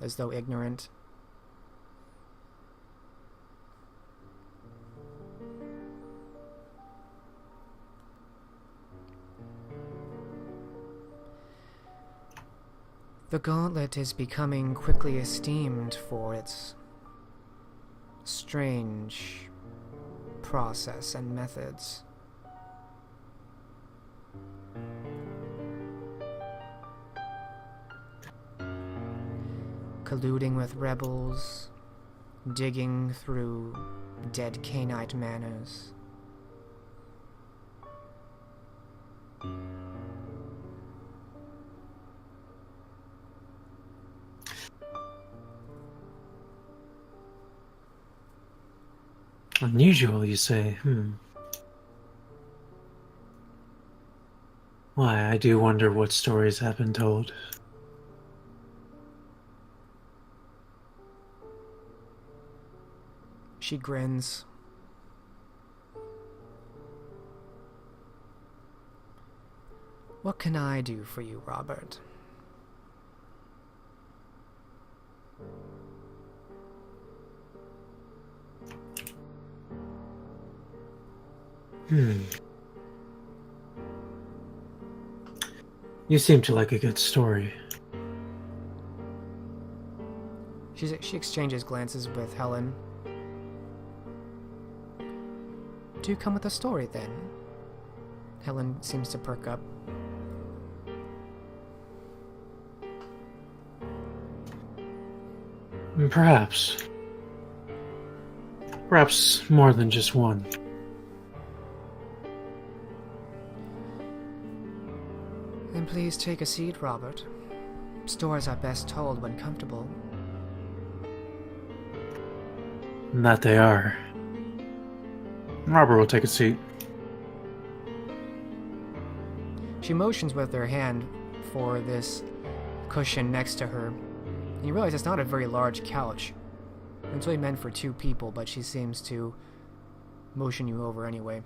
as though ignorant. The Gauntlet is becoming quickly esteemed for its strange process and methods. colluding with rebels, digging through dead Cainite manors. Unusual, you say? Why, I do wonder what stories have been told. She grins. What can I do for you, Robert? You seem to like a good story. She exchanges glances with Helen. Do come with a story, then. Helen seems to perk up. Perhaps. Perhaps more than just one. Then please take a seat, Robert. Stories are best told when comfortable. And that they are. Robert will take a seat. She motions with her hand for this cushion next to her. And you realize it's not a very large couch. It's really meant for 2 people, but she seems to motion you over anyway.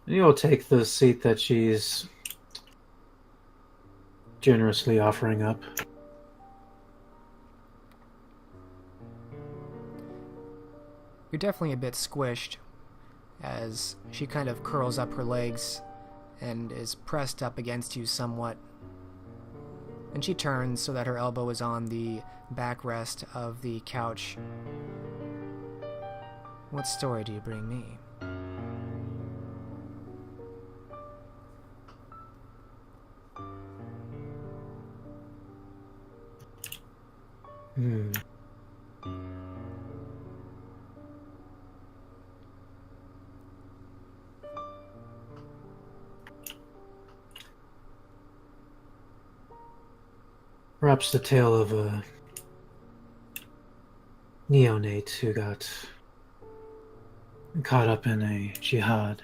You'll take the seat that she's generously offering up. You're definitely a bit squished as she kind of curls up her legs and is pressed up against you somewhat. And she turns so that her elbow is on the backrest of the couch. What story do you bring me? Perhaps the tale of a neonate who got caught up in a jihad.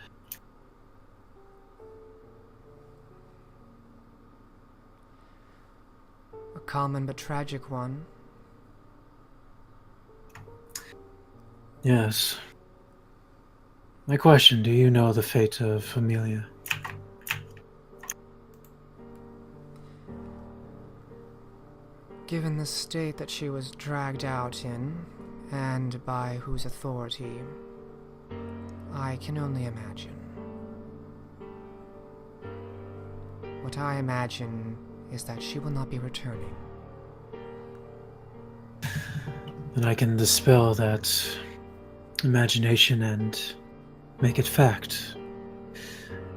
A common but tragic one. Yes. My question, do you know the fate of Amelia? Given the state that she was dragged out in, and by whose authority, I can only imagine. What I imagine is that she will not be returning. Then I can dispel that imagination and make it fact.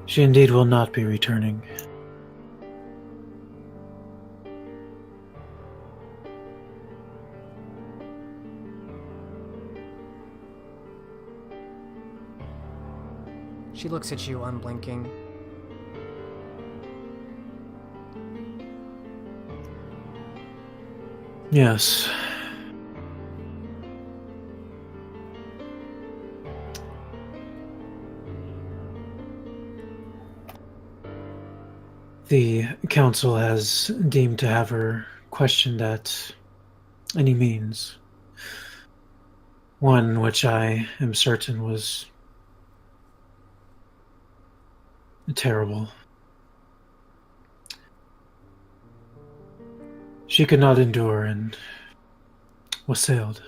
She indeed will not be returning. She looks at you, unblinking. Yes. The council has deemed to have her questioned at any means. One which I am certain was terrible. She could not endure and was sailed.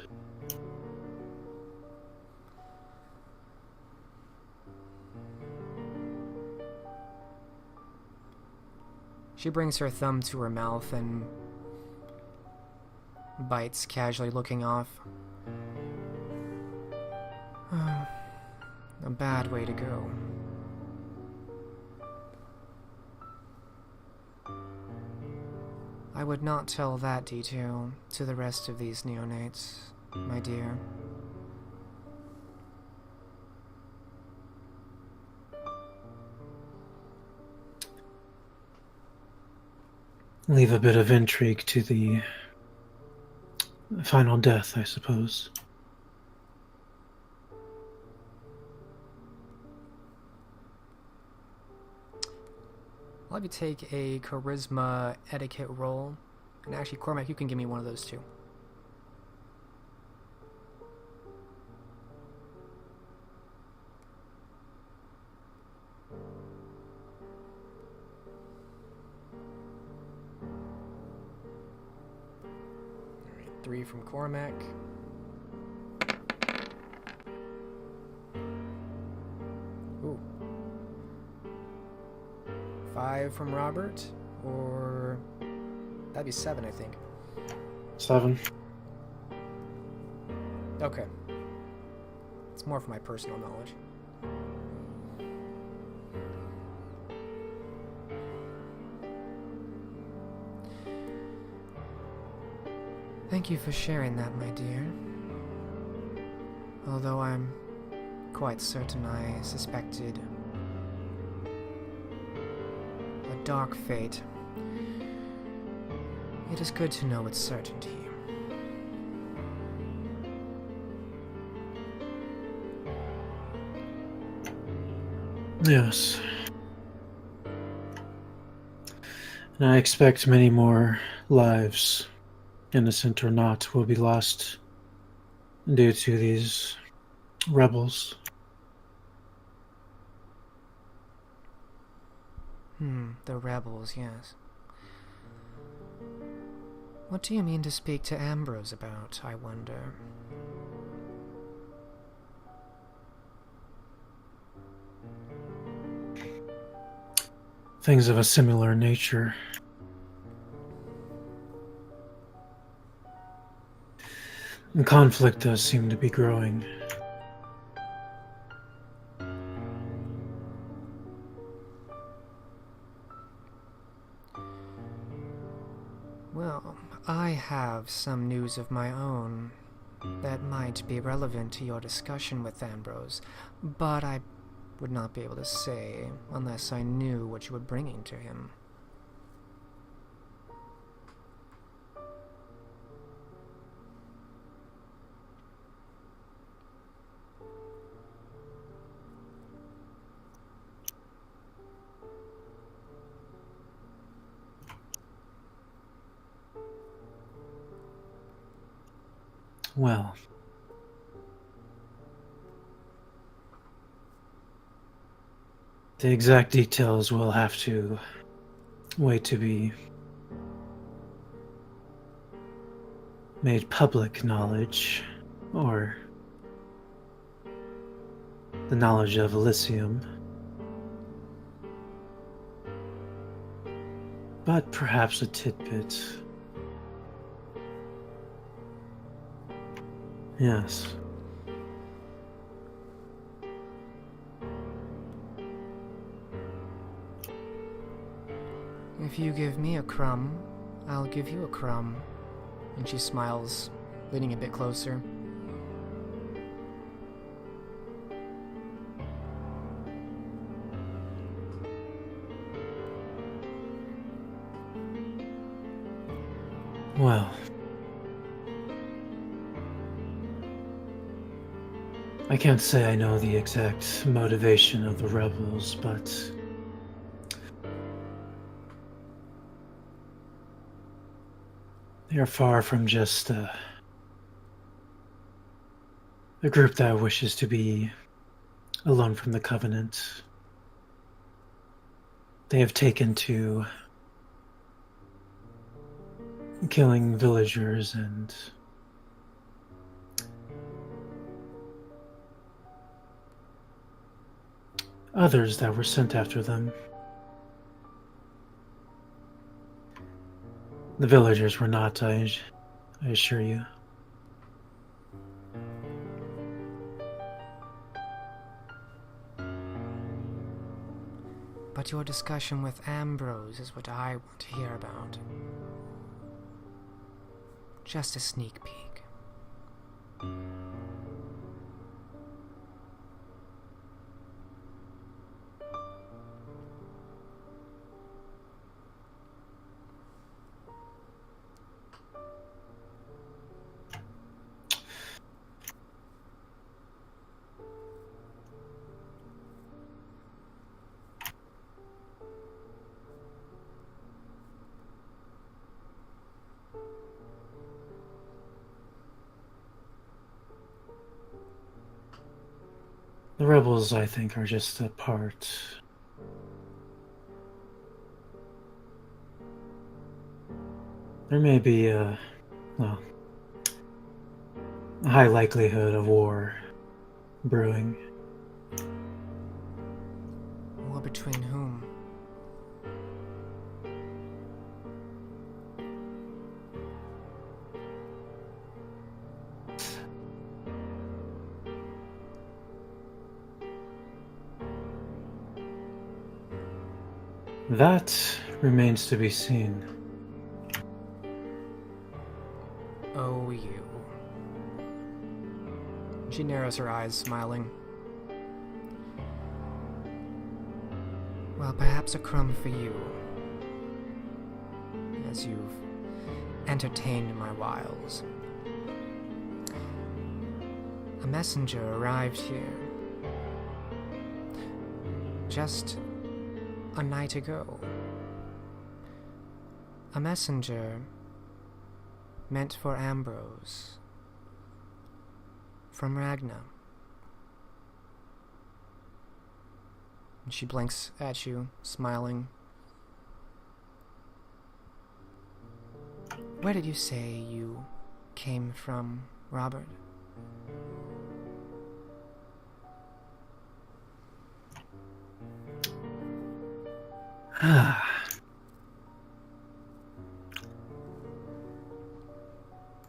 She brings her thumb to her mouth and bites, casually looking off. A bad way to go. I would not tell that detail to the rest of these neonates, my dear. Leave a bit of intrigue to the final death, I suppose. I'll have you take a charisma etiquette roll. And actually, Cormac, you can give me one of those too. Alright, 3 from Cormac. Ooh. 5 from Robert, or that'd be 7, I think. 7. Okay. It's more for my personal knowledge. Thank you for sharing that, my dear. Although I'm quite certain I suspected a dark fate, it is good to know with certainty. Yes. And I expect many more lives, innocent or not, will be lost due to these rebels. The rebels, yes. What do you mean to speak to Ambrose about, I wonder? Things of a similar nature. And conflict does seem to be growing. Well, I have some news of my own that might be relevant to your discussion with Ambrose, but I would not be able to say unless I knew what you were bringing to him. Well, the exact details will have to wait to be made public knowledge, or the knowledge of Elysium. But perhaps a tidbit. Yes. If you give me a crumb, I'll give you a crumb. And she smiles, leaning a bit closer. Well, I can't say I know the exact motivation of the rebels, but they are far from just a group that wishes to be alone from the Covenant. They have taken to killing villagers and others that were sent after them. The villagers were not, I assure you. But your discussion with Ambrose is what I want to hear about. Just a sneak peek. The rebels, I think, are just a part. There may be a high likelihood of war brewing. War between whom? That remains to be seen. Oh, you. She narrows her eyes, smiling. Well, perhaps a crumb for you, as you've entertained my wiles. A messenger arrived here just a night ago. A messenger meant for Ambrose from Ragna. And she blinks at you, smiling. Where did you say you came from, Robert?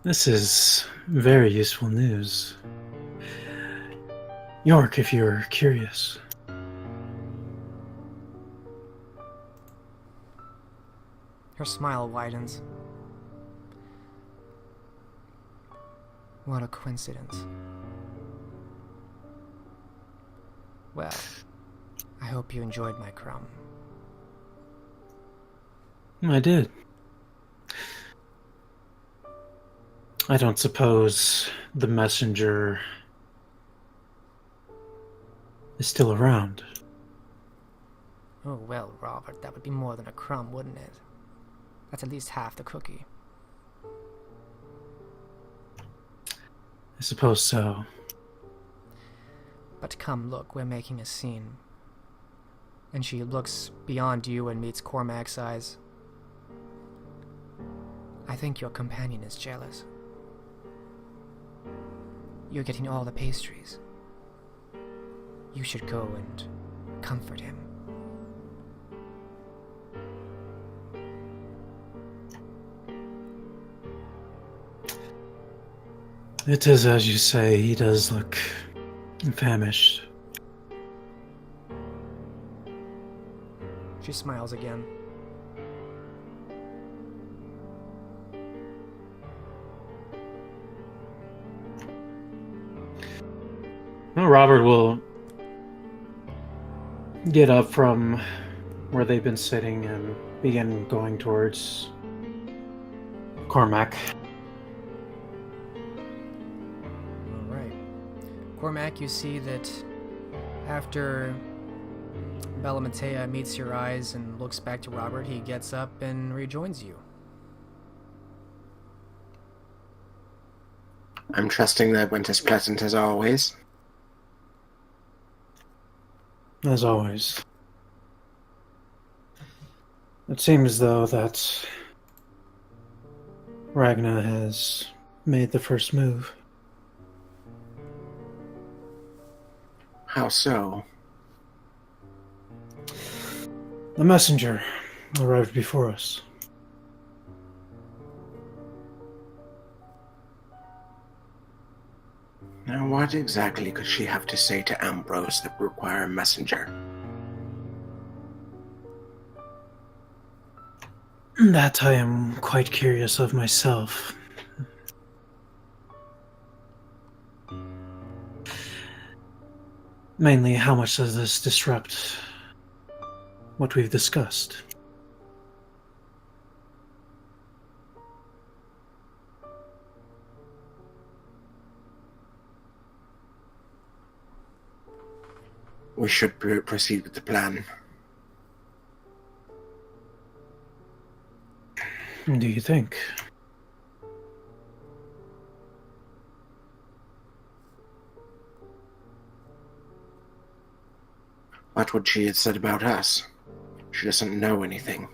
This is very useful news. York, if you're curious. Her smile widens. What a coincidence. Well, I hope you enjoyed my crumb. I did. I don't suppose the messenger is still around. Oh, well, Robert, that would be more than a crumb, wouldn't it? That's at least half the cookie. I suppose so. But come, look, we're making a scene. And she looks beyond you and meets Cormac's eyes. I think your companion is jealous. You're getting all the pastries. You should go and comfort him. It is as you say, he does look famished. She smiles again. Well, Robert will get up from where they've been sitting and begin going towards Cormac. Alright. Cormac, you see that after Bella Matea meets your eyes and looks back to Robert, he gets up and rejoins you. I'm trusting that went as pleasant as always. As always. It seems, though, that Ragna has made the first move. How so? The messenger arrived before us. Now, what exactly could she have to say to Ambrose that would require a messenger? That I am quite curious of myself. Mainly, how much does this disrupt what we've discussed? We should proceed with the plan. Do you think? What would she have said about us? She doesn't know anything.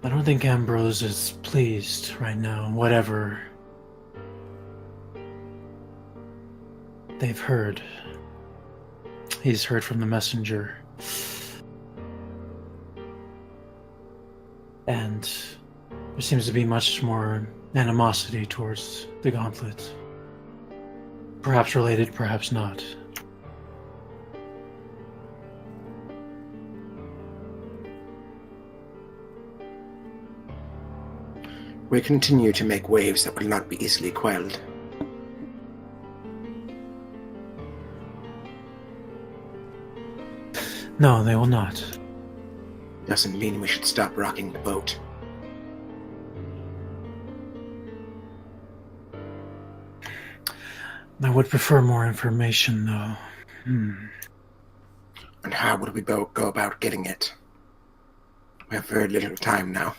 I don't think Ambrose is pleased right now, whatever they've heard. He's heard from the messenger. And there seems to be much more animosity towards the Gauntlet. Perhaps related, perhaps not. We continue to make waves that will not be easily quelled. No, they will not. Doesn't mean we should stop rocking the boat. I would prefer more information, though. And how would we go about getting it? We have very little time now.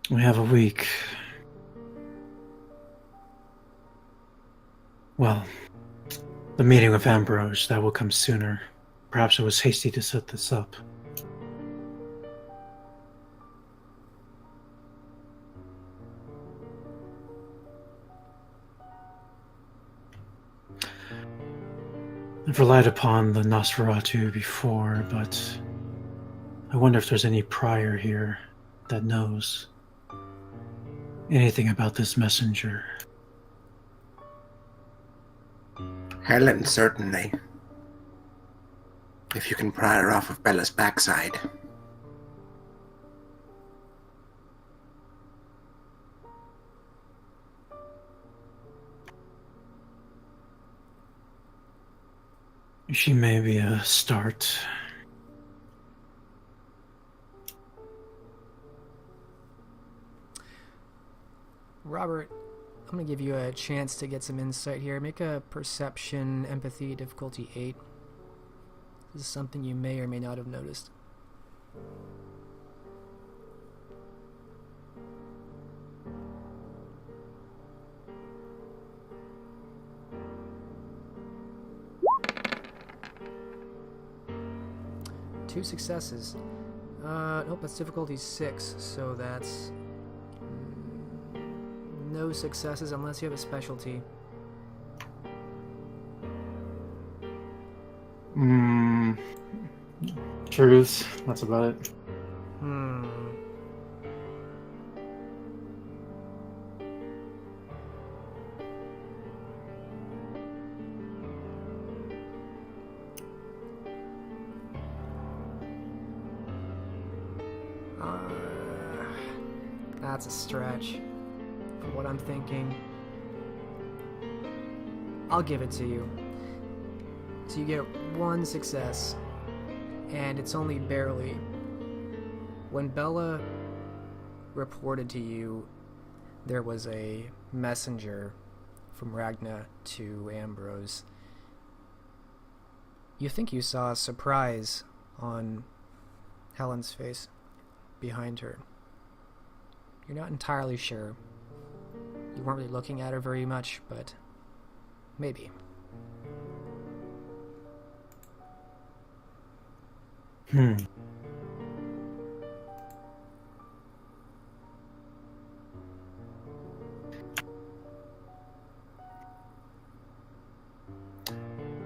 We have a week. Well, the meeting with Ambrose, that will come sooner. Perhaps it was hasty to set this up. I've relied upon the Nosferatu before, but I wonder if there's any prior here that knows anything about this messenger. Helen, certainly. If you can pry her off of Bella's backside. She may be a start. Robert, I'm going to give you a chance to get some insight here. Make a perception, empathy, difficulty 8. This is something you may or may not have noticed. Two successes. Nope, that's difficulty 6, so that's no successes unless you have a specialty. Truths, that's about it. That's a stretch for what I'm thinking. I'll give it to you. So you get one success, and it's only barely. When Bella reported to you there was a messenger from Ragna to Ambrose, you think you saw a surprise on Helen's face behind her. You're not entirely sure. You weren't really looking at her very much, but maybe.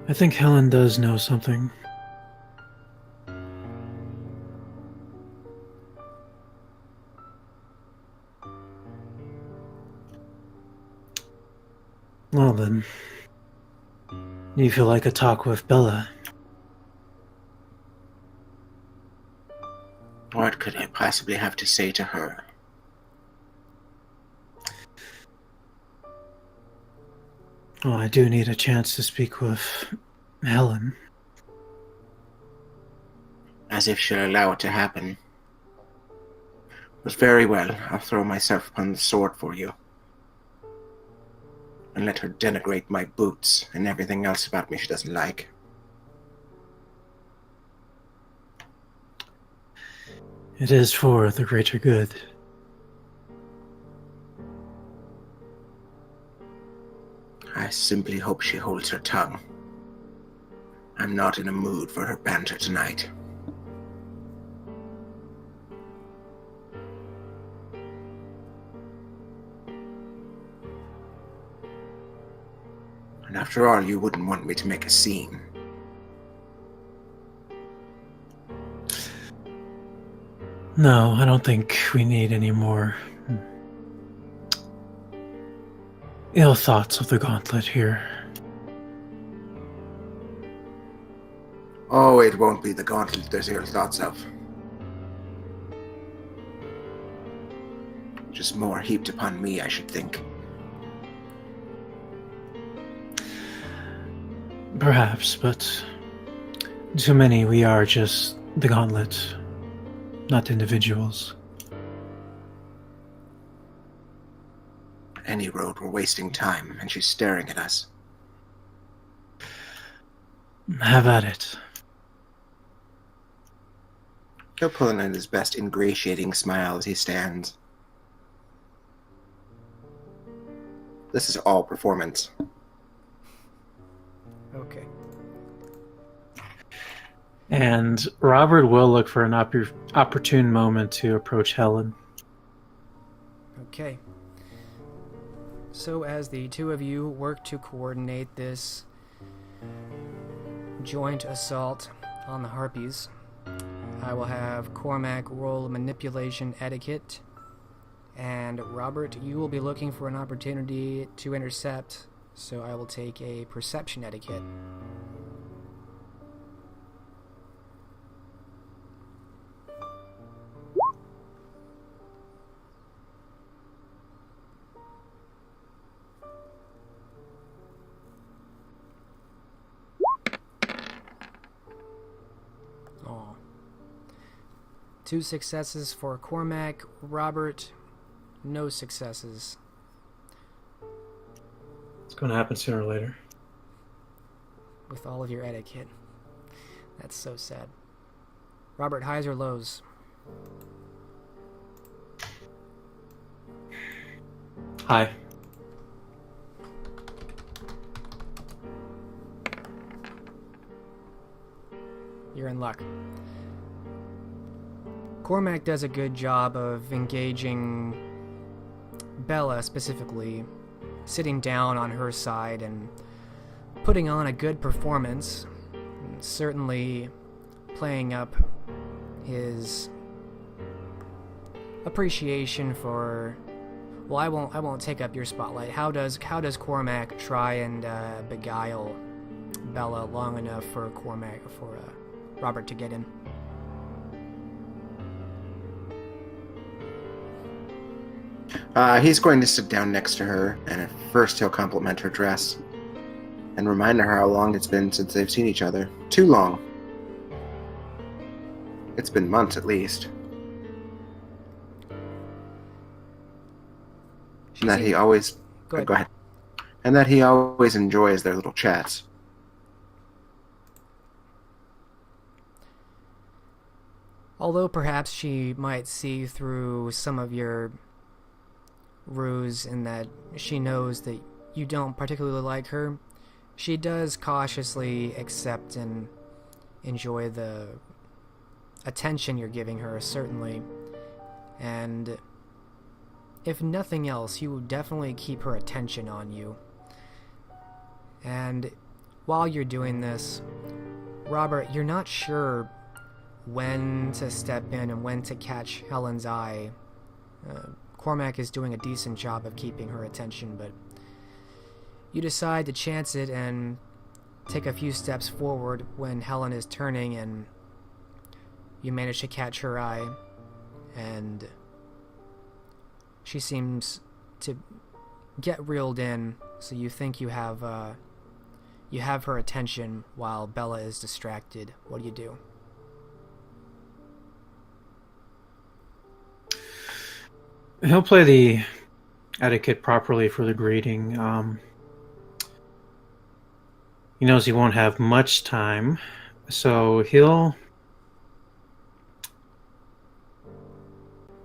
I think Helen does know something. Well then, you feel like a talk with Bella. What could I possibly have to say to her? Well, I do need a chance to speak with Helen. As if she'll allow it to happen. But very well, I'll throw myself upon the sword for you. And let her denigrate my boots and everything else about me she doesn't like. It is for the greater good. I simply hope she holds her tongue. I'm not in a mood for her banter tonight. And after all, you wouldn't want me to make a scene. No, I don't think we need any more ill thoughts of the Gauntlet here. Oh, it won't be the Gauntlet there's ill thoughts of. Just more heaped upon me, I should think. Perhaps, but to many we are just the Gauntlet, not individuals. Any road, we're wasting time, and she's staring at us. Have at it. He'll pull in his best ingratiating smile as he stands. This is all performance. Okay. And Robert will look for an opportune moment to approach Helen. Okay. So as the two of you work to coordinate this joint assault on the Harpies, I will have Cormac roll manipulation etiquette, and Robert, you will be looking for an opportunity to intercept, so I will take a perception etiquette. Oh. 2 successes for Cormac. Robert, no successes. It's going to happen sooner or later. With all of your etiquette. That's so sad. Robert, highs or lows? Hi. You're in luck. Cormac does a good job of engaging Bella specifically, sitting down on her side and putting on a good performance, certainly playing up his appreciation for. Well, I won't take up your spotlight. How does Cormac try and beguile Bella long enough for Robert to get in? He's going to sit down next to her, and at first he'll compliment her dress and remind her how long it's been since they've seen each other. Too long. It's been months at least. And that he always... Go ahead. Go ahead. And that he always enjoys their little chats. Although perhaps she might see through some of your ruse in that she knows that you don't particularly like her, she does cautiously accept and enjoy the attention you're giving her, certainly. And if nothing else, you will definitely keep her attention on you. And while you're doing this, Robert, you're not sure when to step in and when to catch Helen's eye. Cormac is doing a decent job of keeping her attention, but you decide to chance it and take a few steps forward when Helen is turning and You manage to catch her eye, and she seems to get reeled in, so you think you have her attention while Bella is distracted. What do you do? He'll play the etiquette properly for the greeting. He knows he won't have much time, so he'll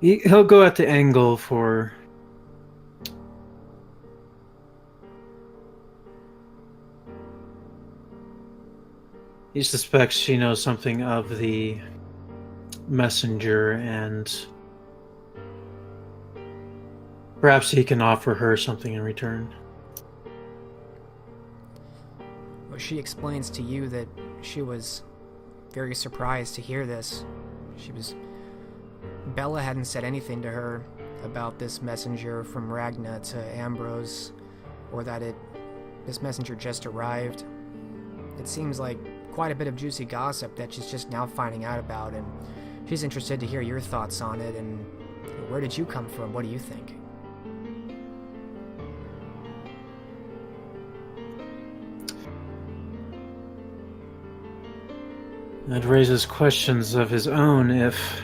go at the angle for he suspects she knows something of the messenger, and perhaps he can offer her something in return. Well, she explains to you that she was very surprised to hear this. Bella hadn't said anything to her about this messenger from Ragna to Ambrose, or that this messenger just arrived. It seems like quite a bit of juicy gossip that she's just now finding out about, and she's interested to hear your thoughts on it, and where did you come from? What do you think? That raises questions of his own if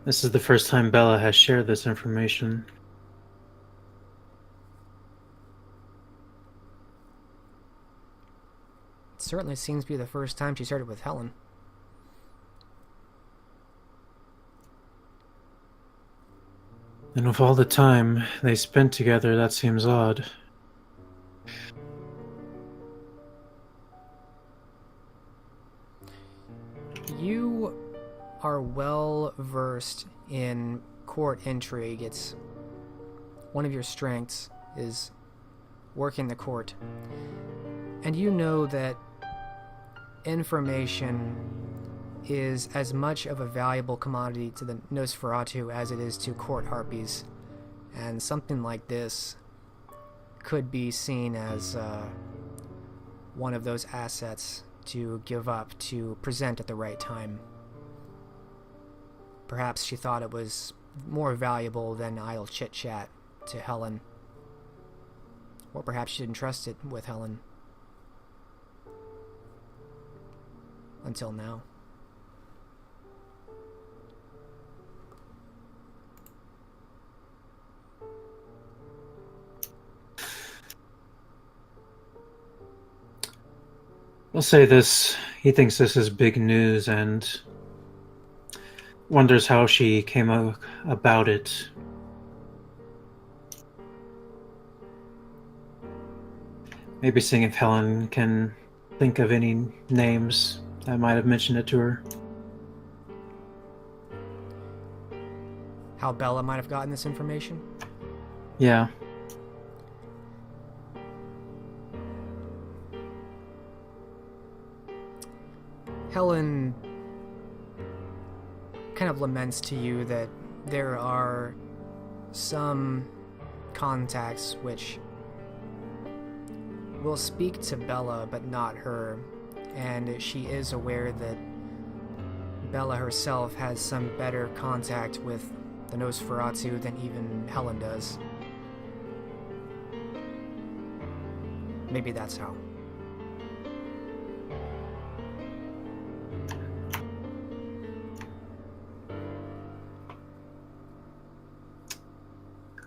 this is the first time Bella has shared this information. It certainly seems to be the first time she shared it with Helen. And with all the time they spent together, that seems odd. You are well versed in court intrigue. It's one of your strengths is working the court. And you know that information is as much of a valuable commodity to the Nosferatu as it is to court harpies. And something like this could be seen as one of those assets to give up, to present at the right time. Perhaps she thought it was more valuable than idle chit-chat to Helen. Or perhaps she didn't trust it with Helen. Until now. I'll say this, he thinks this is big news and wonders how she came about it. Maybe seeing if Helen can think of any names that might have mentioned it to her. How Bella might have gotten this information? Yeah. Helen kind of laments to you that there are some contacts which will speak to Bella but not her, and she is aware that Bella herself has some better contact with the Nosferatu than even Helen does. Maybe that's how.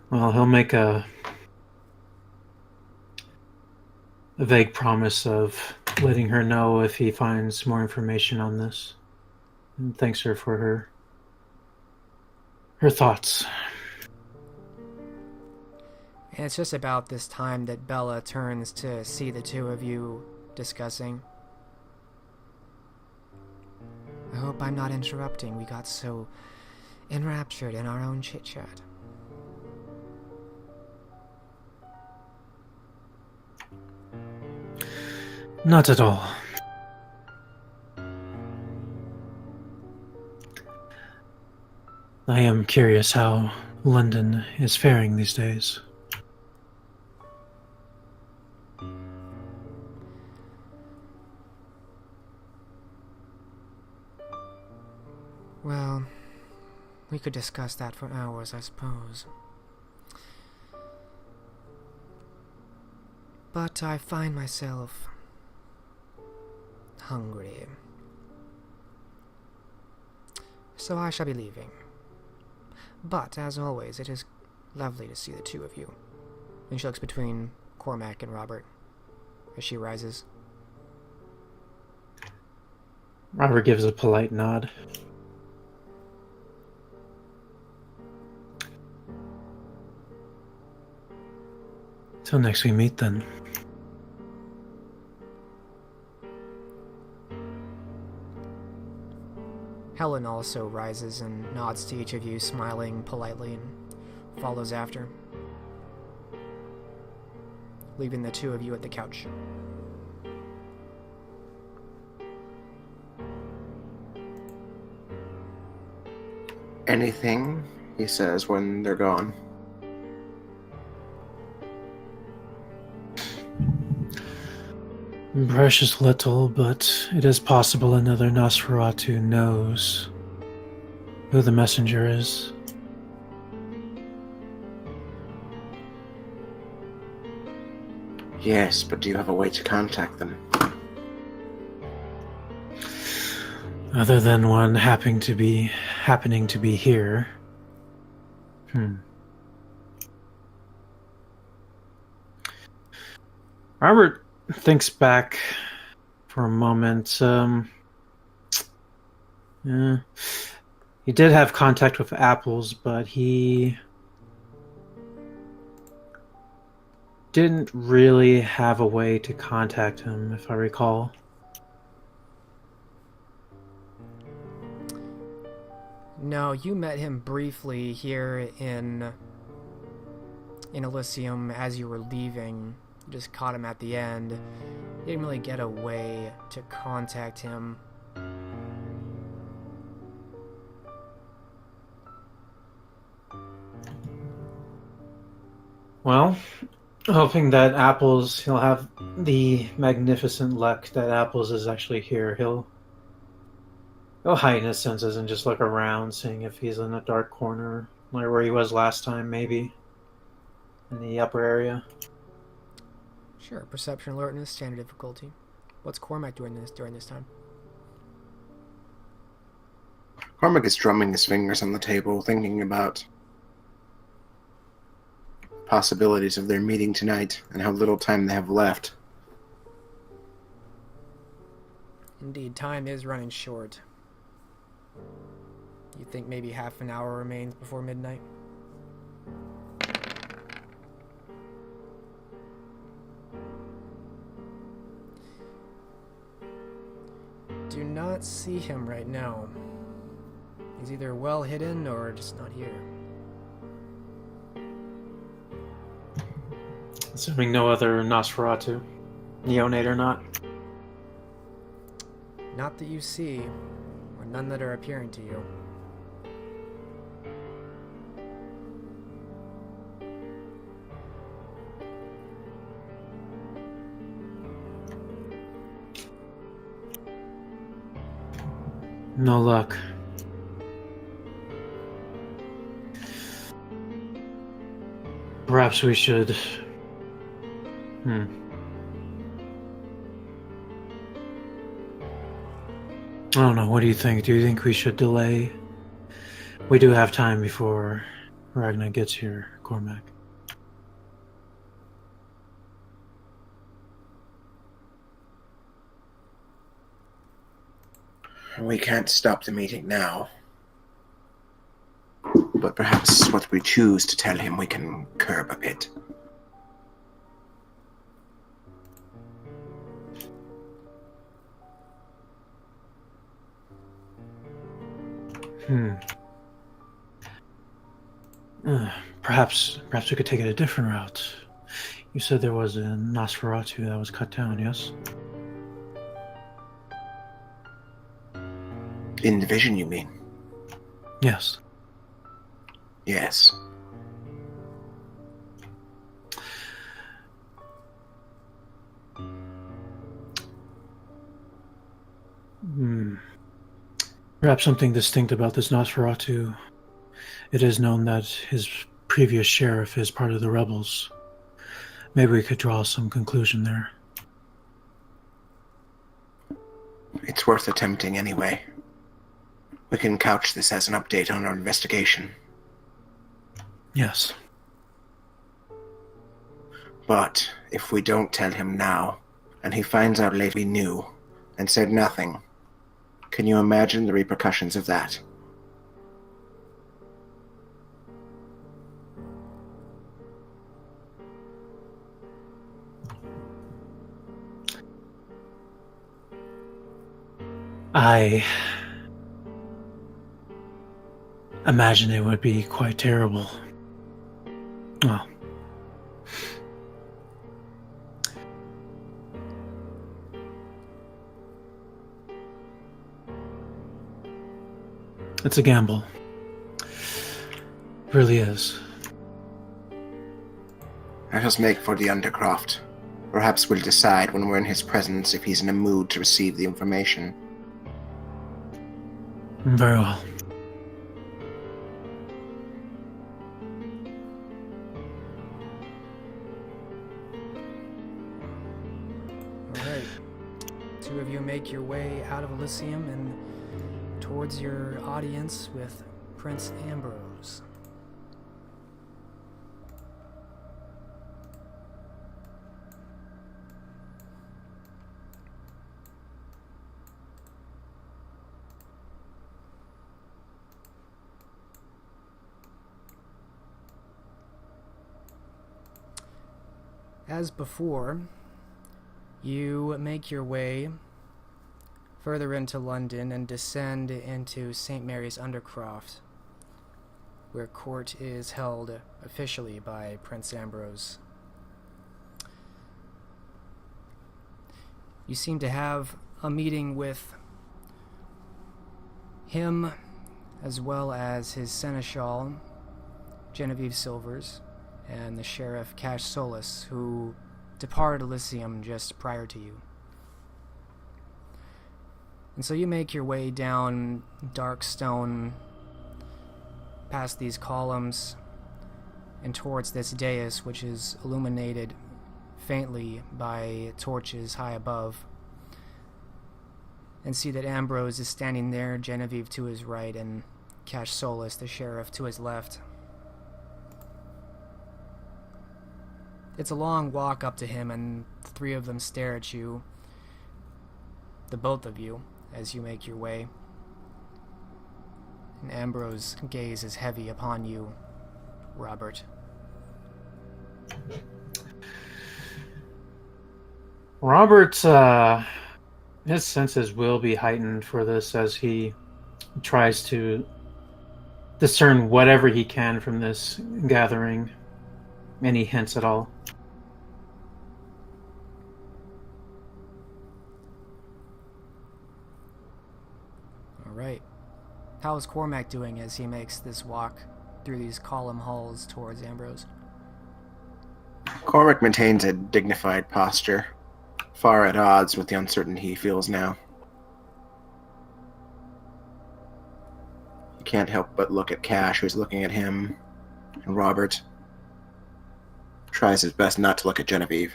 Well, he'll make a vague promise of letting her know if he finds more information on this. And thanks her for her thoughts. And it's just about this time that Bella turns to see the two of you discussing. I hope I'm not interrupting. We got so enraptured in our own chit-chat. Not at all. I am curious how London is faring these days. Well, we could discuss that for hours, I suppose. But I find myself hungry. So I shall be leaving. But, as always, it is lovely to see the two of you. And she looks between Cormac and Robert as she rises. Robert gives a polite nod. Till next we meet, then. Helen also rises and nods to each of you, smiling politely, and follows after, leaving the two of you at the couch. Anything? He says when they're gone. Precious little, but it is possible another Nosferatu knows who the messenger is. Yes, but do you have a way to contact them? Other than one happening to be here. Robert thinks back for a moment. Yeah. He did have contact with Apples, but he didn't really have a way to contact him, if I recall. No, you met him briefly here in Elysium as you were leaving. You just caught him at the end. You didn't really get a way to contact him. Well, hoping that he'll have the magnificent luck that Apples is actually here. He'll heighten his senses and just look around, seeing if he's in a dark corner, like where he was last time, maybe. In the upper area. Sure, perception alertness, standard difficulty. What's Cormac doing during this time? Cormac is drumming his fingers on the table, thinking about possibilities of their meeting tonight and how little time they have left. Indeed, time is running short. You think maybe half an hour remains before midnight? Do not see him right now. He's either well hidden or just not here. Assuming no other Nosferatu. Neonate or not. Not that you see, or none that are appearing to you. No luck. Perhaps we should... I don't know, what do you think? Do you think we should delay? We do have time before Ragnar gets here, Cormac. We can't stop the meeting now. But perhaps what we choose to tell him we can curb a bit. Perhaps we could take it a different route. You said there was a Nosferatu that was cut down, yes? In the vision, you mean? Yes. Yes. Perhaps something distinct about this Nosferatu. It is known that his previous sheriff is part of the rebels. Maybe we could draw some conclusion there. It's worth attempting anyway. We can couch this as an update on our investigation. Yes. But if we don't tell him now, and he finds out later we knew, and said nothing, can you imagine the repercussions of that? I imagine it would be quite terrible. Well, it's a gamble. It really is. Let us make for the Undercroft. Perhaps we'll decide when we're in his presence if he's in a mood to receive the information. Very well. Alright. Two of you make your way out of Elysium and towards your audience with Prince Ambrose. As before, you make your way further into London and descend into St. Mary's Undercroft, where court is held officially by Prince Ambrose. You seem to have a meeting with him as well as his seneschal, Genevieve Silvers, and the sheriff Cash Solis, who departed Elysium just prior to you. And so you make your way down dark stone, past these columns, and towards this dais, which is illuminated faintly by torches high above, and see that Ambrose is standing there, Genevieve to his right, and Cash Solis, the sheriff, to his left. It's a long walk up to him, and the three of them stare at you, the both of you, as you make your way. And Ambrose's gaze is heavy upon you, Robert. Robert's his senses will be heightened for this as he tries to discern whatever he can from this gathering. Any hints at all? Alright. How is Cormac doing as he makes this walk through these column halls towards Ambrose? Cormac maintains a dignified posture, far at odds with the uncertainty he feels now. He can't help but look at Cash, who's looking at him, and Robert tries his best not to look at Genevieve.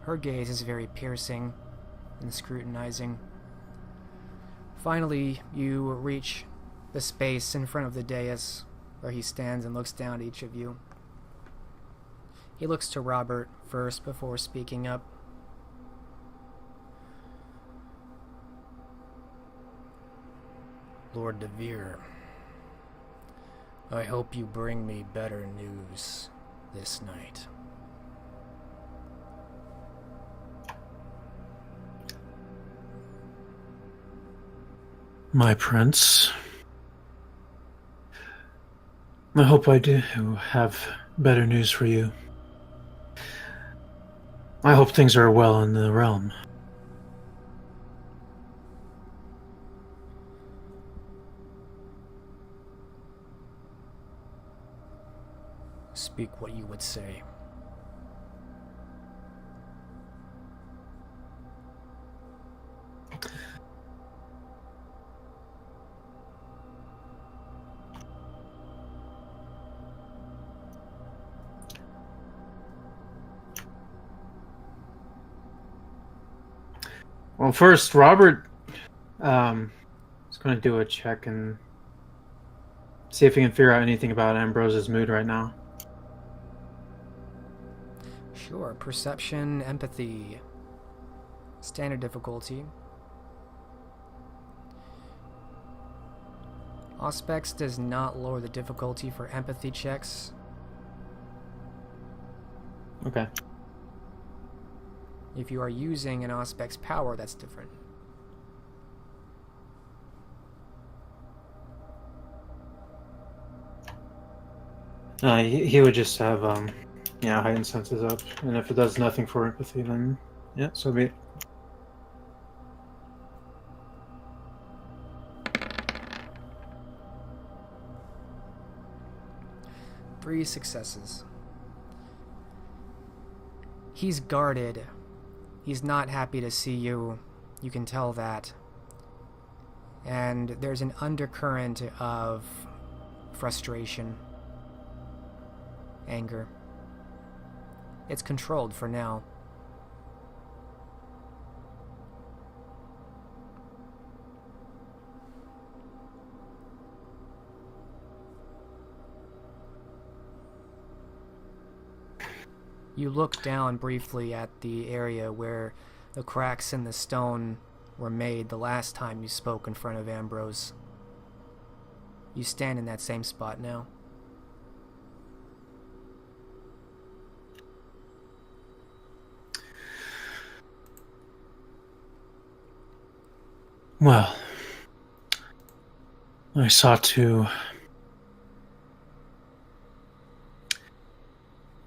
Her gaze is very piercing and scrutinizing. Finally, you reach the space in front of the dais where he stands and looks down at each of you. He looks to Robert first before speaking up. Lord De Vere, I hope you bring me better news this night. My prince, I hope I do have better news for you. I hope things are well in the realm. Speak what you would say. Well, first, Robert is going to do a check and see if he can figure out anything about Ambrose's mood right now. Sure. Perception, empathy. Standard difficulty. Auspex does not lower the difficulty for empathy checks. Okay. If you are using an Auspex power, that's different. He would just have heightened senses up, and if it does nothing for empathy, then yeah, so be it. Three successes. He's guarded. He's not happy to see you. You can tell that. And there's an undercurrent of frustration, anger. It's controlled for now. You look down briefly at the area where the cracks in the stone were made the last time you spoke in front of Ambrose. You stand in that same spot now. Well, I sought to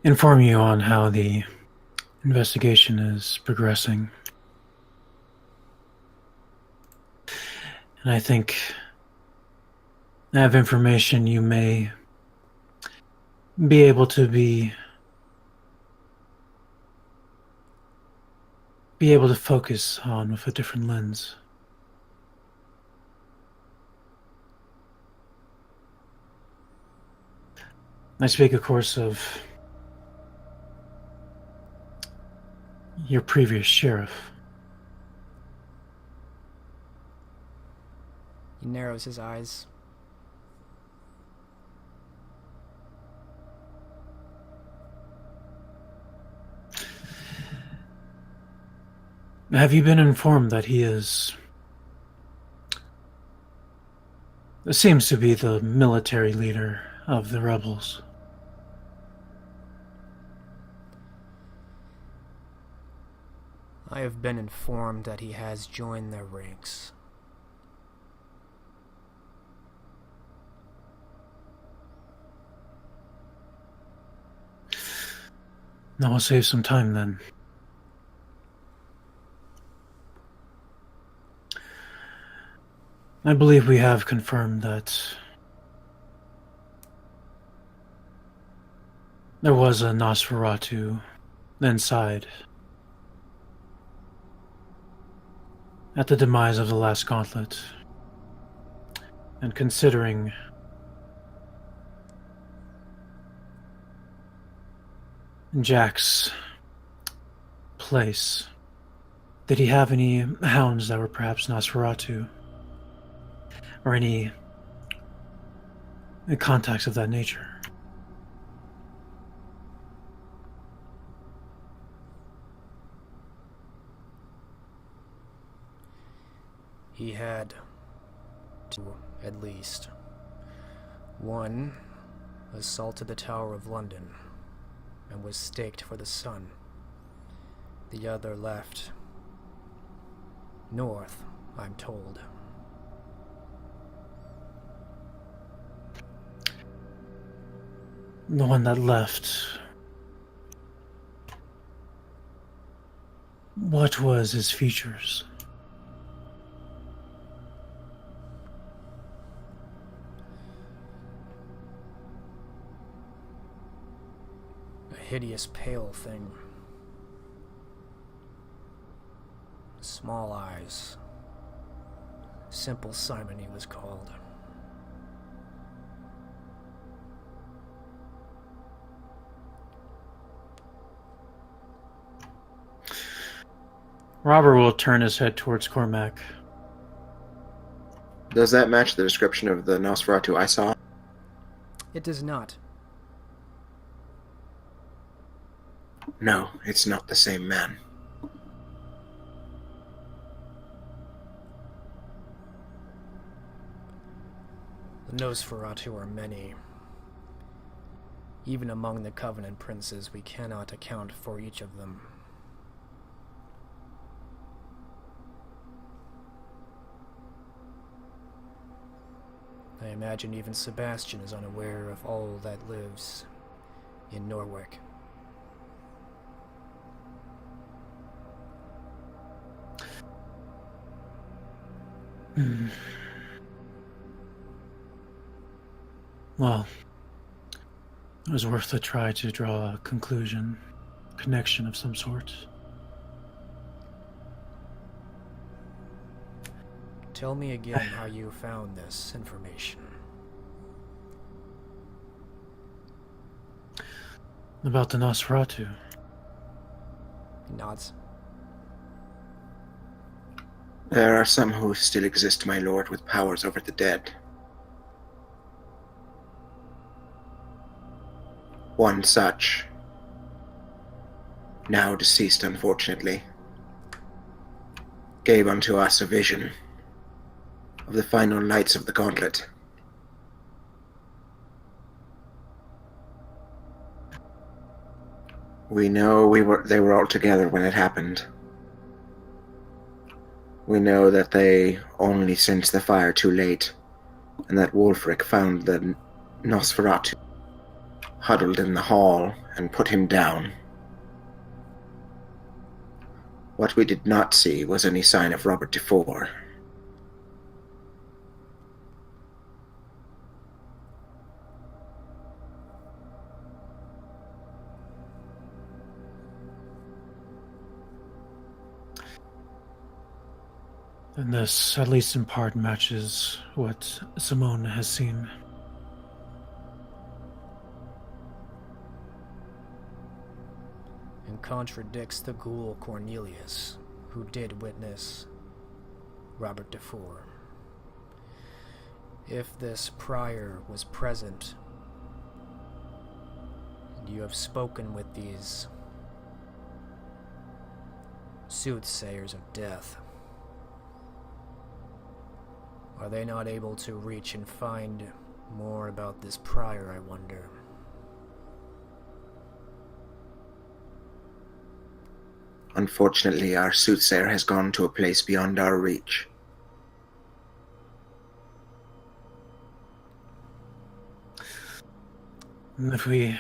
inform you on how the investigation is progressing. And I think I have information you may be able to focus on with a different lens. I speak, of course, of your previous sheriff. He narrows his eyes. Have you been informed that he seems to be the military leader of the rebels? I have been informed that he has joined their ranks. Now we'll save some time then. I believe we have confirmed that there was a Nosferatu inside at the demise of the last Gauntlet. And considering Jack's place, did he have any hounds that were perhaps Nosferatu? Or any contacts of that nature? He had two, at least. One assaulted the Tower of London and was staked for the sun. The other left north, I'm told. The one that left. What was his features? A hideous pale thing. Small eyes. Simple Simon he was called. Robert will turn his head towards Cormac. Does that match the description of the Nosferatu I saw? It does not. No, it's not the same man. The Nosferatu are many. Even among the Covenant princes, we cannot account for each of them. I imagine even Sebastian is unaware of all that lives in Norwick. Well, it was worth a try to draw a conclusion, connection of some sort. Tell me again how you found this information. About the Nosferatu. He nods. There are some who still exist, my lord, with powers over the dead. One such, now deceased unfortunately, gave unto us a vision of the final nights of the Gauntlet. We know they were all together when it happened. We know that they only sensed the fire too late, and that Wulfric found the Nosferatu huddled in the hall and put him down. What we did not see was any sign of Robert DeFore. And this, at least in part, matches what Simone has seen. And contradicts the ghoul Cornelius, who did witness Robert DeFore. If this prior was present, and you have spoken with these soothsayers of death, are they not able to reach and find more about this prior, I wonder? Unfortunately, our soothsayer has gone to a place beyond our reach. And if we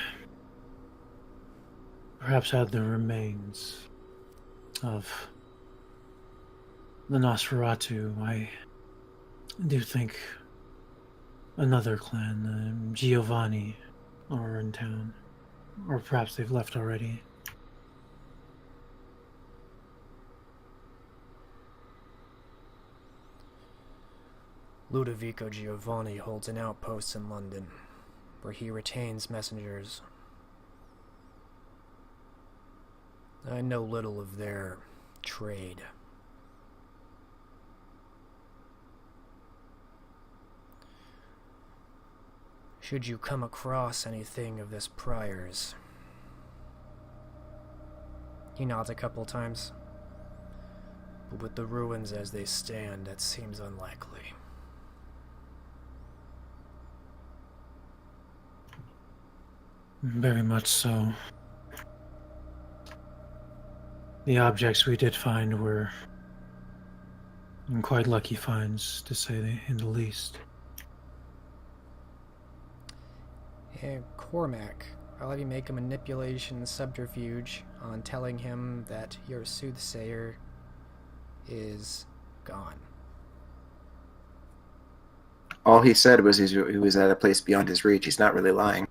perhaps had the remains of the Nosferatu, I do think another clan, Giovanni, are in town. Or perhaps they've left already. Ludovico Giovanni holds an outpost in London, where he retains messengers. I know little of their trade. Should you come across anything of this prior's? He nods a couple times. But with the ruins as they stand, that seems unlikely. Very much so. The objects we did find were quite lucky finds, to say the least. Hey, Cormac, I'll have you make a manipulation subterfuge on telling him that your soothsayer is gone. All he said was he was at a place beyond his reach. He's not really lying.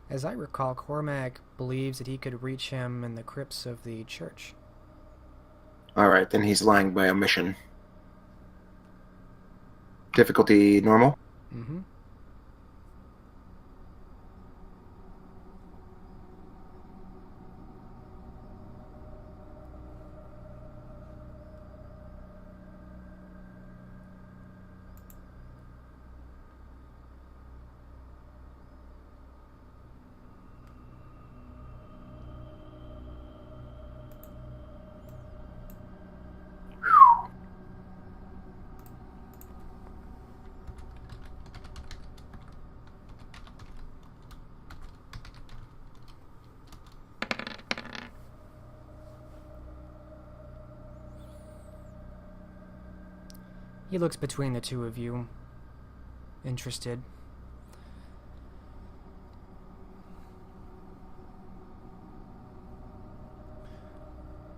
As I recall, Cormac believes that he could reach him in the crypts of the church. Alright, then he's lying by omission. Difficulty normal? Mm-hmm. He looks between the two of you, interested.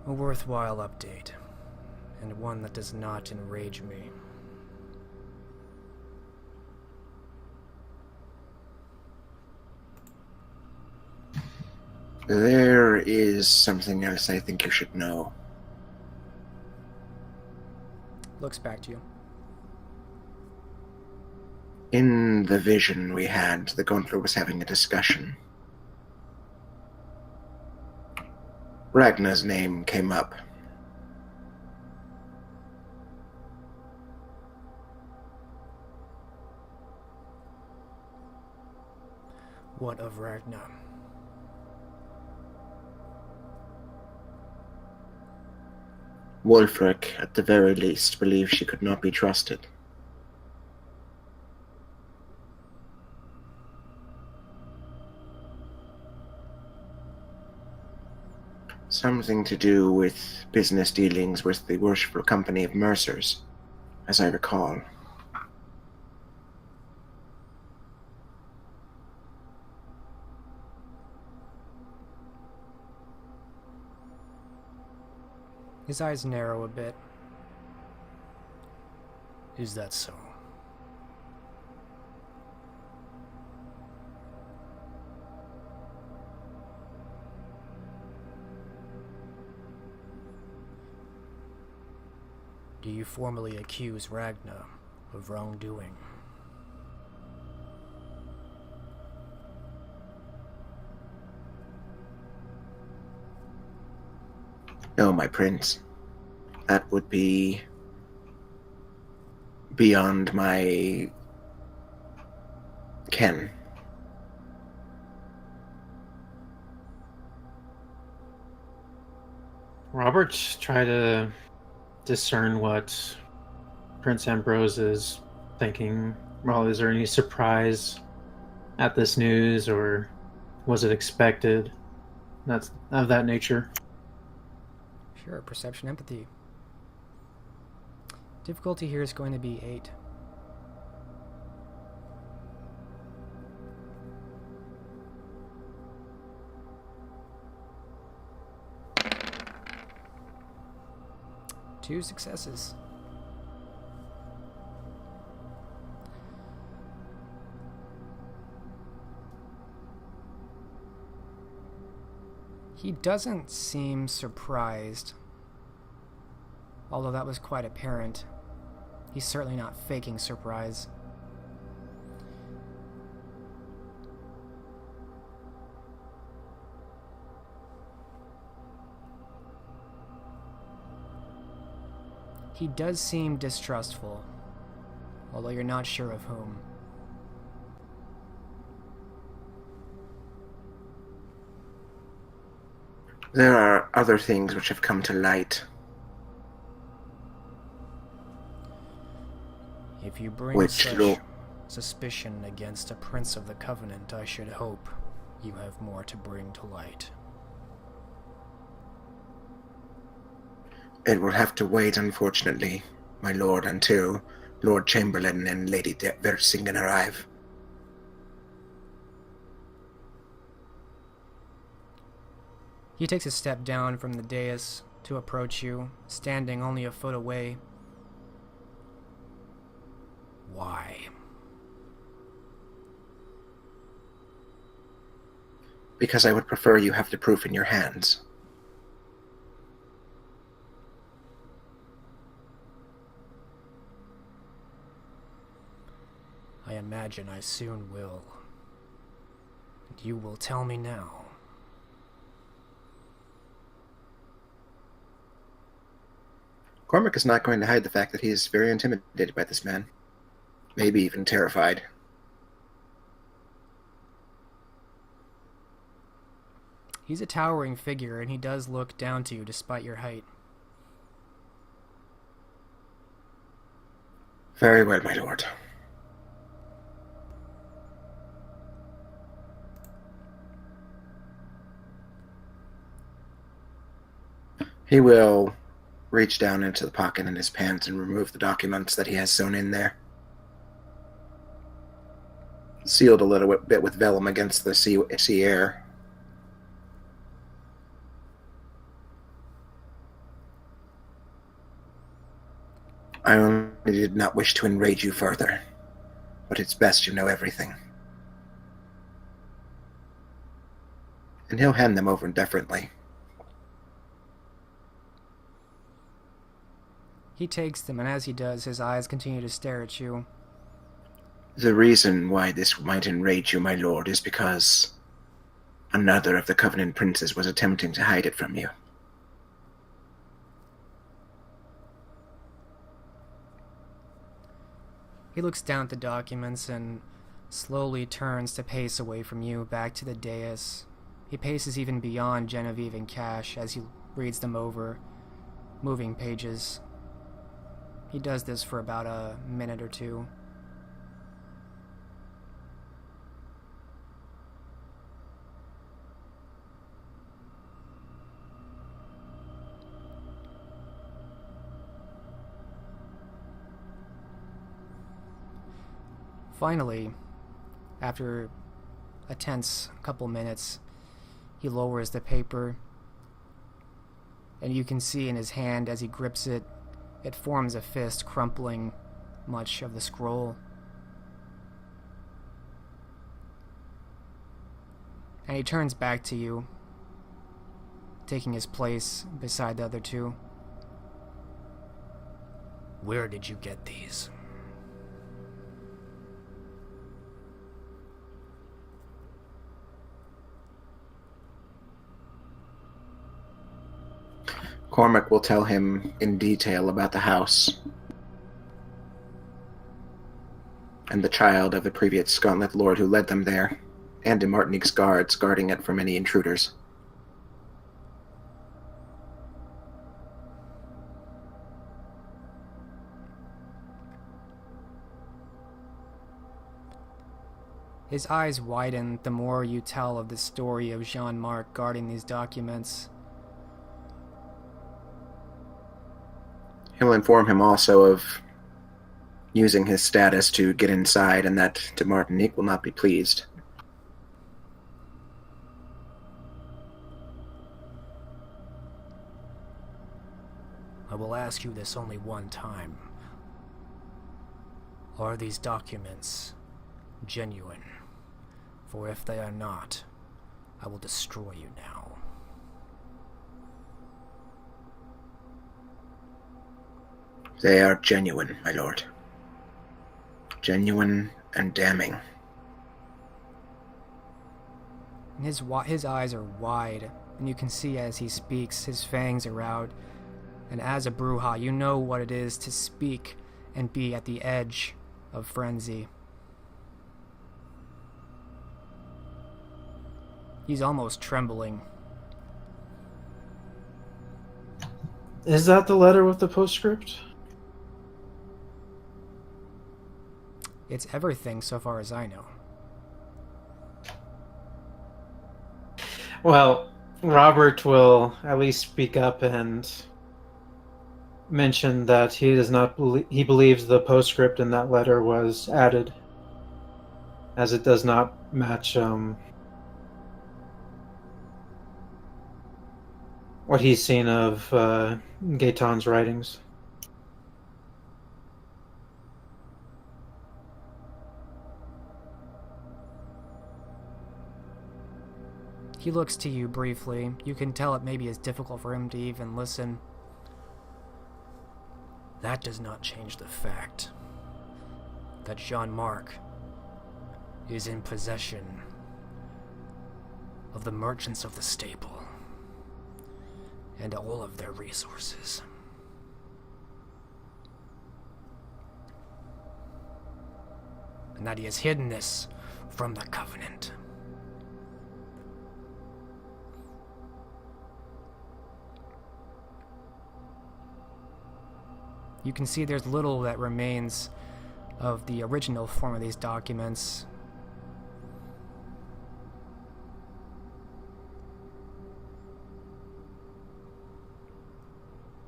A worthwhile update, and one that does not enrage me. There is something else I think you should know. Looks back to you. In the vision we had, the Gauntlet was having a discussion. Ragnar's name came up. What of Ragnar? Wulfric, at the very least, believed she could not be trusted. Something to do with business dealings with the worshipful company of Mercers, as I recall. His eyes narrow a bit. Is that so? Do you formally accuse Ragnar of wrongdoing? No, my prince. That would be beyond my ken. Roberts, try to discern what Prince Ambrose is thinking. Well, is there any surprise at this news, or was it expected? That's of that nature. Sure, perception, empathy. Difficulty here is going to be 8. Two successes. He doesn't seem surprised, although that was quite apparent. He's certainly not faking surprise. He does seem distrustful, although you're not sure of whom. There are other things which have come to light. If you bring such suspicion against a Prince of the Covenant, I should hope you have more to bring to light. It will have to wait, unfortunately, my lord, until Lord Chamberlain and Lady Versinghen arrive. He takes a step down from the dais to approach you, standing only a foot away. Why? Because I would prefer you have the proof in your hands. I imagine I soon will. And you will tell me now. Cormac is not going to hide the fact that he is very intimidated by this man. Maybe even terrified. He's a towering figure, and he does look down to you despite your height. Very well, my lord. He will reach down into the pocket in his pants and remove the documents that he has sewn in there. Sealed a little bit with vellum against the sea air. I only did not wish to enrage you further, but it's best you know everything. And he'll hand them over indifferently. He takes them, and as he does, his eyes continue to stare at you. The reason why this might enrage you, my lord, is because another of the Covenant princes was attempting to hide it from you. He looks down at the documents and slowly turns to pace away from you, back to the dais. He paces even beyond Genevieve and Cash as he reads them over, moving pages. He does this for about a minute or two. Finally, after a tense couple minutes, he lowers the paper, and you can see in his hand as he grips it, it forms a fist, crumpling much of the scroll. And he turns back to you, taking his place beside the other two. Where did you get these? Cormac will tell him in detail about the house and the child of the previous Gauntlet lord who led them there, and de Martinique's guards guarding it from any intruders. His eyes widen the more you tell of the story of Jean-Marc guarding these documents. He'll inform him also of using his status to get inside, and that de Martinique will not be pleased. I will ask you this only one time. Are these documents genuine? For if they are not, I will destroy you now. They are genuine, my lord. Genuine and damning. And his eyes are wide, and you can see as he speaks, his fangs are out. And as a Bruja, you know what it is to speak and be at the edge of frenzy. He's almost trembling. Is that the letter with the postscript? It's everything so far as I know. Well, Robert will at least speak up and mention that he does not he believes the postscript in that letter was added, as it does not match what he's seen of Gaetan's writings. He looks to you briefly. You can tell it maybe is difficult for him to even listen. That does not change the fact that Jean-Marc is in possession of the merchants of the staple and all of their resources. And that he has hidden this from the Covenant. You can see there's little that remains of the original form of these documents.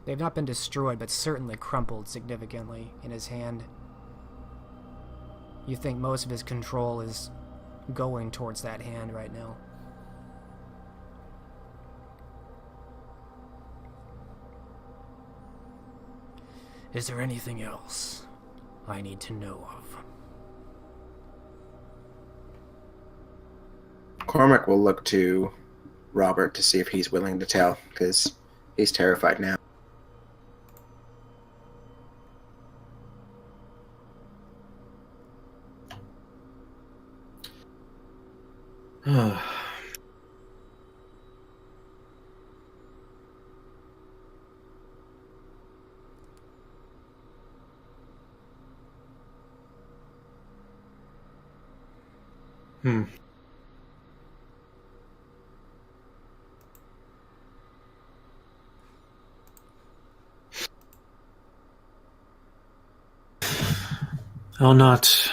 They've not been destroyed, but certainly crumpled significantly in his hand. You think most of his control is going towards that hand right now. Is there anything else I need to know of? Cormac will look to Robert to see if he's willing to tell, because he's terrified now. Hmm. I'll not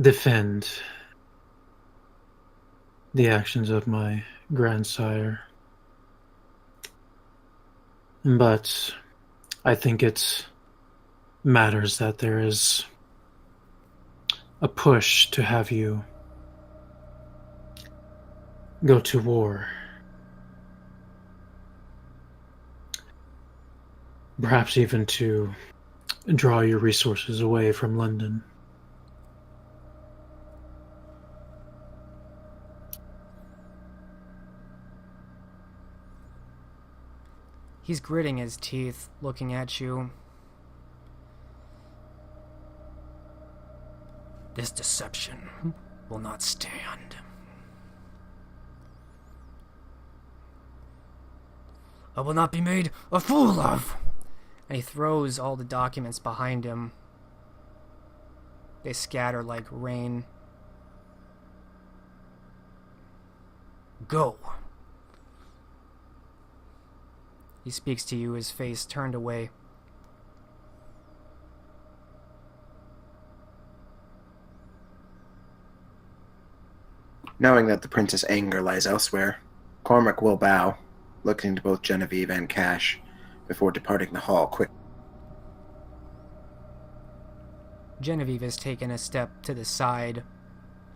defend the actions of my grandsire, but I think it matters that there is a push to have you go to war. Perhaps even to draw your resources away from London. He's gritting his teeth, looking at you. This deception will not stand. I will not be made a fool of! And he throws all the documents behind him. They scatter like rain. Go! He speaks to you, his face turned away. Knowing that the prince's anger lies elsewhere, Cormac will bow, looking to both Genevieve and Cash, before departing the hall quick. Genevieve has taken a step to the side,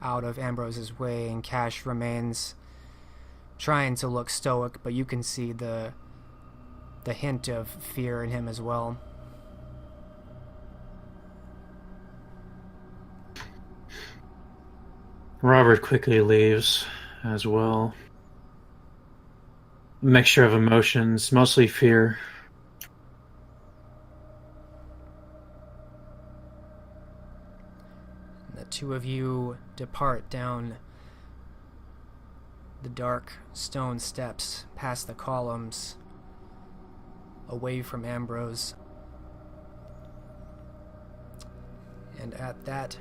out of Ambrose's way, and Cash remains trying to look stoic, but you can see the hint of fear in him as well. Robert quickly leaves as well. A mixture of emotions, mostly fear. The two of you depart down the dark stone steps, past the columns, away from Ambrose. And at that,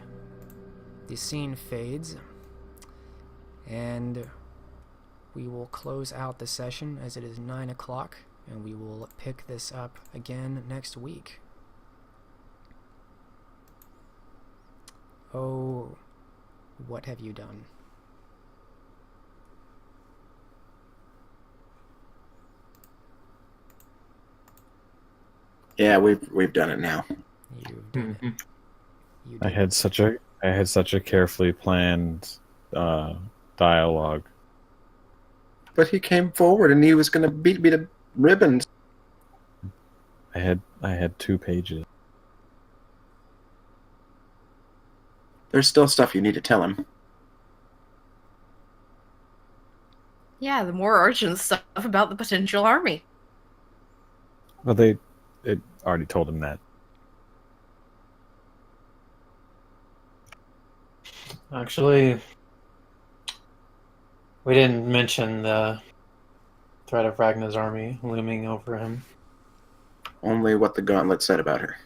the scene fades, and we will close out the session as it is 9 o'clock, and we will pick this up again next week. Oh, what have you done? Yeah, we've done it now. You've done it. You I did. had such a carefully planned dialogue. But he came forward and he was going to beat me to ribbons. I had 2 pages. There's still stuff you need to tell him. Yeah, the more urgent stuff about the potential army. Well, it already told him that. Actually, we didn't mention the threat of Ragnar's army looming over him. Only what the Gauntlet said about her.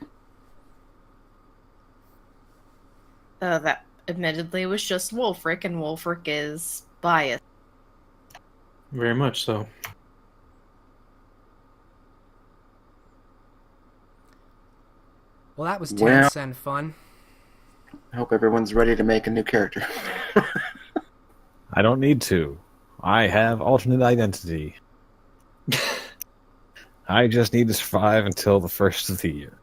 That admittedly was just Wulfric, and Wulfric is biased. Very much so. Well, that was Well- tense and fun. I hope everyone's ready to make a new character. I don't need to. I have alternate identity. I just need to survive until the first of the year.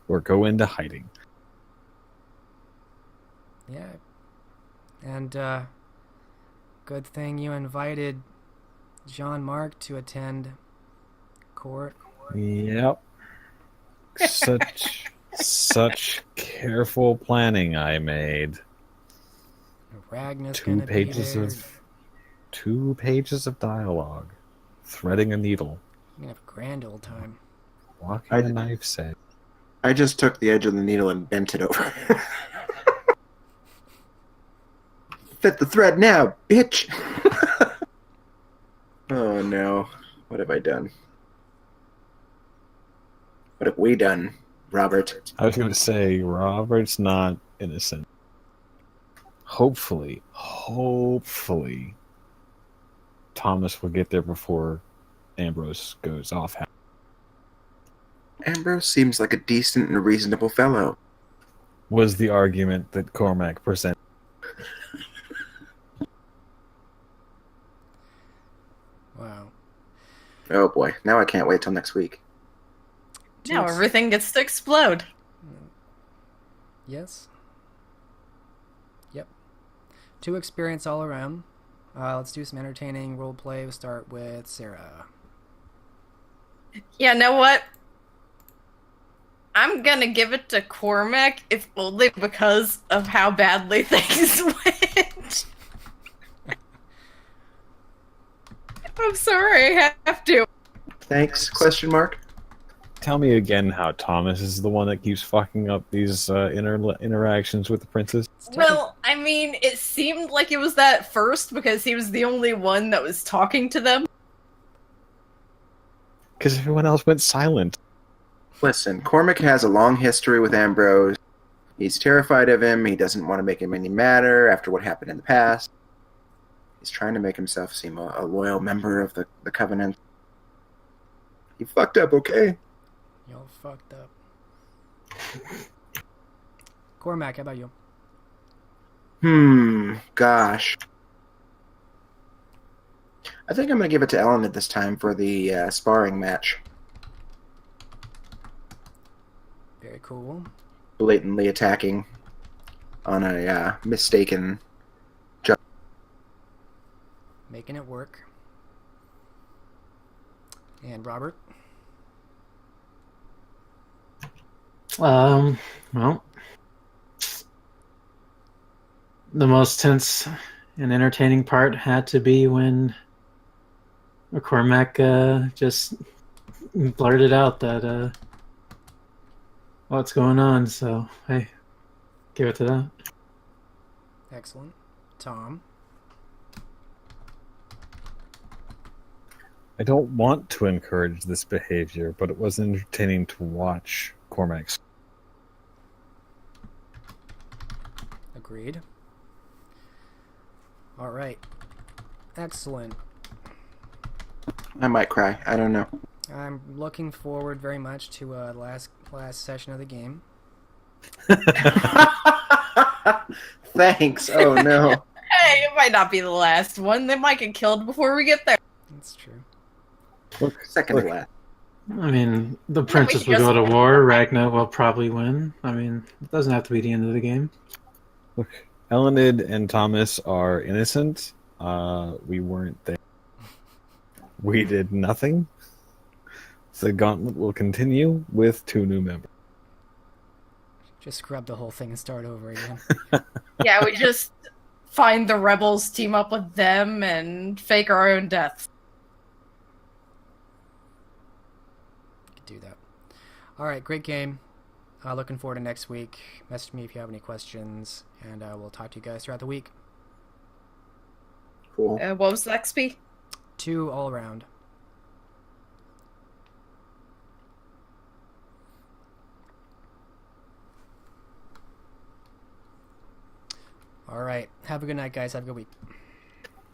Or go into hiding. Yeah. And, good thing you invited Jean Marc to attend court. Yep. Such careful planning I made. Ragnar's gonna be there. 2 pages of dialogue. Threading a needle. You're gonna have a grand old time. Walking a knife set. I just took the edge of the needle and bent it over. Fit the thread now, bitch! Oh no. What have I done? What have we done, Robert? I was going to say, Robert's not innocent. Hopefully, Thomas will get there before Ambrose goes off. Ambrose seems like a decent and reasonable fellow. Was the argument that Cormac presented. Wow. Oh boy, now I can't wait till next week. Now everything gets to explode. Yes. Yep. 2 experience all around. Let's do some entertaining role play. We'll start with Sarah. Yeah, know what? I'm gonna give it to Cormac, if only because of how badly things went. I'm sorry, I have to. Thanks? Question mark? Tell me again how Thomas is the one that keeps fucking up these interactions with the princess. Well, I mean, it seemed like it was that first because he was the only one that was talking to them. Because everyone else went silent. Listen, Cormac has a long history with Ambrose. He's terrified of him. He doesn't want to make him any madder after what happened in the past. He's trying to make himself seem a loyal member of the Covenant. He fucked up, okay? Y'all fucked up. Cormac, how about you? Gosh. I think I'm going to give it to Ellen at this time for the sparring match. Very cool. Blatantly attacking on a mistaken judge. Making it work. And Robert? Well, the most tense and entertaining part had to be when McCormack just blurted out that what's going on, so hey, give it to that. Excellent. Tom? I don't want to encourage this behavior, but it was entertaining to watch Cormac's. Agreed. All right. Excellent. I might cry. I don't know. I'm looking forward very much to last session of the game. Thanks. Oh no. Hey, it might not be the last one. They might get killed before we get there. That's true. Second to last. I mean, the princess will go to war. Ragnar will probably win. I mean, it doesn't have to be the end of the game. Look, Elenid and Thomas are innocent. We weren't there. We did nothing. The Gauntlet will continue with 2 new members. Just scrub the whole thing and start over again. Yeah, we just find the rebels, team up with them, and fake our own deaths. Could do that. All right, great game. Looking forward to next week. Message me if you have any questions, and we'll talk to you guys throughout the week. Cool. What was the XP? 2 all around. All right. Have a good night, guys. Have a good week.